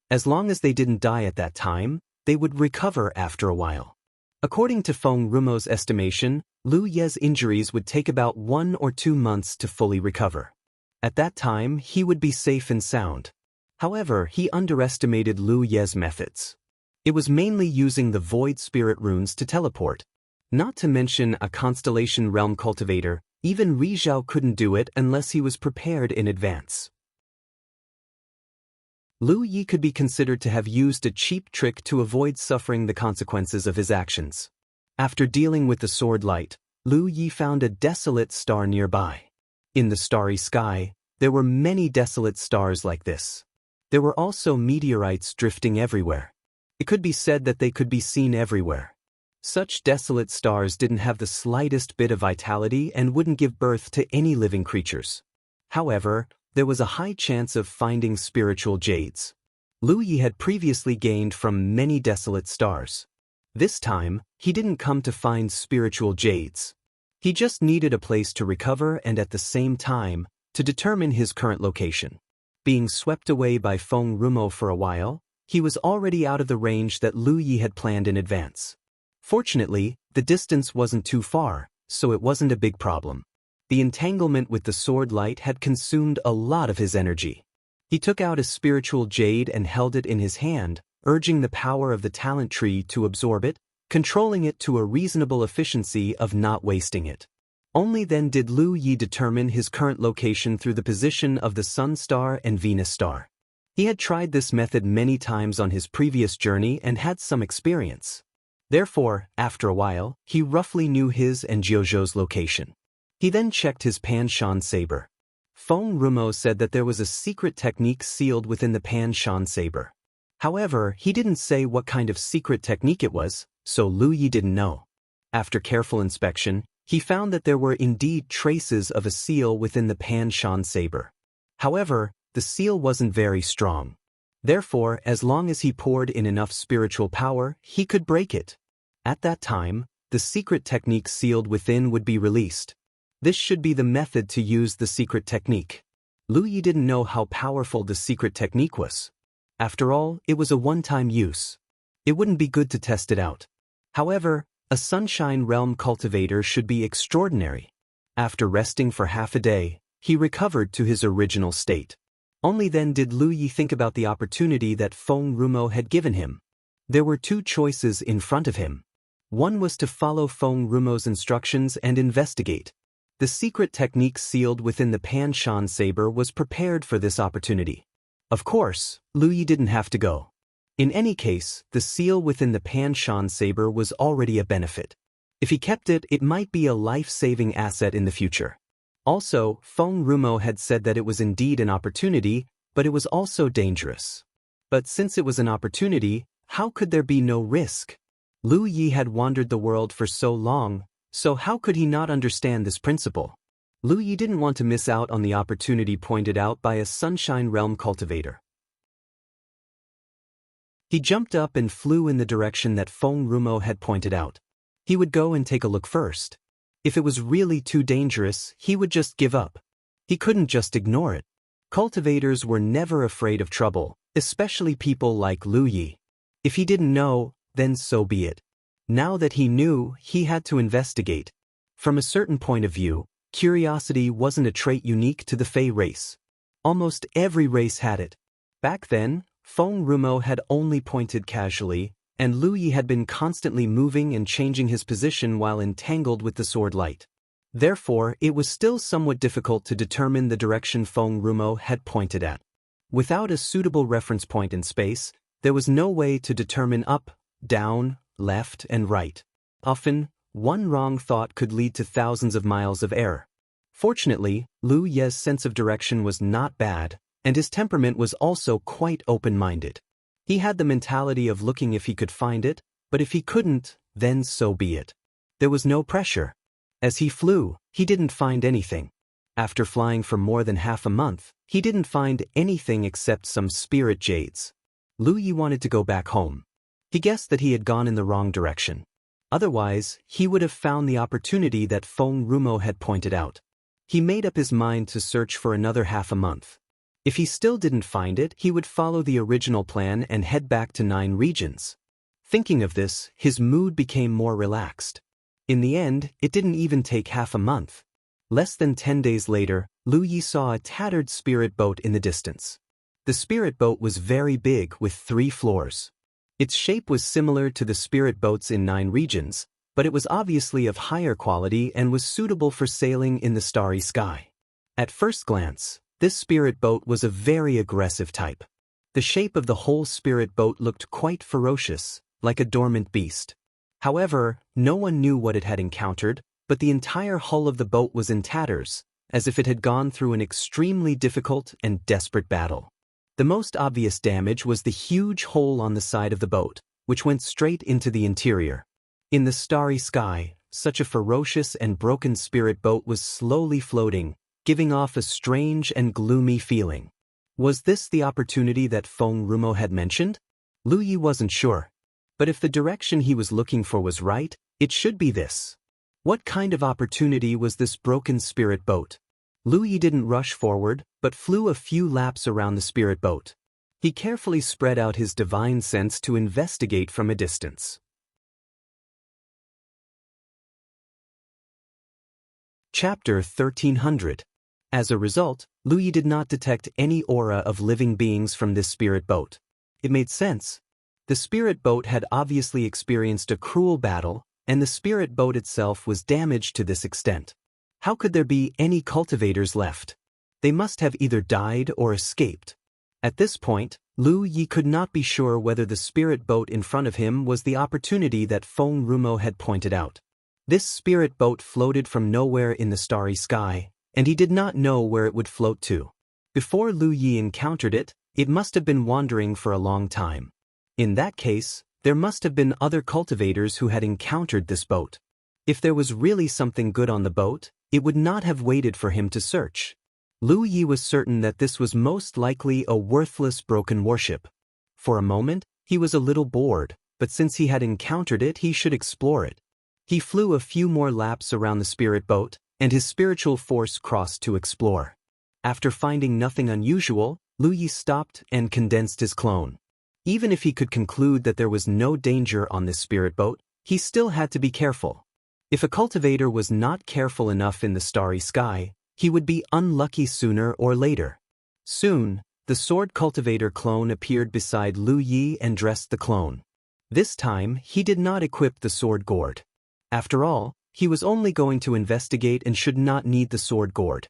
S1: As long as they didn't die at that time, they would recover after a while. According to Feng Rumo's estimation, Lu Ye's injuries would take about 1 or 2 months to fully recover. At that time, he would be safe and sound. However, he underestimated Lu Ye's methods. It was mainly using the void spirit runes to teleport. Not to mention a Constellation Realm cultivator, even Rizhao couldn't do it unless he was prepared in advance. Lu Yi could be considered to have used a cheap trick to avoid suffering the consequences of his actions. After dealing with the sword light, Lu Yi found a desolate star nearby. In the starry sky, there were many desolate stars like this. There were also meteorites drifting everywhere. It could be said that they could be seen everywhere. Such desolate stars didn't have the slightest bit of vitality and wouldn't give birth to any living creatures. However, there was a high chance of finding spiritual jades. Lu Yi had previously gained from many desolate stars. This time, he didn't come to find spiritual jades. He just needed a place to recover and at the same time, to determine his current location. Being swept away by Feng Rumo for a while, he was already out of the range that Lu Yi had planned in advance. Fortunately, the distance wasn't too far, so it wasn't a big problem. The entanglement with the sword light had consumed a lot of his energy. He took out a spiritual jade and held it in his hand, urging the power of the talent tree to absorb it, controlling it to a reasonable efficiency of not wasting it. Only then did Lu Yi determine his current location through the position of the Sun star and Venus star. He had tried this method many times on his previous journey and had some experience. Therefore, after a while, he roughly knew his and Jiuzhou's location. He then checked his Pan Shan saber. Feng Rumo said that there was a secret technique sealed within the Pan Shan saber. However, he didn't say what kind of secret technique it was, so Lu Yi didn't know. After careful inspection, he found that there were indeed traces of a seal within the Pan Shan saber. However, the seal wasn't very strong. Therefore, as long as he poured in enough spiritual power, he could break it. At that time, the secret technique sealed within would be released. This should be the method to use the secret technique. Lu Yi didn't know how powerful the secret technique was. After all, it was a one-time use. It wouldn't be good to test it out. However, a Sunshine Realm cultivator should be extraordinary. After resting for half a day, he recovered to his original state. Only then did Lu Yi think about the opportunity that Feng Rumo had given him. There were two choices in front of him. One was to follow Feng Rumo's instructions and investigate. The secret technique sealed within the Pan Shan saber was prepared for this opportunity. Of course, Lu Yi didn't have to go. In any case, the seal within the Pan Shan saber was already a benefit. If he kept it, it might be a life-saving asset in the future. Also, Feng Rumo had said that it was indeed an opportunity, but it was also dangerous. But since it was an opportunity, how could there be no risk? Lu Yi had wandered the world for so long, so how could he not understand this principle? Lu Yi didn't want to miss out on the opportunity pointed out by a Sunshine Realm cultivator. He jumped up and flew in the direction that Feng Rumo had pointed out. He would go and take a look first. If it was really too dangerous, he would just give up. He couldn't just ignore it. Cultivators were never afraid of trouble, especially people like Lu Yi. If he didn't know, then so be it. Now that he knew, he had to investigate. From a certain point of view, curiosity wasn't a trait unique to the Fey race. Almost every race had it. Back then, Feng Rumo had only pointed casually, and Lu Yi had been constantly moving and changing his position while entangled with the sword light. Therefore, it was still somewhat difficult to determine the direction Feng Rumo had pointed at. Without a suitable reference point in space, there was no way to determine up, down, left, and right. Often, one wrong thought could lead to thousands of miles of error. Fortunately, Lu Ye's sense of direction was not bad, and his temperament was also quite open-minded. He had the mentality of looking if he could find it, but if he couldn't, then so be it. There was no pressure. As he flew, he didn't find anything. After flying for more than half a month, he didn't find anything except some spirit jades. Lu Yi wanted to go back home. He guessed that he had gone in the wrong direction. Otherwise, he would have found the opportunity that Feng Rumo had pointed out. He made up his mind to search for another half a month. If he still didn't find it, he would follow the original plan and head back to 9 regions. Thinking of this, his mood became more relaxed. In the end, it didn't even take half a month. Less than 10 days later, Lu Yi saw a tattered spirit boat in the distance. The spirit boat was very big with 3 floors. Its shape was similar to the spirit boats in 9 regions, but it was obviously of higher quality and was suitable for sailing in the starry sky. At first glance, this spirit boat was a very aggressive type. The shape of the whole spirit boat looked quite ferocious, like a dormant beast. However, no one knew what it had encountered, but the entire hull of the boat was in tatters, as if it had gone through an extremely difficult and desperate battle. The most obvious damage was the huge hole on the side of the boat, which went straight into the interior. In the starry sky, such a ferocious and broken spirit boat was slowly floating, giving off a strange and gloomy feeling. Was this the opportunity that Feng Rumo had mentioned? Lu Yi wasn't sure. But if the direction he was looking for was right, it should be this. What kind of opportunity was this broken spirit boat? Lu Yi didn't rush forward, but flew a few laps around the spirit boat. He carefully spread out his divine sense to investigate from a distance. Chapter 1300. As a result, Lu Yi did not detect any aura of living beings from this spirit boat. It made sense. The spirit boat had obviously experienced a cruel battle, and the spirit boat itself was damaged to this extent. How could there be any cultivators left? They must have either died or escaped. At this point, Lu Yi could not be sure whether the spirit boat in front of him was the opportunity that Feng Rumo had pointed out. This spirit boat floated from nowhere in the starry sky, and he did not know where it would float to. Before Lu Yi encountered it, it must have been wandering for a long time. In that case, there must have been other cultivators who had encountered this boat. If there was really something good on the boat, it would not have waited for him to search. Lu Yi was certain that this was most likely a worthless broken warship. For a moment, he was a little bored, but since he had encountered it, he should explore it. He flew a few more laps around the spirit boat, and his spiritual force crossed to explore. After finding nothing unusual, Lu Yi stopped and condensed his clone. Even if he could conclude that there was no danger on this spirit boat, he still had to be careful. If a cultivator was not careful enough in the starry sky, he would be unlucky sooner or later. Soon, the sword cultivator clone appeared beside Lu Yi and dressed the clone. This time, he did not equip the sword gourd. After all, he was only going to investigate and should not need the sword gourd.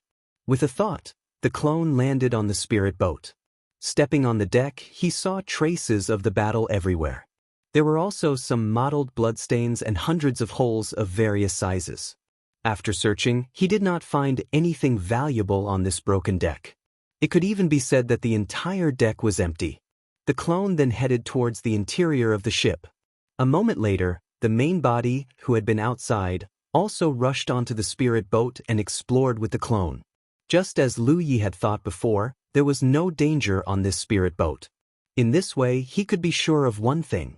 S1: With a thought, the clone landed on the spirit boat. Stepping on the deck, he saw traces of the battle everywhere. There were also some mottled bloodstains and hundreds of holes of various sizes. After searching, he did not find anything valuable on this broken deck. It could even be said that the entire deck was empty. The clone then headed towards the interior of the ship. A moment later, the main body, who had been outside, also rushed onto the spirit boat and explored with the clone. Just as Lu Yi had thought before, there was no danger on this spirit boat. In this way, he could be sure of one thing.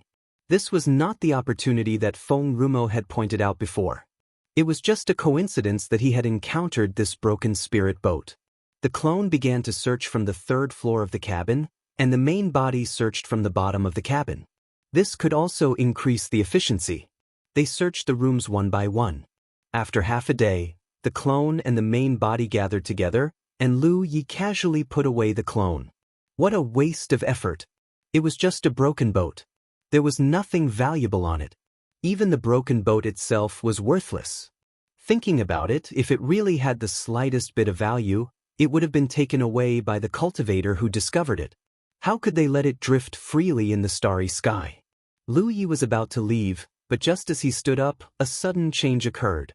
S1: This was not the opportunity that Feng Rumo had pointed out before. It was just a coincidence that he had encountered this broken spirit boat. The clone began to search from the third floor of the cabin, and the main body searched from the bottom of the cabin. This could also increase the efficiency. They searched the rooms one by one. After half a day, the clone and the main body gathered together, and Lu Yi casually put away the clone. What a waste of effort! It was just a broken boat. There was nothing valuable on it. Even the broken boat itself was worthless. Thinking about it, if it really had the slightest bit of value, it would have been taken away by the cultivator who discovered it. How could they let it drift freely in the starry sky? Lu Yi was about to leave, but just as he stood up, a sudden change occurred.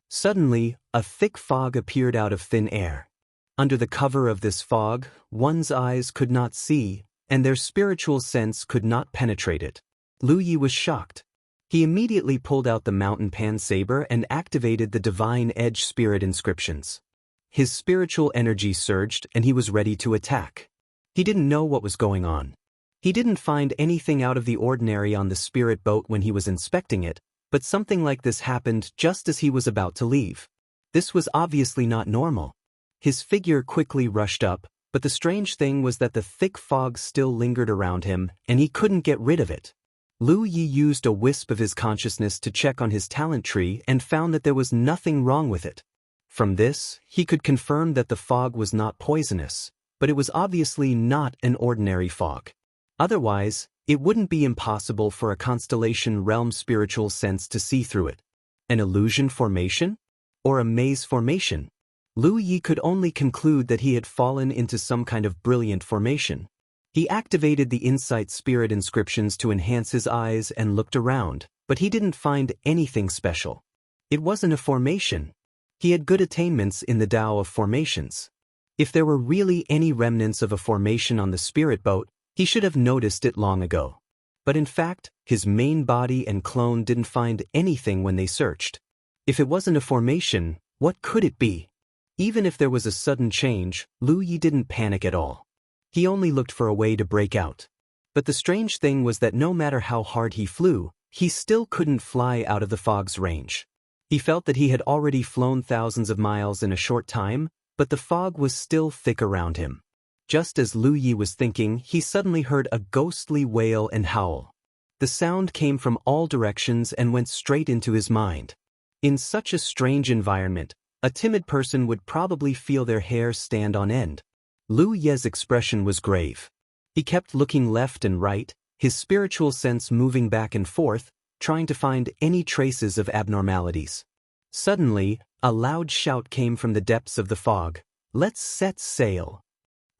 S1: Suddenly, a thick fog appeared out of thin air. Under the cover of this fog, one's eyes could not see, and their spiritual sense could not penetrate it. Lu Yi was shocked. He immediately pulled out the mountain pan saber and activated the divine edge spirit inscriptions. His spiritual energy surged and he was ready to attack. He didn't know what was going on. He didn't find anything out of the ordinary on the spirit boat when he was inspecting it, but something like this happened just as he was about to leave. This was obviously not normal. His figure quickly rushed up, but the strange thing was that the thick fog still lingered around him, and he couldn't get rid of it. Lu Yi used a wisp of his consciousness to check on his talent tree and found that there was nothing wrong with it. From this, he could confirm that the fog was not poisonous, but it was obviously not an ordinary fog. Otherwise, it wouldn't be impossible for a constellation realm spiritual sense to see through it. An illusion formation? Or a maze formation? Lu Yi could only conclude that he had fallen into some kind of brilliant formation. He activated the insight spirit inscriptions to enhance his eyes and looked around, but he didn't find anything special. It wasn't a formation. He had good attainments in the Tao of formations. If there were really any remnants of a formation on the spirit boat, he should have noticed it long ago. But in fact, his main body and clone didn't find anything when they searched. If it wasn't a formation, what could it be? Even if there was a sudden change, Lu Yi didn't panic at all. He only looked for a way to break out. But the strange thing was that no matter how hard he flew, he still couldn't fly out of the fog's range. He felt that he had already flown thousands of miles in a short time, but the fog was still thick around him. Just as Lu Yi was thinking, he suddenly heard a ghostly wail and howl. The sound came from all directions and went straight into his mind. In such a strange environment, a timid person would probably feel their hair stand on end. Lu Ye's expression was grave. He kept looking left and right, his spiritual sense moving back and forth, trying to find any traces of abnormalities. Suddenly, a loud shout came from the depths of the fog. "Let's set sail!"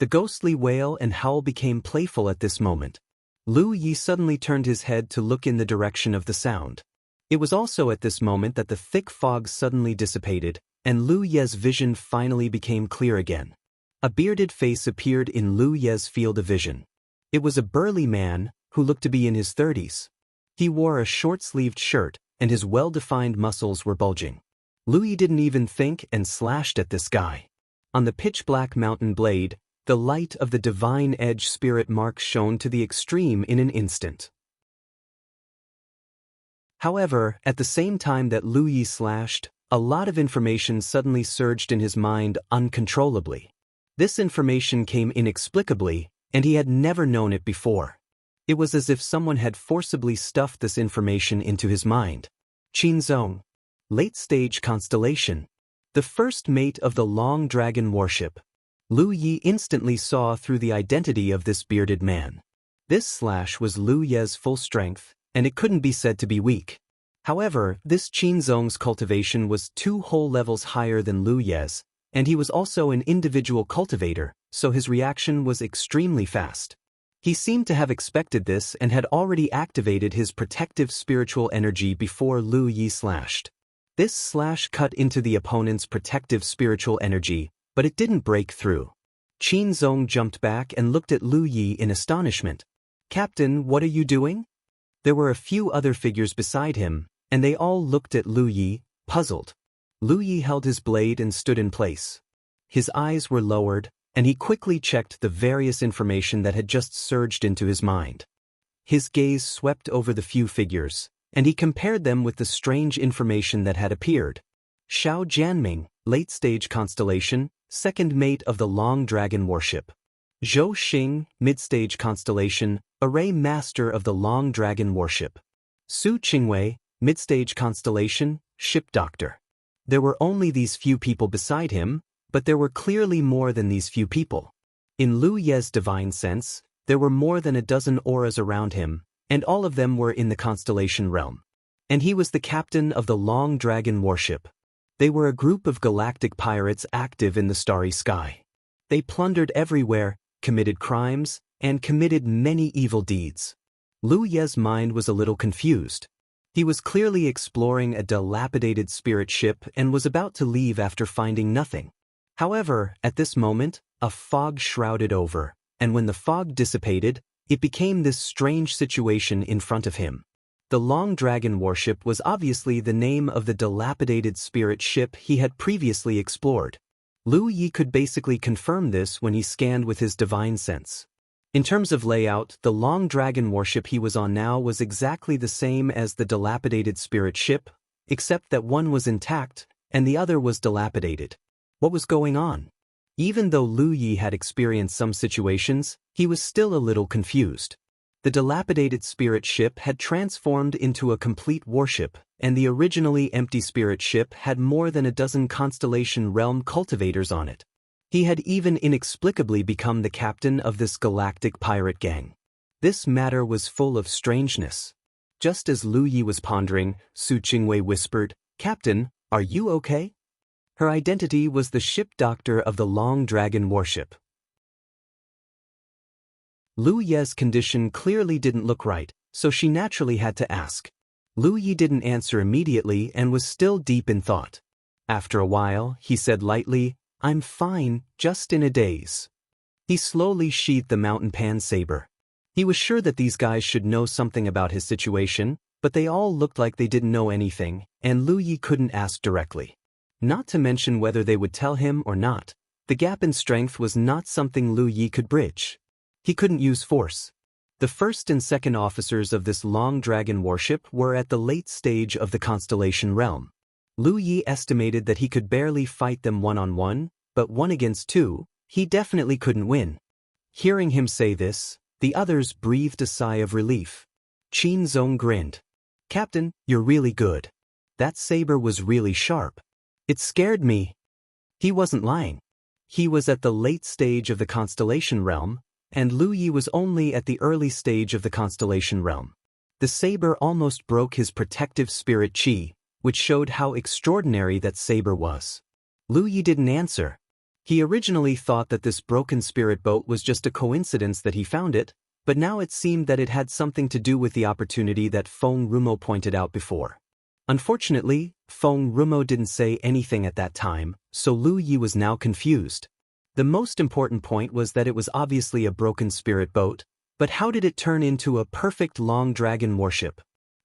S1: The ghostly wail and howl became playful at this moment. Lu Yi suddenly turned his head to look in the direction of the sound. It was also at this moment that the thick fog suddenly dissipated, and Lu Ye's vision finally became clear again. A bearded face appeared in Lu Ye's field of vision. It was a burly man, who looked to be in his 30s. He wore a short-sleeved shirt, and his well-defined muscles were bulging. Lu Yi didn't even think and slashed at this guy. On the pitch-black mountain blade, the light of the divine edge spirit mark shone to the extreme in an instant. However, at the same time that Lu Yi slashed, a lot of information suddenly surged in his mind uncontrollably. This information came inexplicably, and he had never known it before. It was as if someone had forcibly stuffed this information into his mind. Qinzong. Late-stage constellation. The first mate of the Long Dragon warship. Lu Yi instantly saw through the identity of this bearded man. This slash was Lu Ye's full strength, and it couldn't be said to be weak. However, this Qinzong's cultivation was 2 whole levels higher than Lu Ye's, and he was also an individual cultivator, so his reaction was extremely fast. He seemed to have expected this and had already activated his protective spiritual energy before Lu Yi slashed. This slash cut into the opponent's protective spiritual energy, but it didn't break through. Qinzong jumped back and looked at Lu Yi in astonishment. "Captain, what are you doing?" There were a few other figures beside him, and they all looked at Lu Yi, puzzled. Lu Yi held his blade and stood in place. His eyes were lowered, and he quickly checked the various information that had just surged into his mind. His gaze swept over the few figures, and he compared them with the strange information that had appeared. Xiao Jianming, late-stage constellation, second mate of the Long Dragon warship. Zhou Xing, mid-stage constellation, array master of the Long Dragon warship. Su Qingwei, mid-stage constellation, ship doctor. There were only these few people beside him, but there were clearly more than these few people. In Lu Ye's divine sense, there were more than a dozen auras around him, and all of them were in the constellation realm. And he was the captain of the Long Dragon warship. They were a group of galactic pirates active in the starry sky. They plundered everywhere, committed crimes, and committed many evil deeds. Lu Ye's mind was a little confused. He was clearly exploring a dilapidated spirit ship and was about to leave after finding nothing. However, at this moment, a fog shrouded over, and when the fog dissipated, it became this strange situation in front of him. The Long Dragon warship was obviously the name of the dilapidated spirit ship he had previously explored. Lu Yi could basically confirm this when he scanned with his divine sense. In terms of layout, the Long Dragon warship he was on now was exactly the same as the dilapidated spirit ship, except that one was intact and the other was dilapidated. What was going on? Even though Lu Yi had experienced some situations, he was still a little confused. The dilapidated spirit ship had transformed into a complete warship, and the originally empty spirit ship had more than a dozen constellation realm cultivators on it. He had even inexplicably become the captain of this galactic pirate gang. This matter was full of strangeness. Just as Lu Yi was pondering, Su Qingwei whispered, "Captain, are you okay?" Her identity was the ship doctor of the Long Dragon warship. Lu Ye's condition clearly didn't look right, so she naturally had to ask. Lu Yi didn't answer immediately and was still deep in thought. After a while, he said lightly, "I'm fine, just in a daze." He slowly sheathed the mountain pan saber. He was sure that these guys should know something about his situation, but they all looked like they didn't know anything, and Lu Yi couldn't ask directly. Not to mention whether they would tell him or not. The gap in strength was not something Lu Yi could bridge. He couldn't use force. The first and second officers of this Long Dragon warship were at the late stage of the constellation realm. Lu Yi estimated that he could barely fight them one-on-one, but 1 against 2, he definitely couldn't win. Hearing him say this, the others breathed a sigh of relief. Qinzong grinned. "Captain, you're really good. That saber was really sharp. It scared me." He wasn't lying. He was at the late stage of the constellation realm, and Lu Yi was only at the early stage of the constellation realm. The saber almost broke his protective spirit chi, which showed how extraordinary that saber was. Lu Yi didn't answer. He originally thought that this broken spirit boat was just a coincidence that he found it, but now it seemed that it had something to do with the opportunity that Feng Rumo pointed out before. Unfortunately, Feng Rumo didn't say anything at that time, so Lu Yi was now confused. The most important point was that it was obviously a broken spirit boat, but how did it turn into a perfect long dragon warship?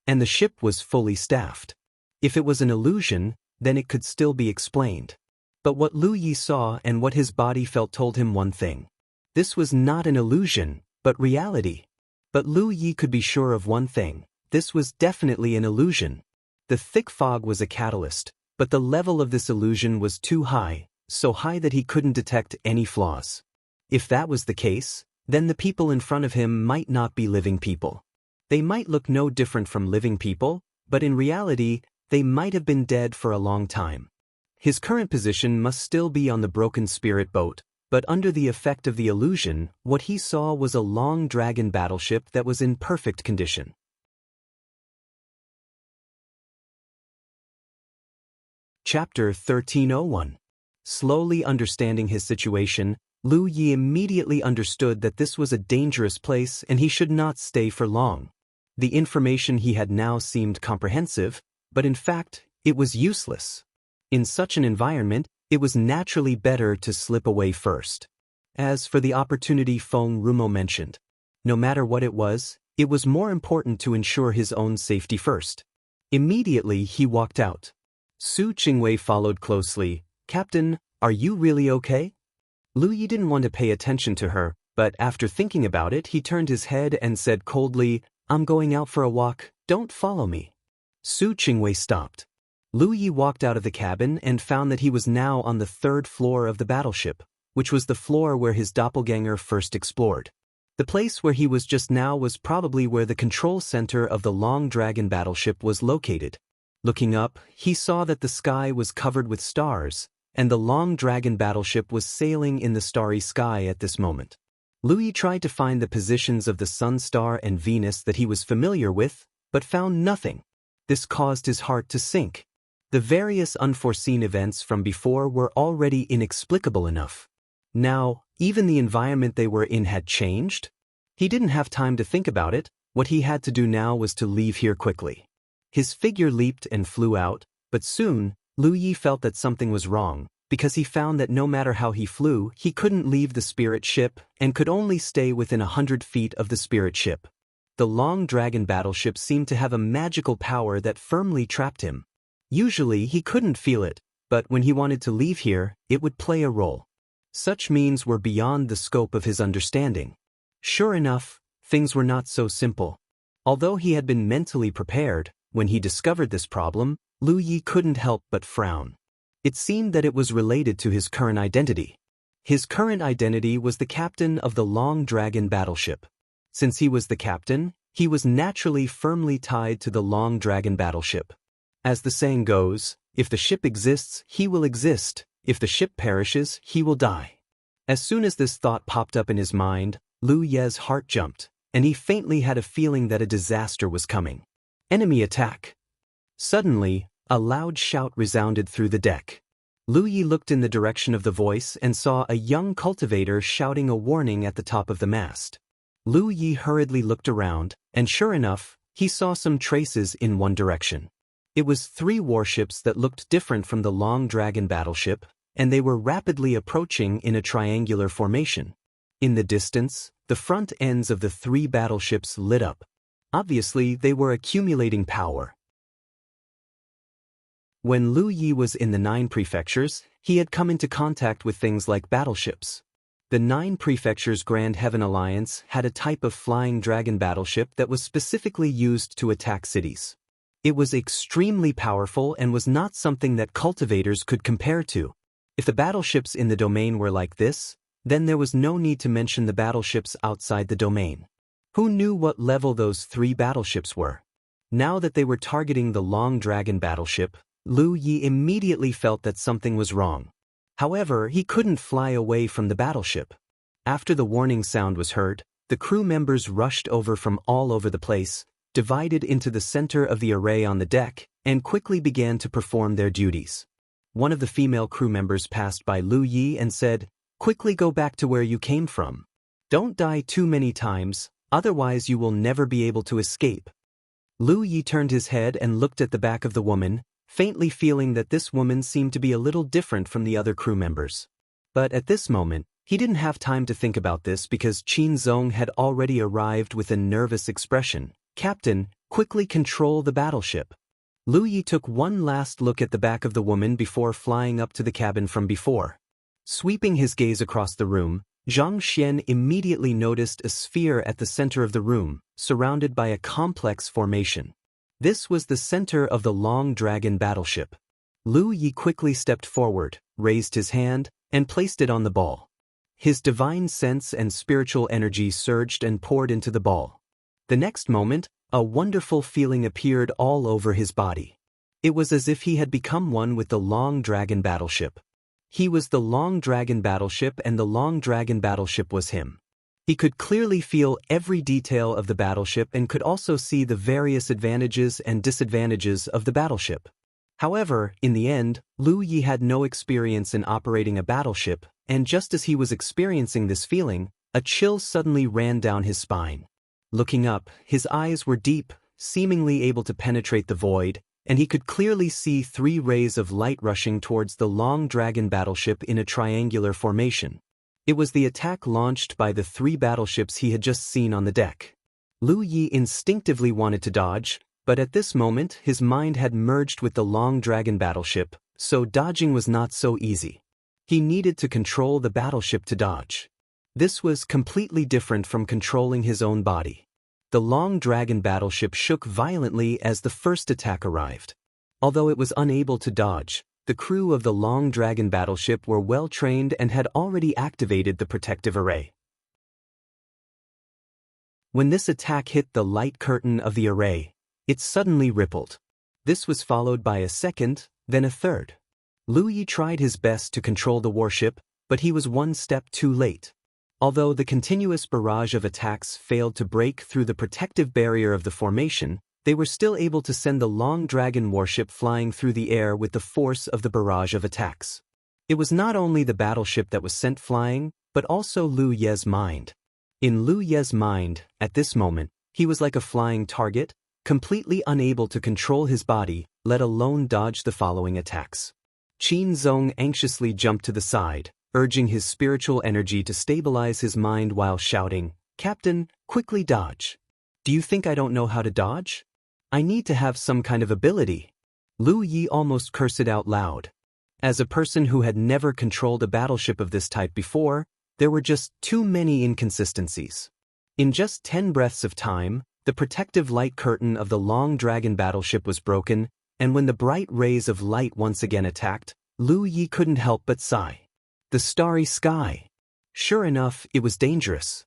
S1: And the ship was fully staffed. If it was an illusion, then it could still be explained. But what Lu Yi saw and what his body felt told him one thing. This was not an illusion, but reality. But Lu Yi could be sure of one thing. This was definitely an illusion. The thick fog was a catalyst, but the level of this illusion was too high, so high that he couldn't detect any flaws. If that was the case, then the people in front of him might not be living people. They might look no different from living people, but in reality, they might have been dead for a long time. His current position must still be on the broken spirit boat, but under the effect of the illusion, what he saw was a long dragon battleship that was in perfect condition. Chapter 1301. Slowly understanding his situation, Lu Yi immediately understood that this was a dangerous place and he should not stay for long. The information he had now seemed comprehensive, but in fact, it was useless. In such an environment, it was naturally better to slip away first. As for the opportunity Feng Rumo mentioned, no matter what it was more important to ensure his own safety first. Immediately he walked out. Su Qingwei followed closely. "Captain, are you really okay?" Lu Yi didn't want to pay attention to her, but after thinking about it he turned his head and said coldly, "I'm going out for a walk, don't follow me." Su Qingwei stopped. Lu Yi walked out of the cabin and found that he was now on the 3rd floor of the battleship, which was the floor where his doppelganger first explored. The place where he was just now was probably where the control center of the Long Dragon battleship was located. Looking up, he saw that the sky was covered with stars, and the Long Dragon battleship was sailing in the starry sky at this moment. Lu Yi tried to find the positions of the Sun Star and Venus that he was familiar with, but found nothing. This caused his heart to sink. The various unforeseen events from before were already inexplicable enough. Now, even the environment they were in had changed? He didn't have time to think about it. What he had to do now was to leave here quickly. His figure leaped and flew out, but soon, Lu Yi felt that something was wrong, because he found that no matter how he flew, he couldn't leave the spirit ship and could only stay within 100 feet of the spirit ship. The Long Dragon battleship seemed to have a magical power that firmly trapped him. Usually he couldn't feel it, but when he wanted to leave here, it would play a role. Such means were beyond the scope of his understanding. Sure enough, things were not so simple. Although he had been mentally prepared, when he discovered this problem, Lu Yi couldn't help but frown. It seemed that it was related to his current identity. His current identity was the captain of the Long Dragon battleship. Since he was the captain, he was naturally firmly tied to the Long Dragon battleship. As the saying goes, if the ship exists, he will exist. If the ship perishes, he will die. As soon as this thought popped up in his mind, Lu Ye's heart jumped, and he faintly had a feeling that a disaster was coming. Enemy attack! Suddenly, a loud shout resounded through the deck. Lu Yi looked in the direction of the voice and saw a young cultivator shouting a warning at the top of the mast. Lu Yi hurriedly looked around, and sure enough, he saw some traces in one direction. It was 3 warships that looked different from the Long Dragon battleship, and they were rapidly approaching in a triangular formation. In the distance, the front ends of the 3 battleships lit up. Obviously, they were accumulating power. When Lu Yi was in the 9 prefectures, he had come into contact with things like battleships. The 9 prefectures Grand Heaven Alliance had a type of flying dragon battleship that was specifically used to attack cities. It was extremely powerful and was not something that cultivators could compare to. If the battleships in the domain were like this, then there was no need to mention the battleships outside the domain. Who knew what level those 3 battleships were? Now that they were targeting the Long Dragon battleship, Lu Yi immediately felt that something was wrong. However, he couldn't fly away from the battleship. After the warning sound was heard, the crew members rushed over from all over the place, divided into the center of the array on the deck, and quickly began to perform their duties. One of the female crew members passed by Lu Yi and said, "Quickly go back to where you came from. Don't die too many times, otherwise you will never be able to escape." Lu Yi turned his head and looked at the back of the woman, faintly feeling that this woman seemed to be a little different from the other crew members. But at this moment, he didn't have time to think about this because Qin Zong had already arrived with a nervous expression. "Captain, quickly control the battleship." Lu Yi took one last look at the back of the woman before flying up to the cabin from before. Sweeping his gaze across the room, Zhang Xian immediately noticed a sphere at the center of the room, surrounded by a complex formation. This was the center of the Long Dragon battleship. Lu Yi quickly stepped forward, raised his hand, and placed it on the ball. His divine sense and spiritual energy surged and poured into the ball. The next moment, a wonderful feeling appeared all over his body. It was as if he had become one with the Long Dragon battleship. He was the Long Dragon battleship and the Long Dragon battleship was him. He could clearly feel every detail of the battleship and could also see the various advantages and disadvantages of the battleship. However, in the end, Lu Yi had no experience in operating a battleship, and just as he was experiencing this feeling, a chill suddenly ran down his spine. Looking up, his eyes were deep, seemingly able to penetrate the void, and he could clearly see 3 rays of light rushing towards the Long Dragon battleship in a triangular formation. It was the attack launched by the 3 battleships he had just seen on the deck. Lu Yi instinctively wanted to dodge, but at this moment his mind had merged with the Long Dragon battleship, so dodging was not so easy. He needed to control the battleship to dodge. This was completely different from controlling his own body. The Long Dragon battleship shook violently as the first attack arrived. Although it was unable to dodge, the crew of the Long Dragon battleship were well trained and had already activated the protective array. When this attack hit the light curtain of the array, it suddenly rippled. This was followed by a second, then a third. Lu Yi tried his best to control the warship, but he was one step too late. Although the continuous barrage of attacks failed to break through the protective barrier of the formation, they were still able to send the Long Dragon warship flying through the air with the force of the barrage of attacks. It was not only the battleship that was sent flying, but also Lu Ye's mind. In Lu Ye's mind, at this moment, he was like a flying target, completely unable to control his body, let alone dodge the following attacks. Qin Zong anxiously jumped to the side, urging his spiritual energy to stabilize his mind while shouting, "Captain, quickly dodge. Do you think I don't know how to dodge? I need to have some kind of ability." Lu Yi almost cursed it out loud. As a person who had never controlled a battleship of this type before, there were just too many inconsistencies. In just 10 breaths of time, the protective light curtain of the Long Dragon battleship was broken, and when the bright rays of light once again attacked, Lu Yi couldn't help but sigh. The starry sky. Sure enough, it was dangerous.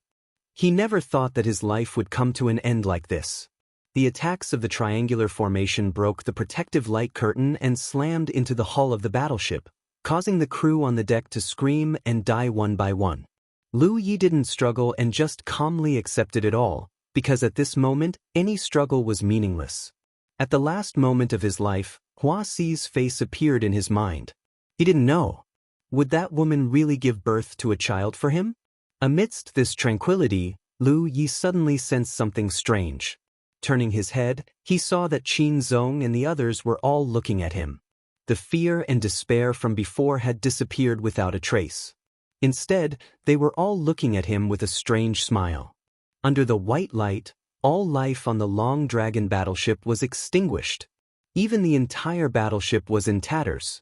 S1: He never thought that his life would come to an end like this. The attacks of the triangular formation broke the protective light curtain and slammed into the hull of the battleship, causing the crew on the deck to scream and die one by one. Lu Yi didn't struggle and just calmly accepted it all, because at this moment, any struggle was meaningless. At the last moment of his life, Hua Xi's face appeared in his mind. He didn't know. Would that woman really give birth to a child for him? Amidst this tranquility, Lu Yi suddenly sensed something strange. Turning his head, he saw that Qin Zong and the others were all looking at him. The fear and despair from before had disappeared without a trace. Instead, they were all looking at him with a strange smile. Under the white light, all life on the Long Dragon battleship was extinguished. Even the entire battleship was in tatters.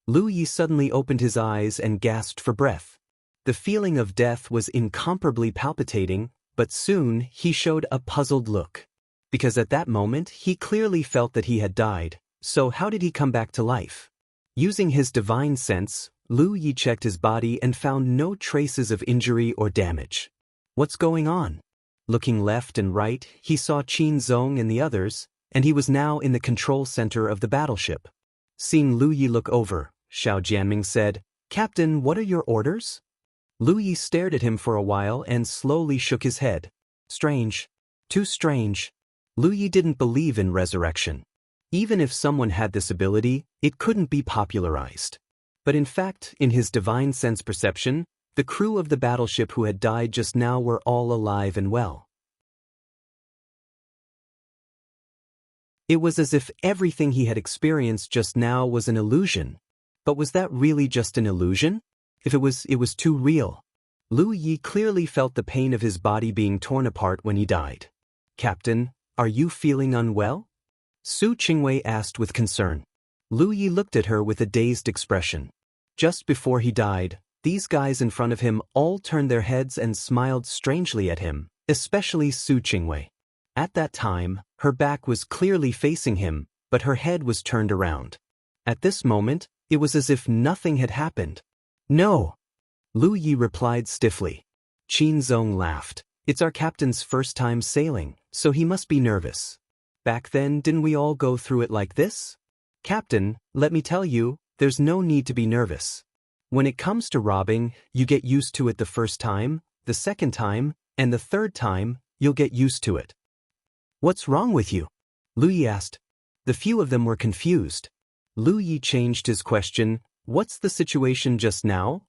S1: Lu Yi suddenly opened his eyes and gasped for breath. The feeling of death was incomparably palpitating, but soon he showed a puzzled look. Because at that moment he clearly felt that he had died, so how did he come back to life? Using his divine sense, Lu Yi checked his body and found no traces of injury or damage. What's going on? Looking left and right, he saw Qin Zong and the others, and he was now in the control center of the battleship. Seeing Lu Yi look over, Xiao Jianming said, "Captain, what are your orders?" Lu Yi stared at him for a while and slowly shook his head. "Strange. Too strange." Lu Yi didn't believe in resurrection. Even if someone had this ability, it couldn't be popularized. But in fact, in his divine sense perception, the crew of the battleship who had died just now were all alive and well. It was as if everything he had experienced just now was an illusion. But was that really just an illusion? If it was too real. Lu Yi clearly felt the pain of his body being torn apart when he died. "Captain, are you feeling unwell?" Su Qingwei asked with concern. Lu Yi looked at her with a dazed expression. Just before he died, these guys in front of him all turned their heads and smiled strangely at him, especially Su Qingwei. At that time, her back was clearly facing him, but her head was turned around. At this moment, it was as if nothing had happened. "No," Lu Yi replied stiffly. Qin Zong laughed. "It's our captain's first time sailing, so he must be nervous. Back then, didn't we all go through it like this? Captain, let me tell you, there's no need to be nervous. When it comes to robbing, you get used to it the first time, the second time, and the third time, you'll get used to it." "What's wrong with you?" Lu Yi asked. The few of them were confused. Lu Yi changed his question, "What's the situation just now?"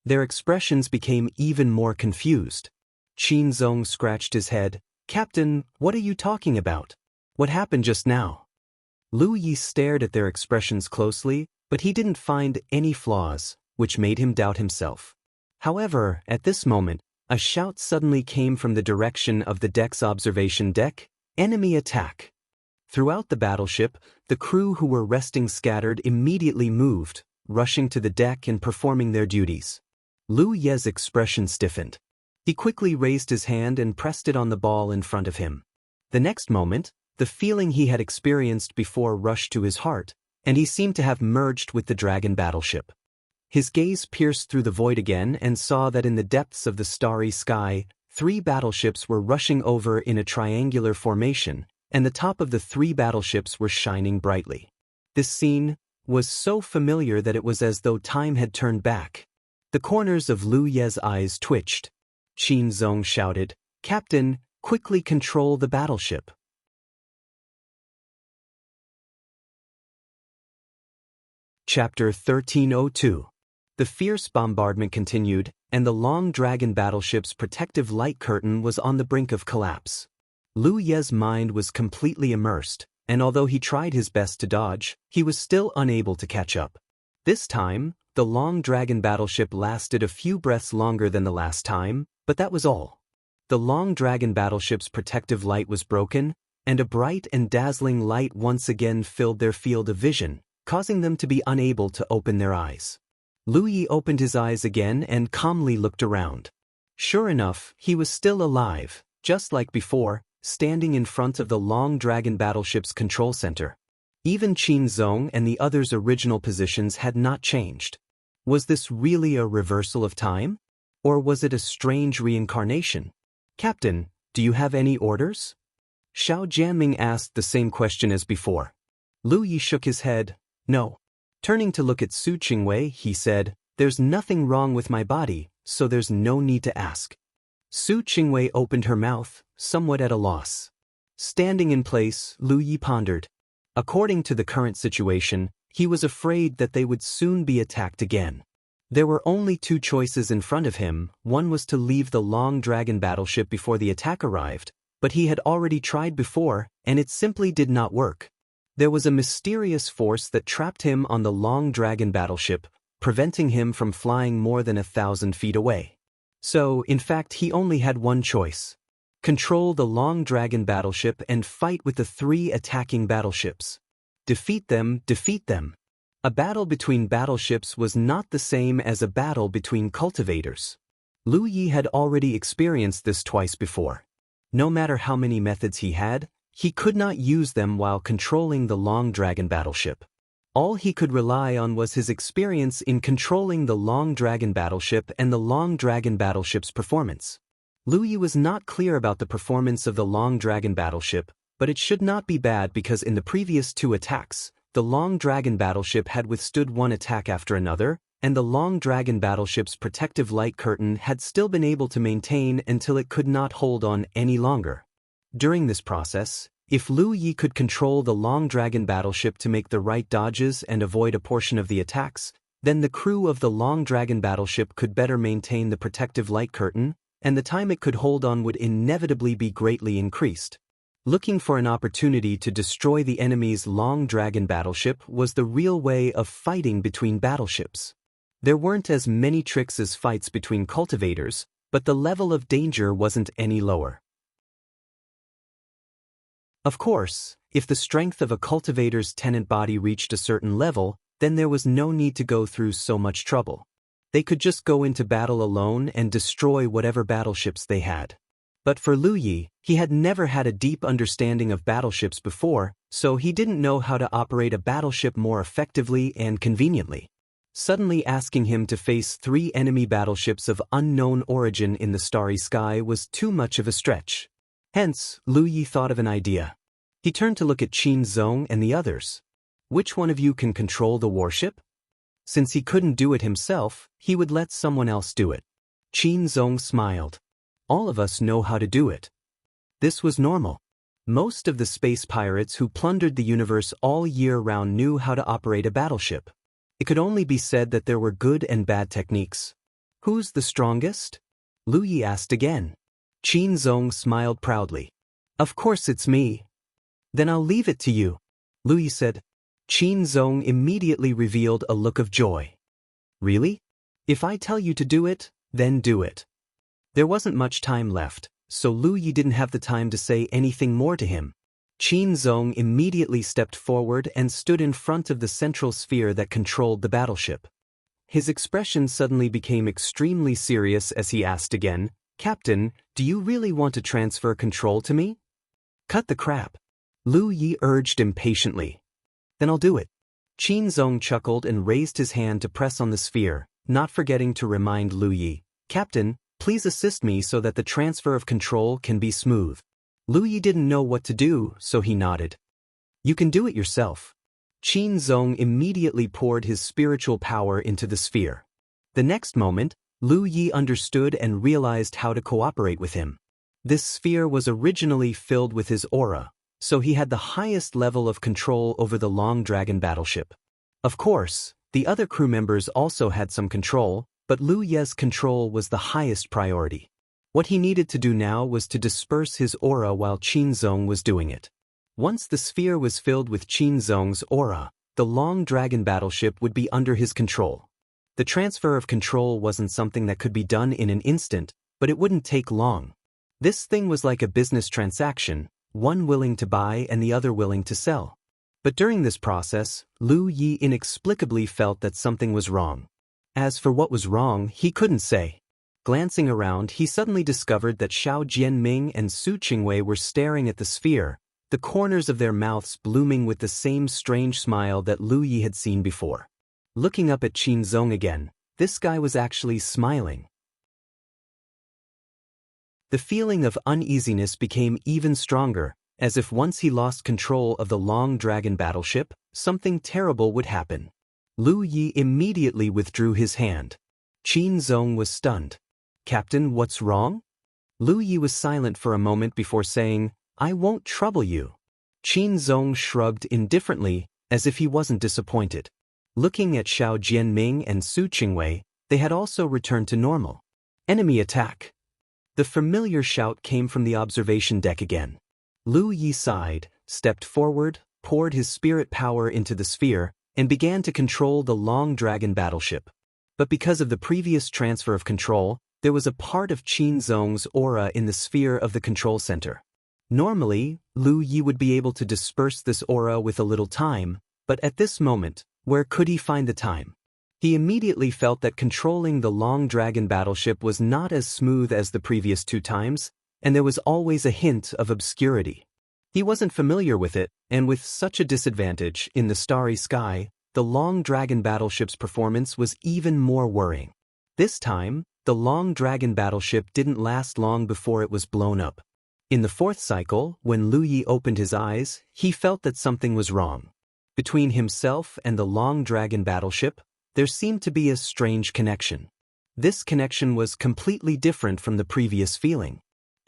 S1: Their expressions became even more confused. Qin Zong scratched his head. "Captain, what are you talking about? What happened just now?" Lu Yi stared at their expressions closely, but he didn't find any flaws, which made him doubt himself. However, at this moment, a shout suddenly came from the direction of the deck's observation deck: "Enemy attack!" Throughout the battleship, the crew who were resting scattered immediately moved, rushing to the deck and performing their duties. Lu Ye's expression stiffened. He quickly raised his hand and pressed it on the ball in front of him. The next moment, the feeling he had experienced before rushed to his heart, and he seemed to have merged with the dragon battleship. His gaze pierced through the void again and saw that in the depths of the starry sky, 3 battleships were rushing over in a triangular formation, and the top of the 3 battleships were shining brightly. This scene was so familiar that it was as though time had turned back. The corners of Lu Ye's eyes twitched. Qin Zong shouted, "Captain, quickly control the battleship." Chapter 1302. The fierce bombardment continued, and the long dragon battleship's protective light curtain was on the brink of collapse. Lu Ye's mind was completely immersed, and although he tried his best to dodge, he was still unable to catch up. This time, the long dragon battleship lasted a few breaths longer than the last time, but that was all. The long dragon battleship's protective light was broken, and a bright and dazzling light once again filled their field of vision, causing them to be unable to open their eyes. Lu Yi opened his eyes again and calmly looked around. Sure enough, he was still alive, just like before, standing in front of the long dragon battleship's control center. Even Qin Zong and the others' original positions had not changed. Was this really a reversal of time? Or was it a strange reincarnation? "Captain, do you have any orders?" Xiao Jianming asked the same question as before. Lu Yi shook his head. "No." Turning to look at Su Qingwei, he said, "There's nothing wrong with my body, so there's no need to ask." Su Qingwei opened her mouth, somewhat at a loss. Standing in place, Lu Yi pondered. According to the current situation, he was afraid that they would soon be attacked again. There were only 2 choices in front of him. One was to leave the long dragon battleship before the attack arrived, but he had already tried before, and it simply did not work. There was a mysterious force that trapped him on the long dragon battleship, preventing him from flying more than 1,000 feet away. So, in fact, he only had one choice. Control the long dragon battleship and fight with the 3 attacking battleships. Defeat them, defeat them. A battle between battleships was not the same as a battle between cultivators. Lu Yi had already experienced this twice before. No matter how many methods he could not use them while controlling the long dragon battleship. All he could rely on was his experience in controlling the long dragon battleship and the long dragon battleship's performance. Lu Yi was not clear about the performance of the long dragon battleship, but it should not be bad because in the previous 2 attacks, the long dragon battleship had withstood one attack after another, and the long dragon battleship's protective light curtain had still been able to maintain until it could not hold on any longer. During this process, If Lu Yi could control the Long Dragon battleship to make the right dodges and avoid a portion of the attacks, then the crew of the Long Dragon battleship could better maintain the protective light curtain, and the time it could hold on would inevitably be greatly increased. Looking for an opportunity to destroy the enemy's Long Dragon battleship was the real way of fighting between battleships. There weren't as many tricks as fights between cultivators, but the level of danger wasn't any lower. Of course, if the strength of a cultivator's tenant body reached a certain level, then there was no need to go through so much trouble. They could just go into battle alone and destroy whatever battleships they had. But for Lu Yi, he had never had a deep understanding of battleships before, so he didn't know how to operate a battleship more effectively and conveniently. Suddenly asking him to face 3 enemy battleships of unknown origin in the starry sky was too much of a stretch. Hence, Lu Yi thought of an idea. He turned to look at Qin Zong and the others. Which one of you can control the warship? Since he couldn't do it himself, he would let someone else do it. Qin Zong smiled. All of us know how to do it. This was normal. Most of the space pirates who plundered the universe all year round knew how to operate a battleship. It could only be said that there were good and bad techniques. Who's the strongest? Lu Yi asked again. Qin Zong smiled proudly. Of course it's me. Then I'll leave it to you, Lu Yi said. Qin Zong immediately revealed a look of joy. Really? If I tell you to do it, then do it. There wasn't much time left, so Lu Yi didn't have the time to say anything more to him. Qin Zong immediately stepped forward and stood in front of the central sphere that controlled the battleship. His expression suddenly became extremely serious as he asked again, Captain, do you really want to transfer control to me? Cut the crap, Lu Yi urged impatiently. Then I'll do it. Qin Zong chuckled and raised his hand to press on the sphere, not forgetting to remind Lu Yi, Captain, please assist me so that the transfer of control can be smooth. Lu Yi didn't know what to do, so he nodded. You can do it yourself. Qin Zong immediately poured his spiritual power into the sphere. The next moment, Lu Yi understood and realized how to cooperate with him. This sphere was originally filled with his aura, so he had the highest level of control over the Long Dragon battleship. Of course, the other crew members also had some control, but Lu Yi's control was the highest priority. What he needed to do now was to disperse his aura while Qin Zong was doing it. Once the sphere was filled with Qin Zong's aura, the Long Dragon battleship would be under his control. The transfer of control wasn't something that could be done in an instant, but it wouldn't take long. This thing was like a business transaction, one willing to buy and the other willing to sell. But during this process, Lu Yi inexplicably felt that something was wrong. As for what was wrong, he couldn't say. Glancing around, he suddenly discovered that Xiao Jianming and Su Qingwei were staring at the sphere, the corners of their mouths blooming with the same strange smile that Lu Yi had seen before. Looking up at Qin Zong again, this guy was actually smiling. The feeling of uneasiness became even stronger, as if once he lost control of the Long Dragon battleship, something terrible would happen. Lu Yi immediately withdrew his hand. Qin Zong was stunned. Captain, what's wrong? Lu Yi was silent for a moment before saying, I won't trouble you. Qin Zong shrugged indifferently, as if he wasn't disappointed. Looking at Xiao Jianming and Su Qingwei, they had also returned to normal. Enemy attack. The familiar shout came from the observation deck again. Lu Yi sighed, stepped forward, poured his spirit power into the sphere, and began to control the Long Dragon battleship. But because of the previous transfer of control, there was a part of Qin Zong's aura in the sphere of the control center. Normally, Lu Yi would be able to disperse this aura with a little time, but at this moment, where could he find the time? He immediately felt that controlling the Long Dragon battleship was not as smooth as the previous 2 times, and there was always a hint of obscurity. He wasn't familiar with it, and with such a disadvantage in the starry sky, the Long Dragon battleship's performance was even more worrying. This time, the Long Dragon battleship didn't last long before it was blown up. In the 4th cycle, when Lu Yi opened his eyes, he felt that something was wrong. Between himself and the Long Dragon battleship, there seemed to be a strange connection. This connection was completely different from the previous feeling.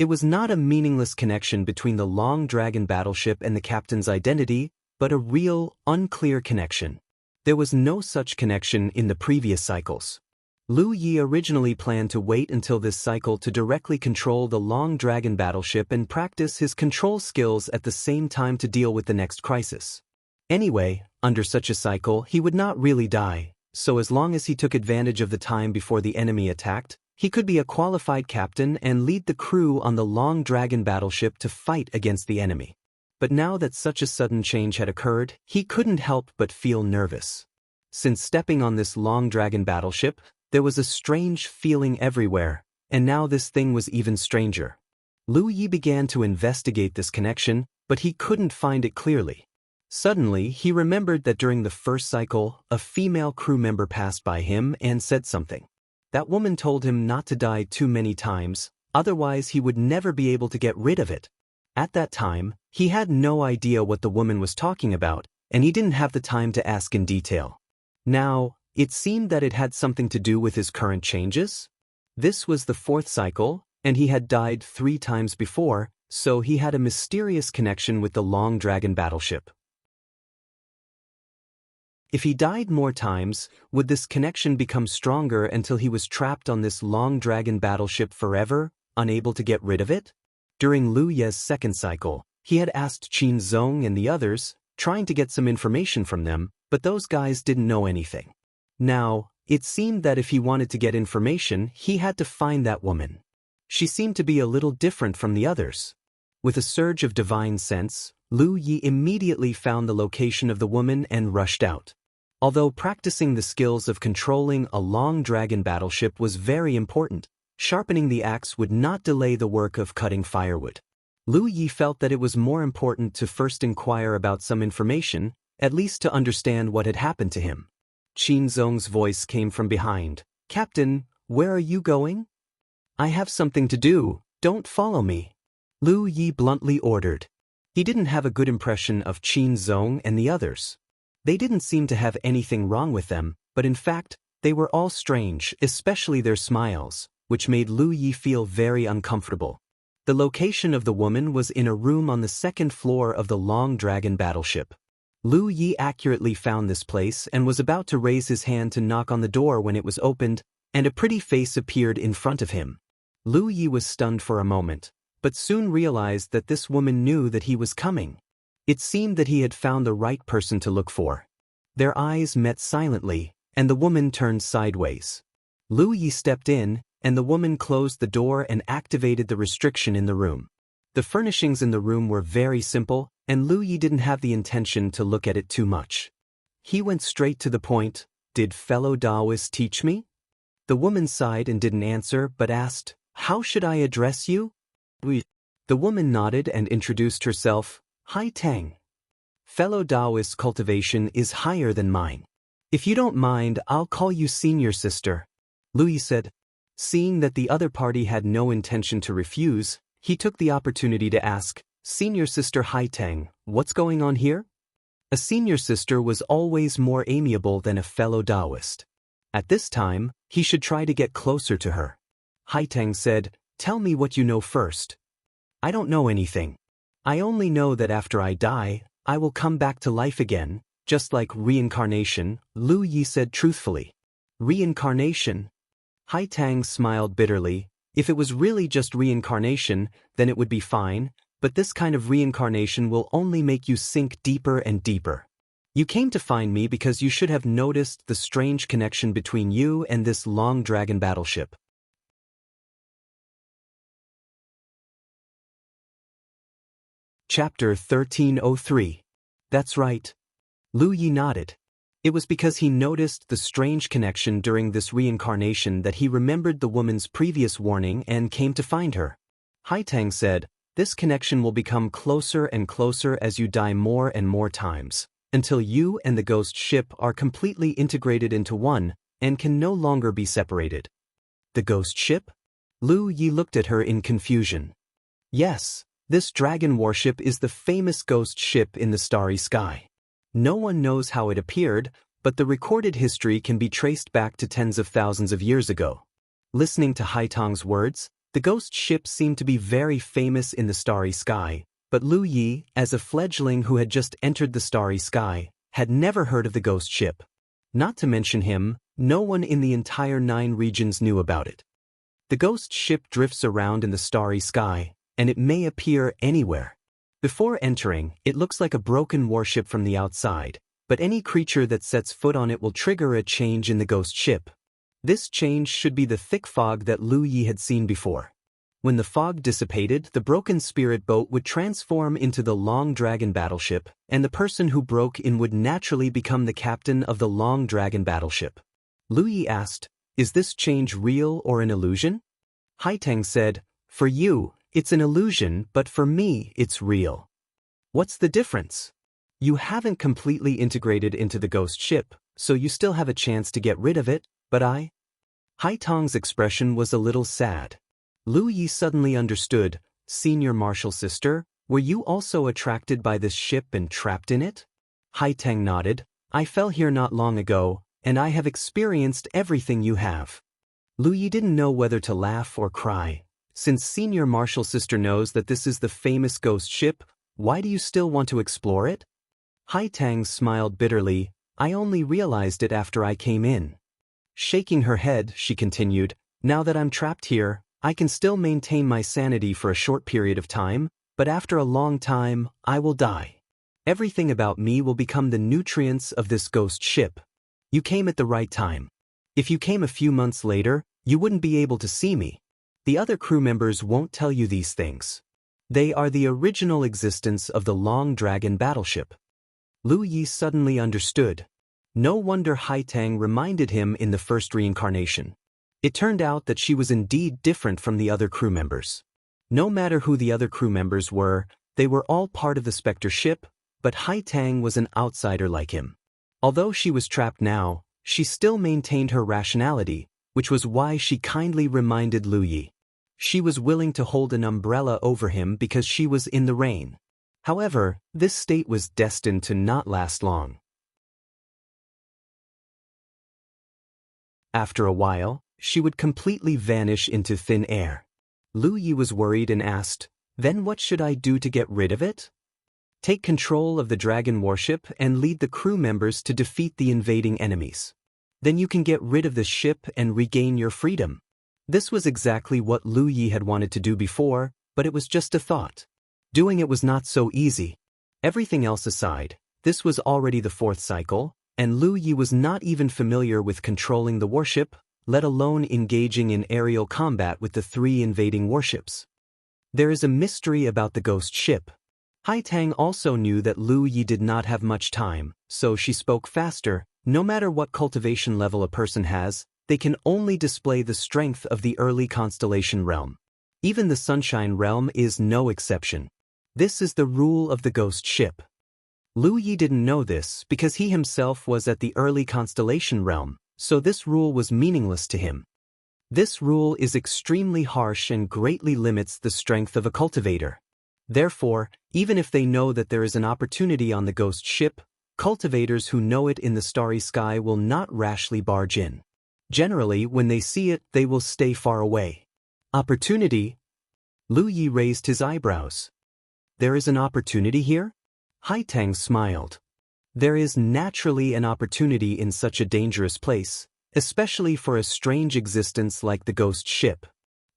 S1: It was not a meaningless connection between the Long Dragon battleship and the captain's identity, but a real, unclear connection. There was no such connection in the previous cycles. Lu Yi originally planned to wait until this cycle to directly control the Long Dragon battleship and practice his control skills at the same time to deal with the next crisis. Anyway, under such a cycle, he would not really die, so as long as he took advantage of the time before the enemy attacked, he could be a qualified captain and lead the crew on the Long Dragon battleship to fight against the enemy. But now that such a sudden change had occurred, he couldn't help but feel nervous. Since stepping on this Long Dragon battleship, there was a strange feeling everywhere, and now this thing was even stranger. Lu Yi began to investigate this connection, but he couldn't find it clearly. Suddenly, he remembered that during the first cycle, a female crew member passed by him and said something. That woman told him not to die too many times, otherwise he would never be able to get rid of it. At that time, he had no idea what the woman was talking about, and he didn't have the time to ask in detail. Now, it seemed that it had something to do with his current changes. This was the fourth cycle, and he had died 3 times before, so he had a mysterious connection with the Long Dragon battleship. If he died more times, would this connection become stronger until he was trapped on this Long Dragon battleship forever, unable to get rid of it? During Lu Ye's second cycle, he had asked Qin Zong and the others, trying to get some information from them, but those guys didn't know anything. Now, it seemed that if he wanted to get information, he had to find that woman. She seemed to be a little different from the others. With a surge of divine sense, Lu Yi immediately found the location of the woman and rushed out. Although practicing the skills of controlling a Long Dragon battleship was very important, sharpening the axe would not delay the work of cutting firewood. Lu Yi felt that it was more important to first inquire about some information, at least to understand what had happened to him. Qin Zong's voice came from behind. "Captain, where are you going?" "I have something to do, don't follow me," Lu Yi bluntly ordered. He didn't have a good impression of Qin Zong and the others. They didn't seem to have anything wrong with them, but in fact, they were all strange, especially their smiles, which made Lu Yi feel very uncomfortable. The location of the woman was in a room on the second floor of the Long Dragon battleship. Lu Yi accurately found this place and was about to raise his hand to knock on the door when it was opened, and a pretty face appeared in front of him. Lu Yi was stunned for a moment, but soon realized that this woman knew that he was coming. It seemed that he had found the right person to look for. Their eyes met silently, and the woman turned sideways. Lu Yi stepped in, and the woman closed the door and activated the restriction in the room. The furnishings in the room were very simple, and Lu Yi didn't have the intention to look at it too much. He went straight to the point. "Did fellow Taoists teach me?" The woman sighed and didn't answer, but asked, "How should I address you?" The woman nodded and introduced herself. "Hai Tang. Fellow Taoist cultivation is higher than mine. If you don't mind, I'll call you senior sister," Lu Yi said. Seeing that the other party had no intention to refuse, he took the opportunity to ask, "Senior sister Hai Tang, what's going on here?" A senior sister was always more amiable than a fellow Taoist. At this time, he should try to get closer to her. Hai Tang said, "Tell me what you know first." "I don't know anything. I only know that after I die, I will come back to life again, just like reincarnation," Lu Yi said truthfully. "Reincarnation?" Hai Tang smiled bitterly. If it was really just reincarnation, then it would be fine, but this kind of reincarnation will only make you sink deeper and deeper. You came to find me because you should have noticed the strange connection between you and this Long Dragon battleship. Chapter 1303. That's right. Lu Yi nodded. It was because he noticed the strange connection during this reincarnation that he remembered the woman's previous warning and came to find her. Hai Tang said, "This connection will become closer and closer as you die more and more times, until you and the ghost ship are completely integrated into one and can no longer be separated." "The ghost ship?" Lu Yi looked at her in confusion. "Yes. This dragon warship is the famous ghost ship in the starry sky. No one knows how it appeared, but the recorded history can be traced back to tens of thousands of years ago." Listening to Hai Tang's words, The ghost ship seemed to be very famous in the starry sky, but Lu Yi, as a fledgling who had just entered the starry sky, had never heard of the ghost ship. Not to mention him, no one in the entire 9 regions knew about it. The ghost ship drifts around in the starry sky, and it may appear anywhere. Before entering, it looks like a broken warship from the outside, but any creature that sets foot on it will trigger a change in the ghost ship. This change should be the thick fog that Lu Yi had seen before. When the fog dissipated, the broken spirit boat would transform into the Long Dragon battleship, and the person who broke in would naturally become the captain of the Long Dragon battleship. Lu Yi asked, "Is this change real or an illusion?" Haitang said, "For you, it's an illusion, but for me, it's real." "What's the difference?" "You haven't completely integrated into the ghost ship, so you still have a chance to get rid of it, but I..." Haitang's expression was a little sad. Lu Yi suddenly understood. "Senior Marshal Sister, were you also attracted by this ship and trapped in it?" Haitang nodded. "I fell here not long ago, and I have experienced everything you have." Lu Yi didn't know whether to laugh or cry. "Since Senior Marshal Sister knows that this is the famous ghost ship, why do you still want to explore it?" Haitang smiled bitterly. "I only realized it after I came in." Shaking her head, she continued, "Now that I'm trapped here, I can still maintain my sanity for a short period of time, but after a long time, I will die. Everything about me will become the nutrients of this ghost ship. You came at the right time. If you came a few months later, you wouldn't be able to see me. The other crew members won't tell you these things. They are the original existence of the Long Dragon battleship." Lu Yi suddenly understood. No wonder Haitang reminded him in the first reincarnation. It turned out that she was indeed different from the other crew members. No matter who the other crew members were, they were all part of the Spectre ship, but Haitang was an outsider like him. Although she was trapped now, she still maintained her rationality, which was why she kindly reminded Lu Yi. She was willing to hold an umbrella over him because she was in the rain. However, this state was destined to not last long. After a while, she would completely vanish into thin air. Lu Yi was worried and asked, "Then what should I do to get rid of it?" "Take control of the dragon warship and lead the crew members to defeat the invading enemies. Then you can get rid of the ship and regain your freedom." This was exactly what Lu Yi had wanted to do before, but it was just a thought. Doing it was not so easy. Everything else aside, this was already the 4th cycle, and Lu Yi was not even familiar with controlling the warship, let alone engaging in aerial combat with the 3 invading warships. There is a mystery about the ghost ship. Haitang also knew that Lu Yi did not have much time, so she spoke faster. No matter what cultivation level a person has, they can only display the strength of the early constellation realm. Even the Sunshine realm is no exception. This is the rule of the ghost ship. Lu Yi didn't know this because he himself was at the early constellation realm, so this rule was meaningless to him. This rule is extremely harsh and greatly limits the strength of a cultivator. Therefore, even if they know that there is an opportunity on the ghost ship, cultivators who know it in the starry sky will not rashly barge in. Generally, when they see it, they will stay far away. Opportunity? Lu Yi raised his eyebrows. "There is an opportunity here?" Haitang smiled. "There is naturally an opportunity in such a dangerous place, especially for a strange existence like the ghost ship.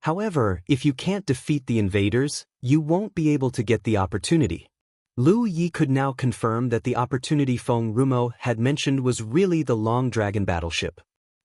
S1: However, if you can't defeat the invaders, you won't be able to get the opportunity." Lu Yi could now confirm that the opportunity Feng Rumo had mentioned was really the Long Dragon battleship.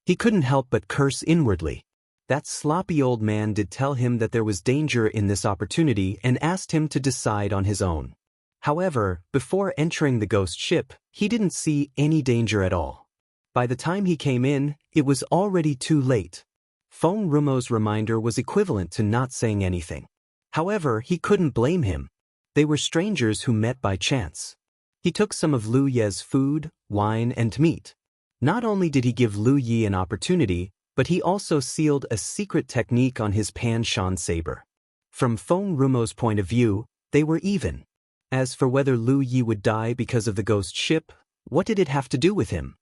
S1: He couldn't help but curse inwardly. That sloppy old man did tell him that there was danger in this opportunity and asked him to decide on his own. However, before entering the ghost ship, he didn't see any danger at all. By the time he came in, it was already too late. Feng Rumo's reminder was equivalent to not saying anything. However, he couldn't blame him. They were strangers who met by chance. He took some of Lu Ye's food, wine, and meat. Not only did he give Lu Yi an opportunity, but he also sealed a secret technique on his Pan Shan saber. From Feng Rumo's point of view, they were even. As for whether Lu Yi would die because of the ghost ship, what did it have to do with him?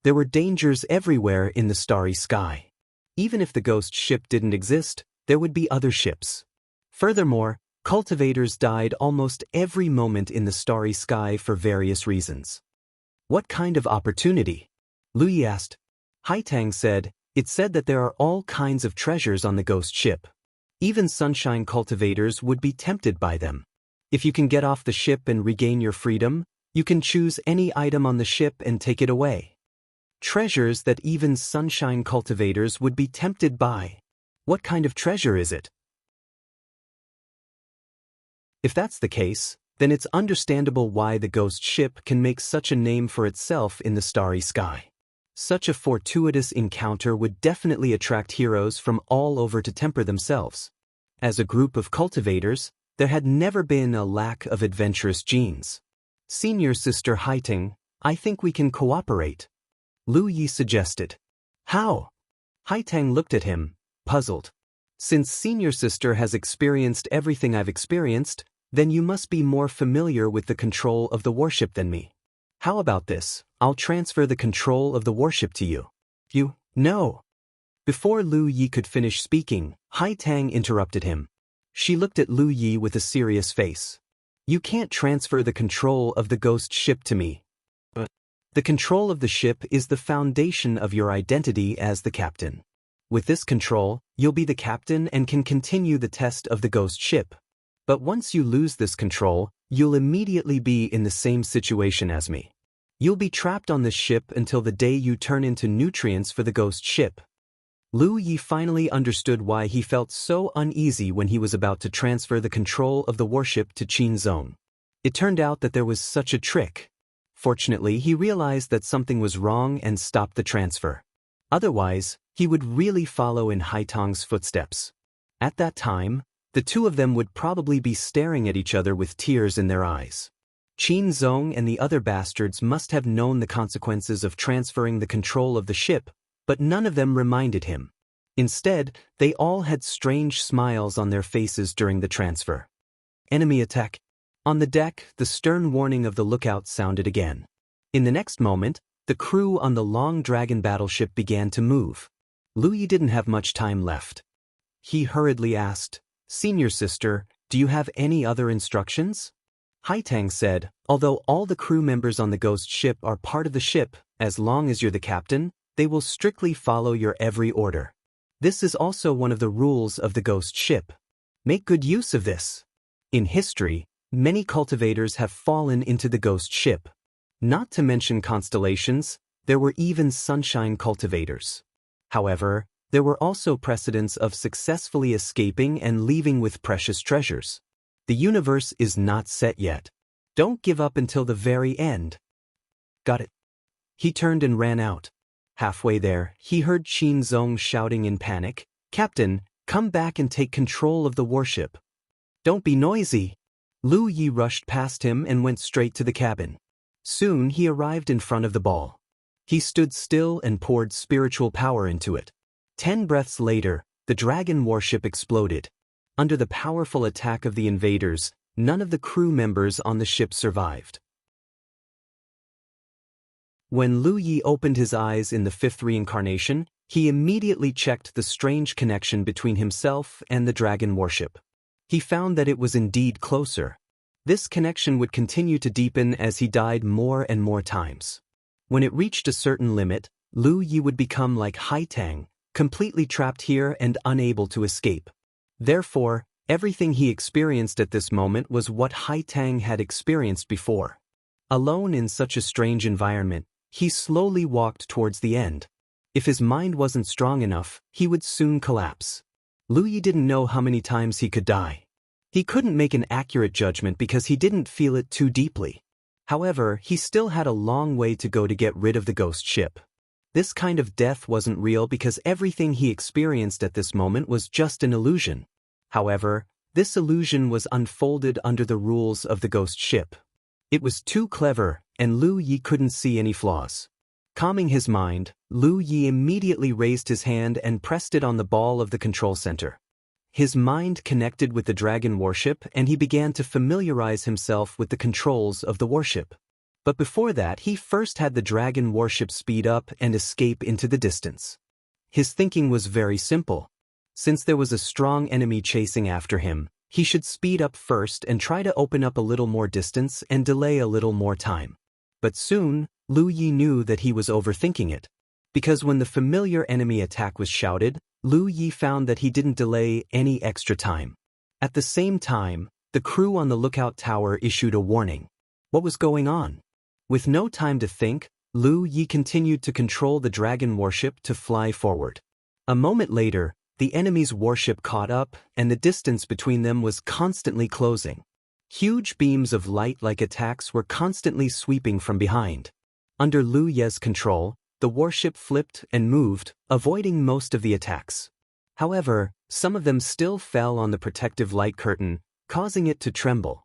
S1: There were dangers everywhere in the starry sky. Even if the ghost ship didn't exist, there would be other ships. Furthermore, cultivators died almost every moment in the starry sky for various reasons. What kind of opportunity? Lu Yi asked. Haitang said, it said that there are all kinds of treasures on the ghost ship. Even sunshine cultivators would be tempted by them. If you can get off the ship and regain your freedom, you can choose any item on the ship and take it away. Treasures that even sunshine cultivators would be tempted by. What kind of treasure is it? If that's the case, then it's understandable why the ghost ship can make such a name for itself in the starry sky. Such a fortuitous encounter would definitely attract heroes from all over to temper themselves. As a group of cultivators, there had never been a lack of adventurous genes. Senior Sister Haitang, I think we can cooperate. Lu Yi suggested. How? Haitang looked at him, puzzled. Since Senior Sister has experienced everything I've experienced, then you must be more familiar with the control of the warship than me. How about this? I'll transfer the control of the warship to you. You? No. Before Lu Yi could finish speaking, Haitang interrupted him. She looked at Lu Yi with a serious face. You can't transfer the control of the ghost ship to me. The control of the ship is the foundation of your identity as the captain. With this control, you'll be the captain and can continue the test of the ghost ship. But once you lose this control, you'll immediately be in the same situation as me. You'll be trapped on this ship until the day you turn into nutrients for the ghost ship. Lu Yi finally understood why he felt so uneasy when he was about to transfer the control of the warship to Qin Zong. It turned out that there was such a trick. Fortunately, he realized that something was wrong and stopped the transfer. Otherwise, he would really follow in Haitang's footsteps. At that time, the two of them would probably be staring at each other with tears in their eyes. Qin Zong and the other bastards must have known the consequences of transferring the control of the ship, but none of them reminded him. Instead, they all had strange smiles on their faces during the transfer. Enemy attack. On the deck, the stern warning of the lookout sounded again. In the next moment, the crew on the Long Dragon battleship began to move. Lu Yi didn't have much time left. He hurriedly asked, Senior Sister, do you have any other instructions? Haitang said, although all the crew members on the ghost ship are part of the ship, as long as you're the captain, they will strictly follow your every order. This is also one of the rules of the ghost ship. Make good use of this. In history, many cultivators have fallen into the ghost ship. Not to mention constellations, there were even sunshine cultivators. However, there were also precedents of successfully escaping and leaving with precious treasures. The universe is not set yet. Don't give up until the very end. Got it. He turned and ran out. Halfway there, he heard Qin Zong shouting in panic, Captain, come back and take control of the warship. Don't be noisy. Lu Yi rushed past him and went straight to the cabin. Soon he arrived in front of the ball. He stood still and poured spiritual power into it. 10 breaths later, the dragon warship exploded. Under the powerful attack of the invaders, none of the crew members on the ship survived. When Lu Yi opened his eyes in the 5th reincarnation, he immediately checked the strange connection between himself and the dragon warship. He found that it was indeed closer. This connection would continue to deepen as he died more and more times. When it reached a certain limit, Lu Yi would become like Haitang, completely trapped here and unable to escape. Therefore, everything he experienced at this moment was what Haitang had experienced before. Alone in such a strange environment, he slowly walked towards the end. If his mind wasn't strong enough, he would soon collapse. Lu Yi didn't know how many times he could die. He couldn't make an accurate judgment because he didn't feel it too deeply. However, he still had a long way to go to get rid of the ghost ship. This kind of death wasn't real because everything he experienced at this moment was just an illusion. However, this illusion was unfolded under the rules of the ghost ship. It was too clever, and Lu Yi couldn't see any flaws. Calming his mind, Lu Yi immediately raised his hand and pressed it on the ball of the control center. His mind connected with the dragon warship and he began to familiarize himself with the controls of the warship. But before that, he first had the dragon warship speed up and escape into the distance. His thinking was very simple. Since there was a strong enemy chasing after him, he should speed up first and try to open up a little more distance and delay a little more time. But soon, Lu Yi knew that he was overthinking it. Because when the familiar enemy attack was shouted, Lu Yi found that he didn't delay any extra time. At the same time, the crew on the lookout tower issued a warning. What was going on? With no time to think, Lu Yi continued to control the dragon warship to fly forward. A moment later, the enemy's warship caught up, and the distance between them was constantly closing. Huge beams of light-like attacks were constantly sweeping from behind. Under Lu Ye's control, the warship flipped and moved, avoiding most of the attacks. However, some of them still fell on the protective light curtain, causing it to tremble.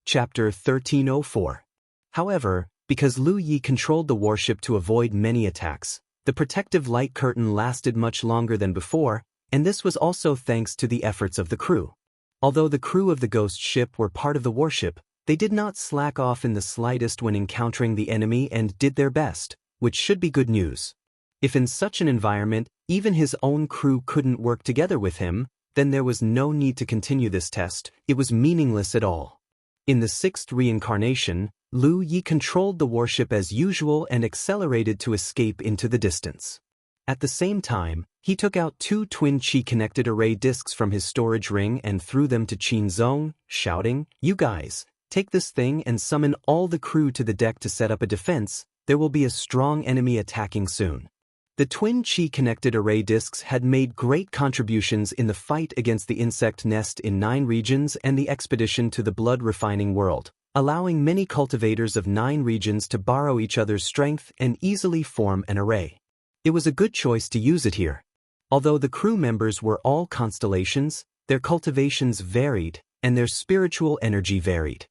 S1: Chapter 1304. However, because Lu Yi controlled the warship to avoid many attacks, the protective light curtain lasted much longer than before, and this was also thanks to the efforts of the crew. Although the crew of the ghost ship were part of the warship, they did not slack off in the slightest when encountering the enemy and did their best, which should be good news. If in such an environment, even his own crew couldn't work together with him, then there was no need to continue this test. It was meaningless at all. In the sixth reincarnation, Lu Yi controlled the warship as usual and accelerated to escape into the distance. At the same time, he took out 2 twin chi-connected array discs from his storage ring and threw them to Qinzong, shouting, "You guys, take this thing and summon all the crew to the deck to set up a defense. There will be a strong enemy attacking soon." The twin chi-connected array discs had made great contributions in the fight against the insect nest in 9 regions and the expedition to the blood-refining world, allowing many cultivators of 9 regions to borrow each other's strength and easily form an array. It was a good choice to use it here. Although the crew members were all constellations, their cultivations varied, and their spiritual energy varied.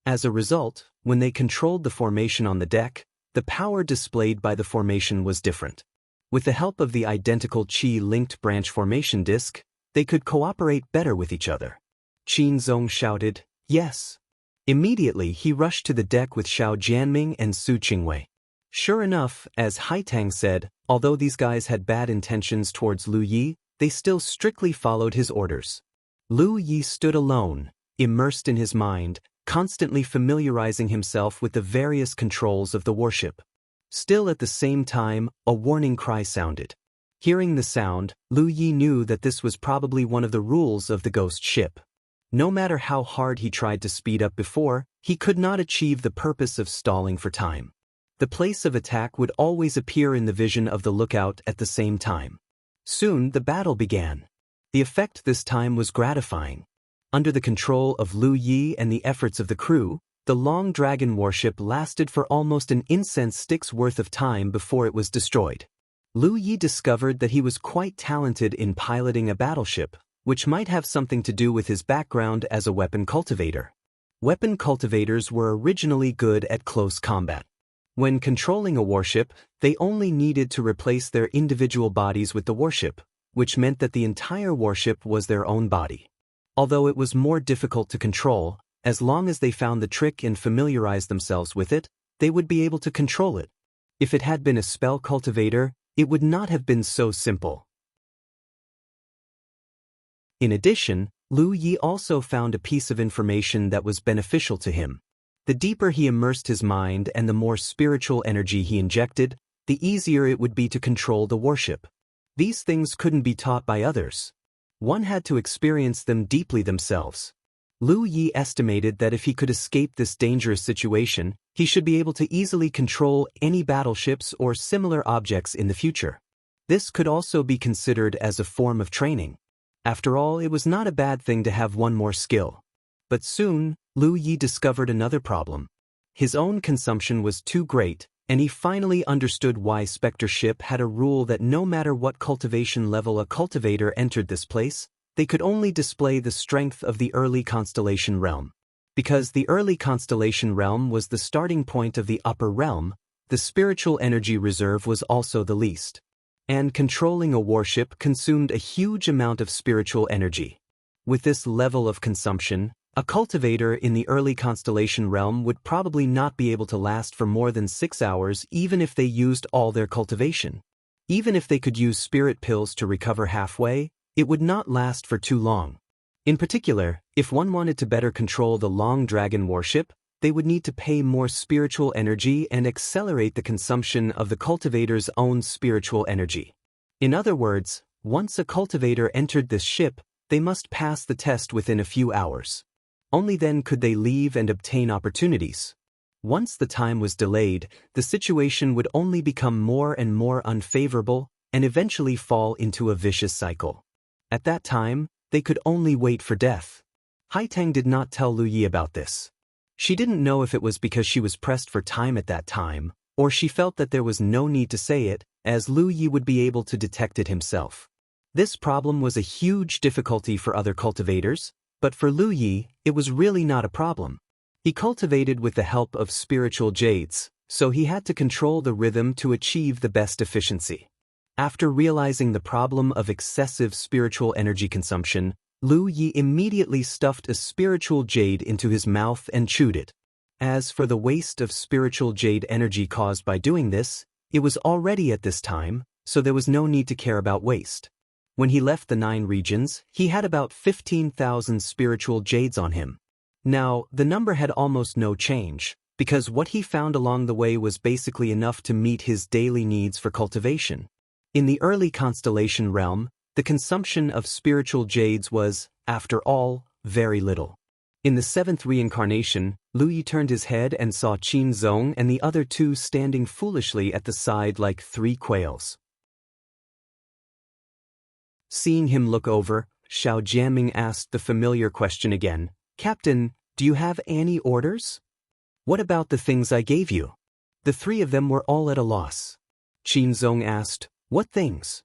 S1: As a result, when they controlled the formation on the deck, the power displayed by the formation was different. With the help of the identical chi-linked branch formation disc, they could cooperate better with each other. Qinzong shouted, "Yes." Immediately he rushed to the deck with Xiao Jianming and Su Qingwei. Sure enough, as Haitang said, although these guys had bad intentions towards Lu Yi, they still strictly followed his orders. Lu Yi stood alone, immersed in his mind, constantly familiarizing himself with the various controls of the warship. Still at the same time, a warning cry sounded. Hearing the sound, Lu Yi knew that this was probably one of the rules of the ghost ship. No matter how hard he tried to speed up before, he could not achieve the purpose of stalling for time. The place of attack would always appear in the vision of the lookout at the same time. Soon the battle began. The effect this time was gratifying. Under the control of Lu Yi and the efforts of the crew, the long dragon warship lasted for almost an incense stick's worth of time before it was destroyed. Lu Yi discovered that he was quite talented in piloting a battleship, which might have something to do with his background as a weapon cultivator. Weapon cultivators were originally good at close combat. When controlling a warship, they only needed to replace their individual bodies with the warship, which meant that the entire warship was their own body. Although it was more difficult to control, as long as they found the trick and familiarized themselves with it, they would be able to control it. If it had been a spell cultivator, it would not have been so simple. In addition, Lu Yi also found a piece of information that was beneficial to him. The deeper he immersed his mind and the more spiritual energy he injected, the easier it would be to control the warship. These things couldn't be taught by others. One had to experience them deeply themselves. Lu Yi estimated that if he could escape this dangerous situation, he should be able to easily control any battleships or similar objects in the future. This could also be considered as a form of training. After all, it was not a bad thing to have one more skill. But soon, Lu Yi discovered another problem. His own consumption was too great, and he finally understood why Spectre Ship had a rule that no matter what cultivation level a cultivator entered this place, they could only display the strength of the early constellation realm. Because the early constellation realm was the starting point of the upper realm, the spiritual energy reserve was also the least. And controlling a warship consumed a huge amount of spiritual energy. With this level of consumption, A cultivator in the early constellation realm would probably not be able to last for more than 6 hours even if they used all their cultivation. Even if they could use spirit pills to recover halfway, it would not last for too long. In particular, if one wanted to better control the long dragon worship, they would need to pay more spiritual energy and accelerate the consumption of the cultivator's own spiritual energy. In other words, once a cultivator entered this ship, they must pass the test within a few hours. Only then could they leave and obtain opportunities. Once the time was delayed, the situation would only become more and more unfavorable and eventually fall into a vicious cycle. At that time, they could only wait for death. Haitang did not tell Lu Yi about this. She didn't know if it was because she was pressed for time at that time, or she felt that there was no need to say it, as Lu Yi would be able to detect it himself. This problem was a huge difficulty for other cultivators, but for Lu Yi, it was really not a problem. He cultivated with the help of spiritual jades, so he had to control the rhythm to achieve the best efficiency. After realizing the problem of excessive spiritual energy consumption, Lu Yi immediately stuffed a spiritual jade into his mouth and chewed it. As for the waste of spiritual jade energy caused by doing this, it was already at this time, so there was no need to care about waste. When he left the 9 regions, he had about 15,000 spiritual jades on him. Now, the number had almost no change, because what he found along the way was basically enough to meet his daily needs for cultivation. In the early constellation realm, the consumption of spiritual jades was, after all, very little. In the 7th reincarnation, Lu Yi turned his head and saw Qin Zong and the other 2 standing foolishly at the side like 3 quails. Seeing him look over, Xiao Jianming asked the familiar question again, "Captain, do you have any orders? What about the things I gave you?" The 3 of them were all at a loss. Qin Zong asked, "What things?"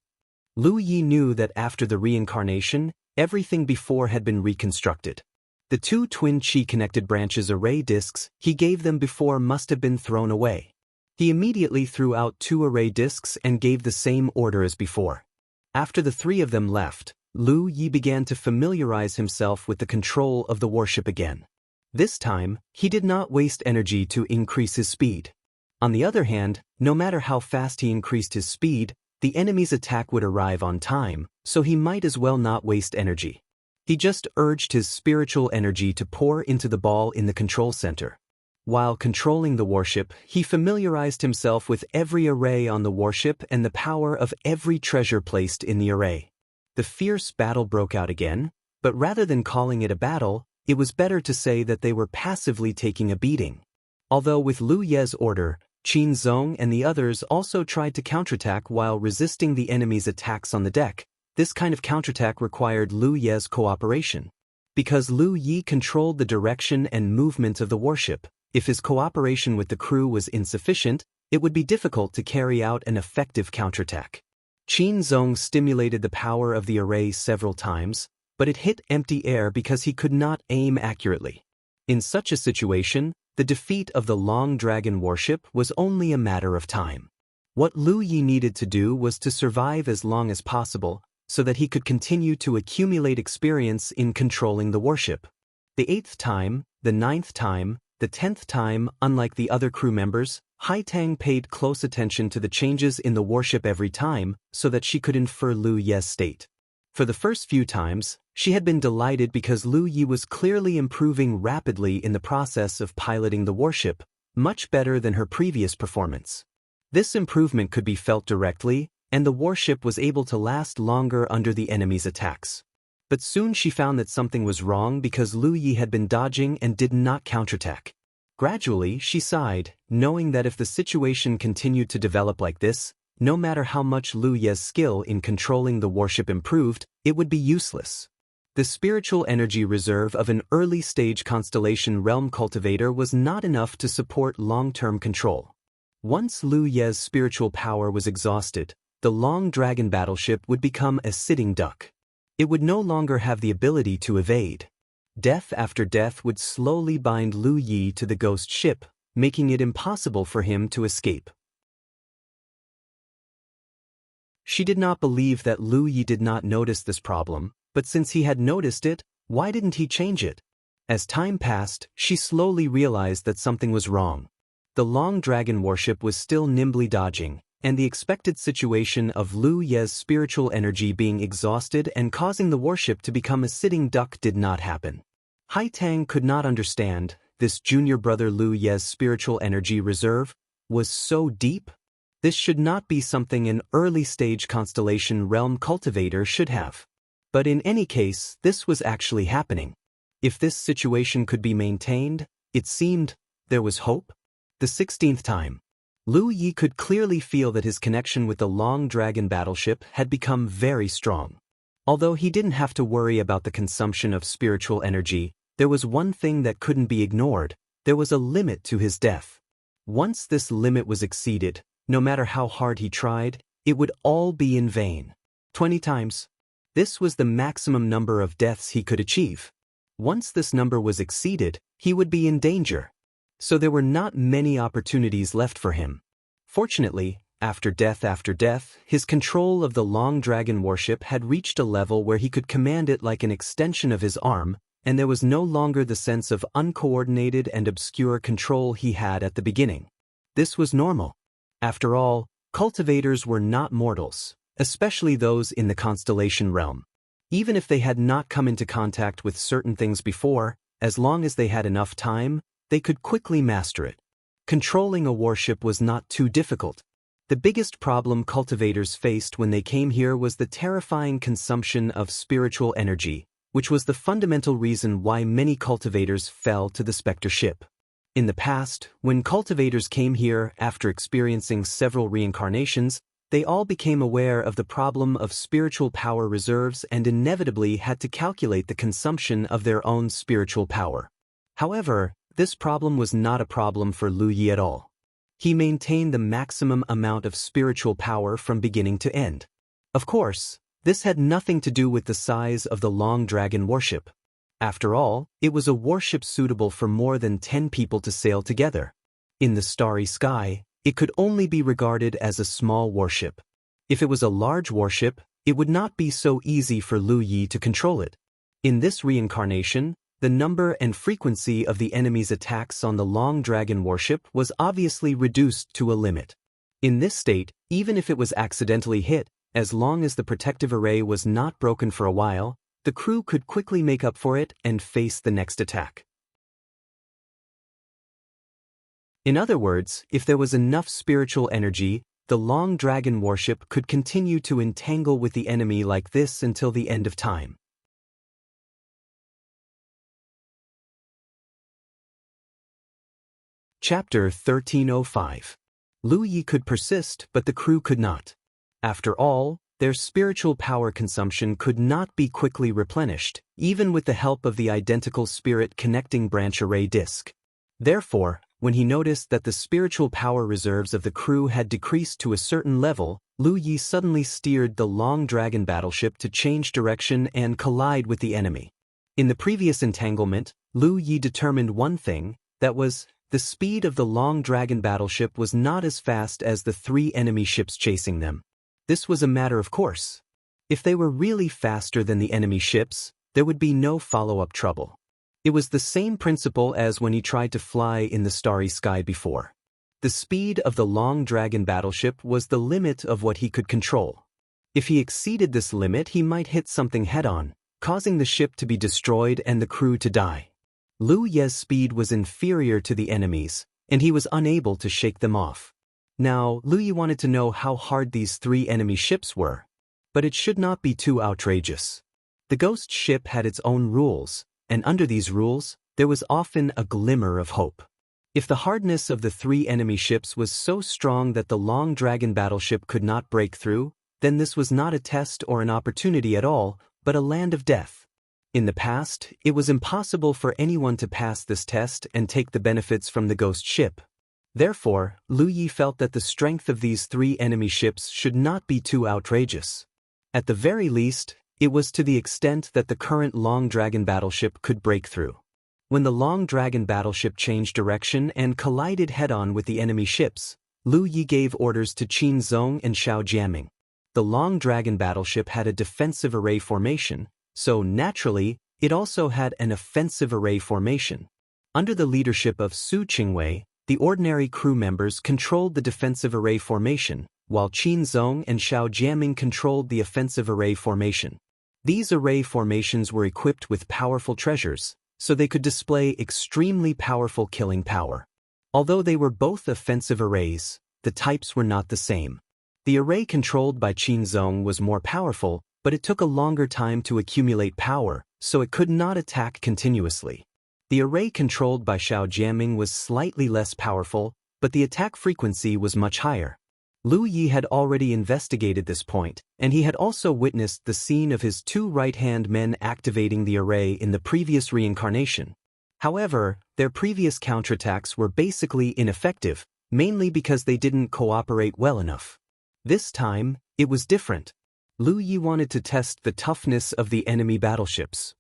S1: Lu Yi knew that after the reincarnation, everything before had been reconstructed. The 2 twin chi-connected branches array discs he gave them before must have been thrown away. He immediately threw out 2 array discs and gave the same order as before. After the 3 of them left, Lu Yi began to familiarize himself with the control of the warship again. This time, he did not waste energy to increase his speed. On the other hand, no matter how fast he increased his speed, the enemy's attack would arrive on time, so he might as well not waste energy. He just urged his spiritual energy to pour into the ball in the control center. While controlling the warship, he familiarized himself with every array on the warship and the power of every treasure placed in the array. The fierce battle broke out again, but rather than calling it a battle, it was better to say that they were passively taking a beating. Although with Lu Ye's order, Qin Zong and the others also tried to counterattack while resisting the enemy's attacks on the deck, this kind of counterattack required Lu Ye's cooperation. Because Lu Yi controlled the direction and movement of the warship, if his cooperation with the crew was insufficient, it would be difficult to carry out an effective counterattack. Qin Zong stimulated the power of the array several times, but it hit empty air because he could not aim accurately. In such a situation, the defeat of the Long Dragon warship was only a matter of time. What Lu Yi needed to do was to survive as long as possible, so that he could continue to accumulate experience in controlling the warship. The 8th time, the 9th time, the 10th time, unlike the other crew members, Haitang paid close attention to the changes in the warship every time so that she could infer Lu Ye's state. For the first few times, she had been delighted because Lu Yi was clearly improving rapidly in the process of piloting the warship, much better than her previous performance. This improvement could be felt directly, and the warship was able to last longer under the enemy's attacks. But soon she found that something was wrong because Lu Yi had been dodging and did not counterattack. Gradually, she sighed, knowing that if the situation continued to develop like this, no matter how much Lu Ye's skill in controlling the warship improved, it would be useless. The spiritual energy reserve of an early-stage constellation realm cultivator was not enough to support long-term control. Once Lu Ye's spiritual power was exhausted, the Long Dragon battleship would become a sitting duck. It would no longer have the ability to evade. Death after death would slowly bind Lu Yi to the ghost ship, making it impossible for him to escape. She did not believe that Lu Yi did not notice this problem, but since he had noticed it, why didn't he change it? As time passed, she slowly realized that something was wrong. The Long Dragon warship was still nimbly dodging, and the expected situation of Lu Ye's spiritual energy being exhausted and causing the warship to become a sitting duck did not happen. Hai Tang could not understand, this junior brother Lu Ye's spiritual energy reserve was so deep. This should not be something an early-stage constellation realm cultivator should have. But in any case, this was actually happening. If this situation could be maintained, it seemed there was hope. The 16th time. Lu Yi could clearly feel that his connection with the Long Dragon battleship had become very strong. Although he didn't have to worry about the consumption of spiritual energy, there was one thing that couldn't be ignored: there was a limit to his death. Once this limit was exceeded, no matter how hard he tried, it would all be in vain. 20 times. This was the maximum number of deaths he could achieve. Once this number was exceeded, he would be in danger. So there were not many opportunities left for him. Fortunately, after death, his control of the Long Dragon warship had reached a level where he could command it like an extension of his arm, and there was no longer the sense of uncoordinated and obscure control he had at the beginning. This was normal. After all, cultivators were not mortals, especially those in the constellation realm. Even if they had not come into contact with certain things before, as long as they had enough time, they could quickly master it. Controlling a warship was not too difficult. The biggest problem cultivators faced when they came here was the terrifying consumption of spiritual energy, which was the fundamental reason why many cultivators fell to the Spectre ship. In the past, when cultivators came here after experiencing several reincarnations, they all became aware of the problem of spiritual power reserves and inevitably had to calculate the consumption of their own spiritual power. However, this problem was not a problem for Lu Yi at all. He maintained the maximum amount of spiritual power from beginning to end. Of course, this had nothing to do with the size of the Long Dragon warship. After all, it was a warship suitable for more than 10 people to sail together. In the starry sky, it could only be regarded as a small warship. If it was a large warship, it would not be so easy for Lu Yi to control it. In this reincarnation, the number and frequency of the enemy's attacks on the Long Dragon warship was obviously reduced to a limit. In this state, even if it was accidentally hit, as long as the protective array was not broken for a while, the crew could quickly make up for it and face the next attack. In other words, if there was enough spiritual energy, the Long Dragon warship could continue to entangle with the enemy like this until the end of time. Chapter 1305. Lu Yi could persist, but the crew could not. After all, their spiritual power consumption could not be quickly replenished, even with the help of the identical spirit connecting branch array disk. Therefore, when he noticed that the spiritual power reserves of the crew had decreased to a certain level, Lu Yi suddenly steered the Long Dragon battleship to change direction and collide with the enemy. In the previous entanglement, Lu Yi determined one thing, that was, the speed of the Long Dragon battleship was not as fast as the 3 enemy ships chasing them. This was a matter of course. If they were really faster than the enemy ships, there would be no follow-up trouble. It was the same principle as when he tried to fly in the starry sky before. The speed of the Long Dragon battleship was the limit of what he could control. If he exceeded this limit, he might hit something head-on, causing the ship to be destroyed and the crew to die. Lu Ye's speed was inferior to the enemy's, and he was unable to shake them off. Now, Lu Yi wanted to know how hard these 3 enemy ships were. But it should not be too outrageous. The ghost ship had its own rules, and under these rules, there was often a glimmer of hope. If the hardness of the 3 enemy ships was so strong that the Long Dragon battleship could not break through, then this was not a test or an opportunity at all, but a land of death. In the past, it was impossible for anyone to pass this test and take the benefits from the ghost ship. Therefore, Lu Yi felt that the strength of these 3 enemy ships should not be too outrageous. At the very least, it was to the extent that the current Long Dragon battleship could break through. When the Long Dragon battleship changed direction and collided head-on with the enemy ships, Lu Yi gave orders to Qin Zong and Xiao Jiaming. The Long Dragon battleship had a defensive array formation, so naturally, It also had an offensive array formation. Under the leadership of Su Qingwei, the ordinary crew members controlled the defensive array formation, while Qin Zong and Xiao Jiaming controlled the offensive array formation. These array formations were equipped with powerful treasures, so they could display extremely powerful killing power. Although they were both offensive arrays, the types were not the same. The array controlled by Qin Zong was more powerful, but it took a longer time to accumulate power, so it could not attack continuously. The array controlled by Xiao Jiaming was slightly less powerful, but the attack frequency was much higher. Lu Yi had already investigated this point, and he had also witnessed the scene of his two right-hand men activating the array in the previous reincarnation. However, their previous counterattacks were basically ineffective, mainly because they didn't cooperate well enough. This time, it was different. Lu Yi wanted to test the toughness of the enemy battleships.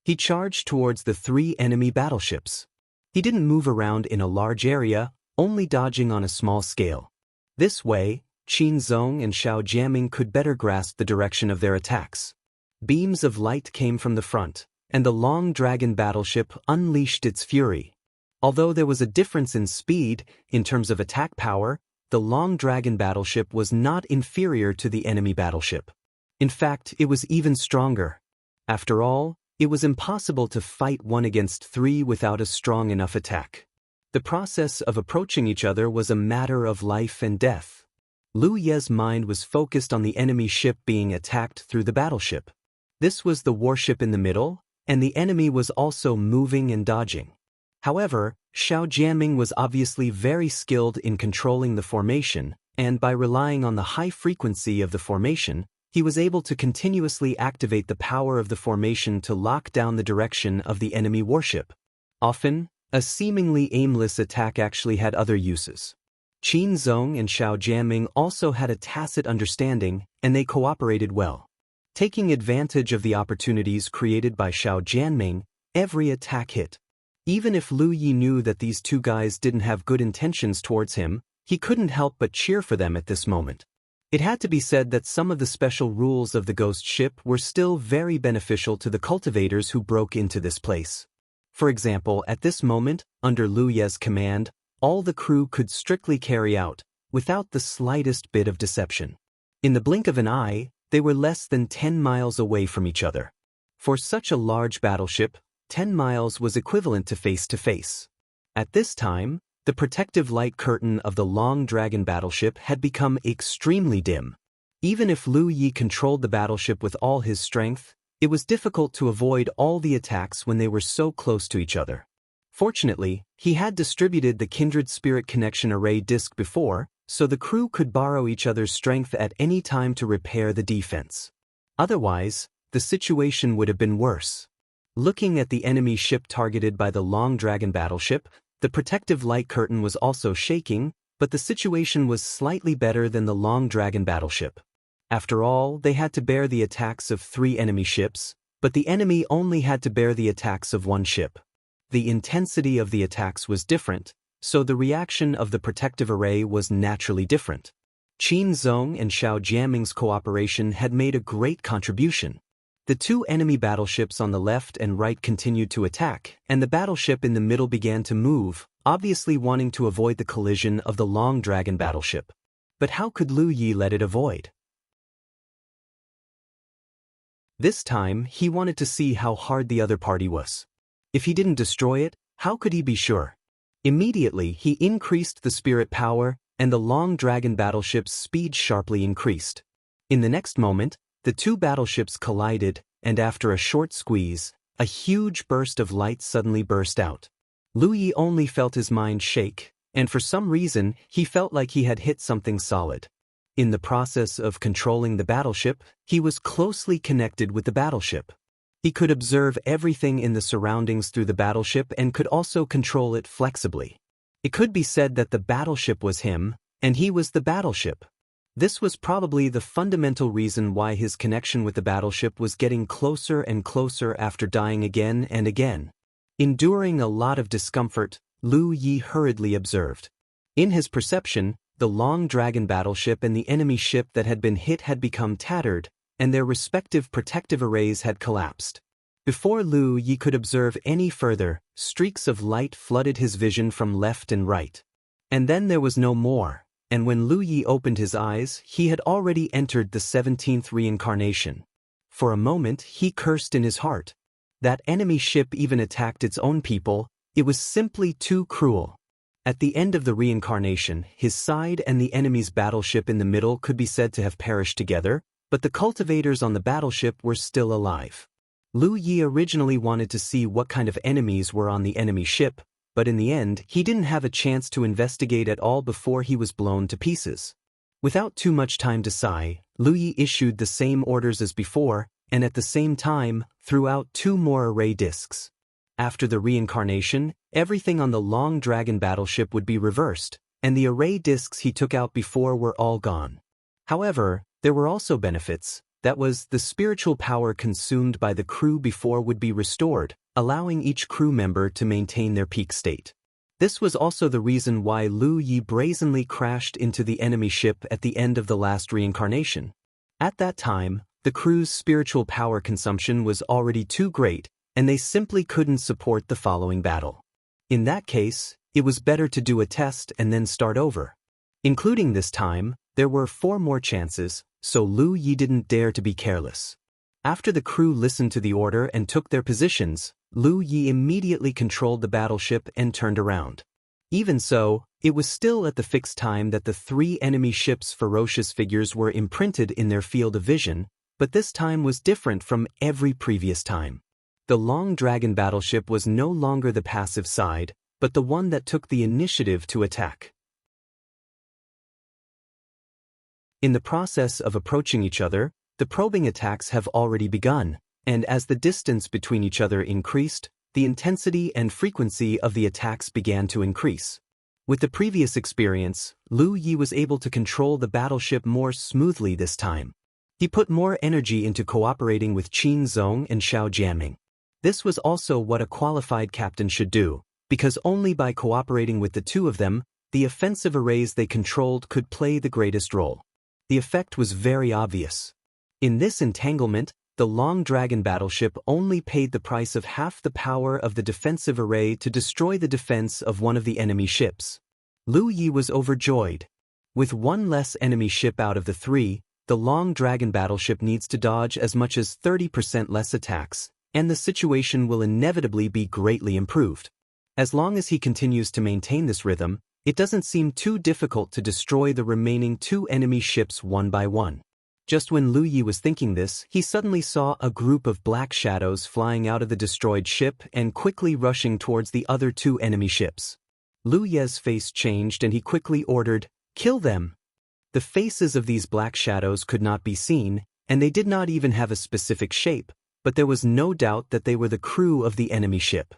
S1: He charged towards the 3 enemy battleships. He didn't move around in a large area, only dodging on a small scale. This way, Qin Zong and Xiao Jiaming could better grasp the direction of their attacks. Beams of light came from the front, and the Long Dragon battleship unleashed its fury. Although there was a difference in speed, in terms of attack power, the Long Dragon battleship was not inferior to the enemy battleship. In fact, it was even stronger. After all, it was impossible to fight 1 against 3 without a strong enough attack. The process of approaching each other was a matter of life and death. Lu Ye's mind was focused on the enemy ship being attacked through the battleship. This was the warship in the middle, and the enemy was also moving and dodging. However, Xiao Jiaming was obviously very skilled in controlling the formation, and by relying on the high frequency of the formation, he was able to continuously activate the power of the formation to lock down the direction of the enemy warship. Often, a seemingly aimless attack actually had other uses. Qin Zong and Xiao Jiaming also had a tacit understanding, and they cooperated well. Taking advantage of the opportunities created by Xiao Jiaming, every attack hit. Even if Lu Yi knew that these 2 guys didn't have good intentions towards him, he couldn't help but cheer for them at this moment. It had to be said that some of the special rules of the ghost ship were still very beneficial to the cultivators who broke into this place. For example, at this moment, under Lu Ye's command, all the crew could strictly carry out, without the slightest bit of deception. In the blink of an eye, they were less than 10 miles away from each other. For such a large battleship, 10 miles was equivalent to face-to-face. At this time, the protective light curtain of the Long Dragon battleship had become extremely dim. Even if Lu Yi controlled the battleship with all his strength, it was difficult to avoid all the attacks when they were so close to each other. Fortunately, he had distributed the Kindred Spirit Connection Array disc before, so the crew could borrow each other's strength at any time to repair the defense. Otherwise, the situation would have been worse. Looking at the enemy ship targeted by the Long Dragon battleship, the protective light curtain was also shaking, but the situation was slightly better than the Long Dragon battleship. After all, they had to bear the attacks of 3 enemy ships, but the enemy only had to bear the attacks of 1 ship. The intensity of the attacks was different, so the reaction of the protective array was naturally different. Qin Zong and Xiao Jiaming's cooperation had made a great contribution. The 2 enemy battleships on the left and right continued to attack, and the battleship in the middle began to move, obviously wanting to avoid the collision of the Long Dragon battleship. But how could Lu Yi let it avoid? This time, he wanted to see how hard the other party was. If he didn't destroy it, how could he be sure? Immediately, he increased the spirit power, and the Long Dragon battleship's speed sharply increased. In the next moment, the 2 battleships collided, and after a short squeeze, a huge burst of light suddenly burst out. Lu Yi only felt his mind shake, and for some reason, he felt like he had hit something solid. In the process of controlling the battleship, he was closely connected with the battleship. He could observe everything in the surroundings through the battleship and could also control it flexibly. It could be said that the battleship was him, and he was the battleship. This was probably the fundamental reason why his connection with the battleship was getting closer and closer after dying again and again. Enduring a lot of discomfort, Lu Yi hurriedly observed. In his perception, the Long Dragon battleship and the enemy ship that had been hit had become tattered, and their respective protective arrays had collapsed. Before Lu Yi could observe any further, streaks of light flooded his vision from left and right. And then there was no more, and when Lu Yi opened his eyes, he had already entered the 17th reincarnation. For a moment, he cursed in his heart. That enemy ship even attacked its own people. It was simply too cruel. At the end of the reincarnation, his side and the enemy's battleship in the middle could be said to have perished together, but the cultivators on the battleship were still alive. Lu Yi originally wanted to see what kind of enemies were on the enemy ship, but in the end, he didn't have a chance to investigate at all before he was blown to pieces. Without too much time to sigh, Lu Yi issued the same orders as before, and at the same time, threw out 2 more array discs. After the reincarnation, everything on the Long Dragon battleship would be reversed, and the array discs he took out before were all gone. However, there were also benefits. That was, the spiritual power consumed by the crew before would be restored, allowing each crew member to maintain their peak state. This was also the reason why Lu Yi brazenly crashed into the enemy ship at the end of the last reincarnation. At that time, the crew's spiritual power consumption was already too great, and they simply couldn't support the following battle. In that case, it was better to do a test and then start over. Including this time, there were 4 more chances, so Lu Yi didn't dare to be careless. After the crew listened to the order and took their positions, Lu Yi immediately controlled the battleship and turned around. Even so, it was still at the fixed time that the 3 enemy ships' ferocious figures were imprinted in their field of vision, but this time was different from every previous time. The Long Dragon battleship was no longer the passive side, but the one that took the initiative to attack. In the process of approaching each other, the probing attacks have already begun, and as the distance between each other increased, the intensity and frequency of the attacks began to increase. With the previous experience, Lu Yi was able to control the battleship more smoothly this time. He put more energy into cooperating with Qin Zong and Xiao Jianming. This was also what a qualified captain should do, because only by cooperating with the 2 of them, the offensive arrays they controlled could play the greatest role. The effect was very obvious. In this entanglement, the Long Dragon battleship only paid the price of half the power of the defensive array to destroy the defense of one of the enemy ships. Lu Yi was overjoyed. With 1 less enemy ship out of the 3, the Long Dragon battleship needs to dodge as much as 30% less attacks, and the situation will inevitably be greatly improved. As long as he continues to maintain this rhythm, it doesn't seem too difficult to destroy the remaining 2 enemy ships one by one. Just when Lu Yi was thinking this, he suddenly saw a group of black shadows flying out of the destroyed ship and quickly rushing towards the other 2 enemy ships. Lu Ye's face changed and he quickly ordered, "Kill them!" The faces of these black shadows could not be seen, and they did not even have a specific shape, but there was no doubt that they were the crew of the enemy ship.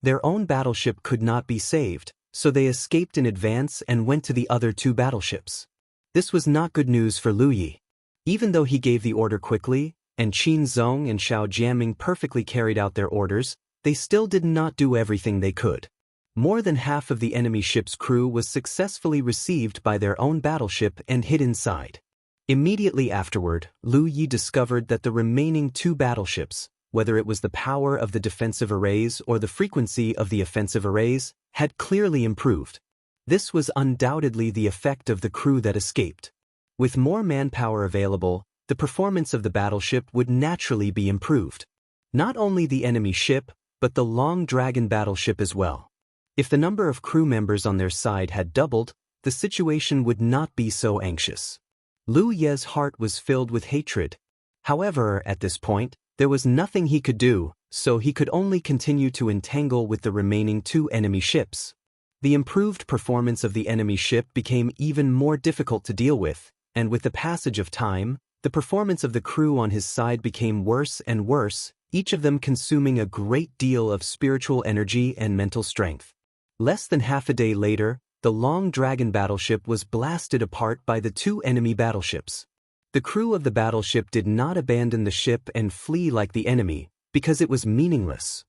S1: Their own battleship could not be saved, so they escaped in advance and went to the other 2 battleships. This was not good news for Lu Yi. Even though he gave the order quickly, and Qin Zong and Xiao Jianming perfectly carried out their orders, they still did not do everything they could. More than half of the enemy ship's crew was successfully received by their own battleship and hid inside. Immediately afterward, Lu Yi discovered that the remaining 2 battleships, whether it was the power of the defensive arrays or the frequency of the offensive arrays, had clearly improved. This was undoubtedly the effect of the crew that escaped. With more manpower available, the performance of the battleship would naturally be improved. Not only the enemy ship, but the Long Dragon battleship as well. If the number of crew members on their side had doubled, the situation would not be so anxious. Lu Ye's heart was filled with hatred. However, at this point, there was nothing he could do, so he could only continue to entangle with the remaining 2 enemy ships. The improved performance of the enemy ship became even more difficult to deal with, and with the passage of time, the performance of the crew on his side became worse and worse, each of them consuming a great deal of spiritual energy and mental strength. Less than half a day later, the Long Dragon battleship was blasted apart by the 2 enemy battleships. The crew of the battleship did not abandon the ship and flee like the enemy, because it was meaningless.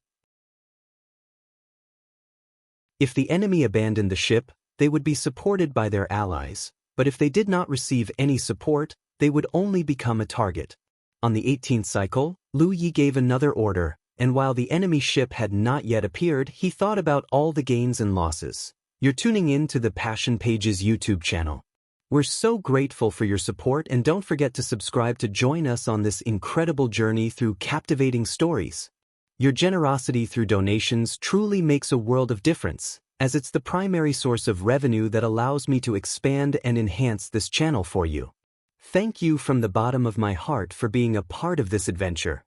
S1: If the enemy abandoned the ship, they would be supported by their allies, but if they did not receive any support, they would only become a target. On the 18th cycle, Lu Yi gave another order, and while the enemy ship had not yet appeared, he thought about all the gains and losses. You're tuning in to the Passion Pages YouTube channel. We're so grateful for your support, and don't forget to subscribe to join us on this incredible journey through captivating stories. Your generosity through donations truly makes a world of difference, as it's the primary source of revenue that allows me to expand and enhance this channel for you. Thank you from the bottom of my heart for being a part of this adventure.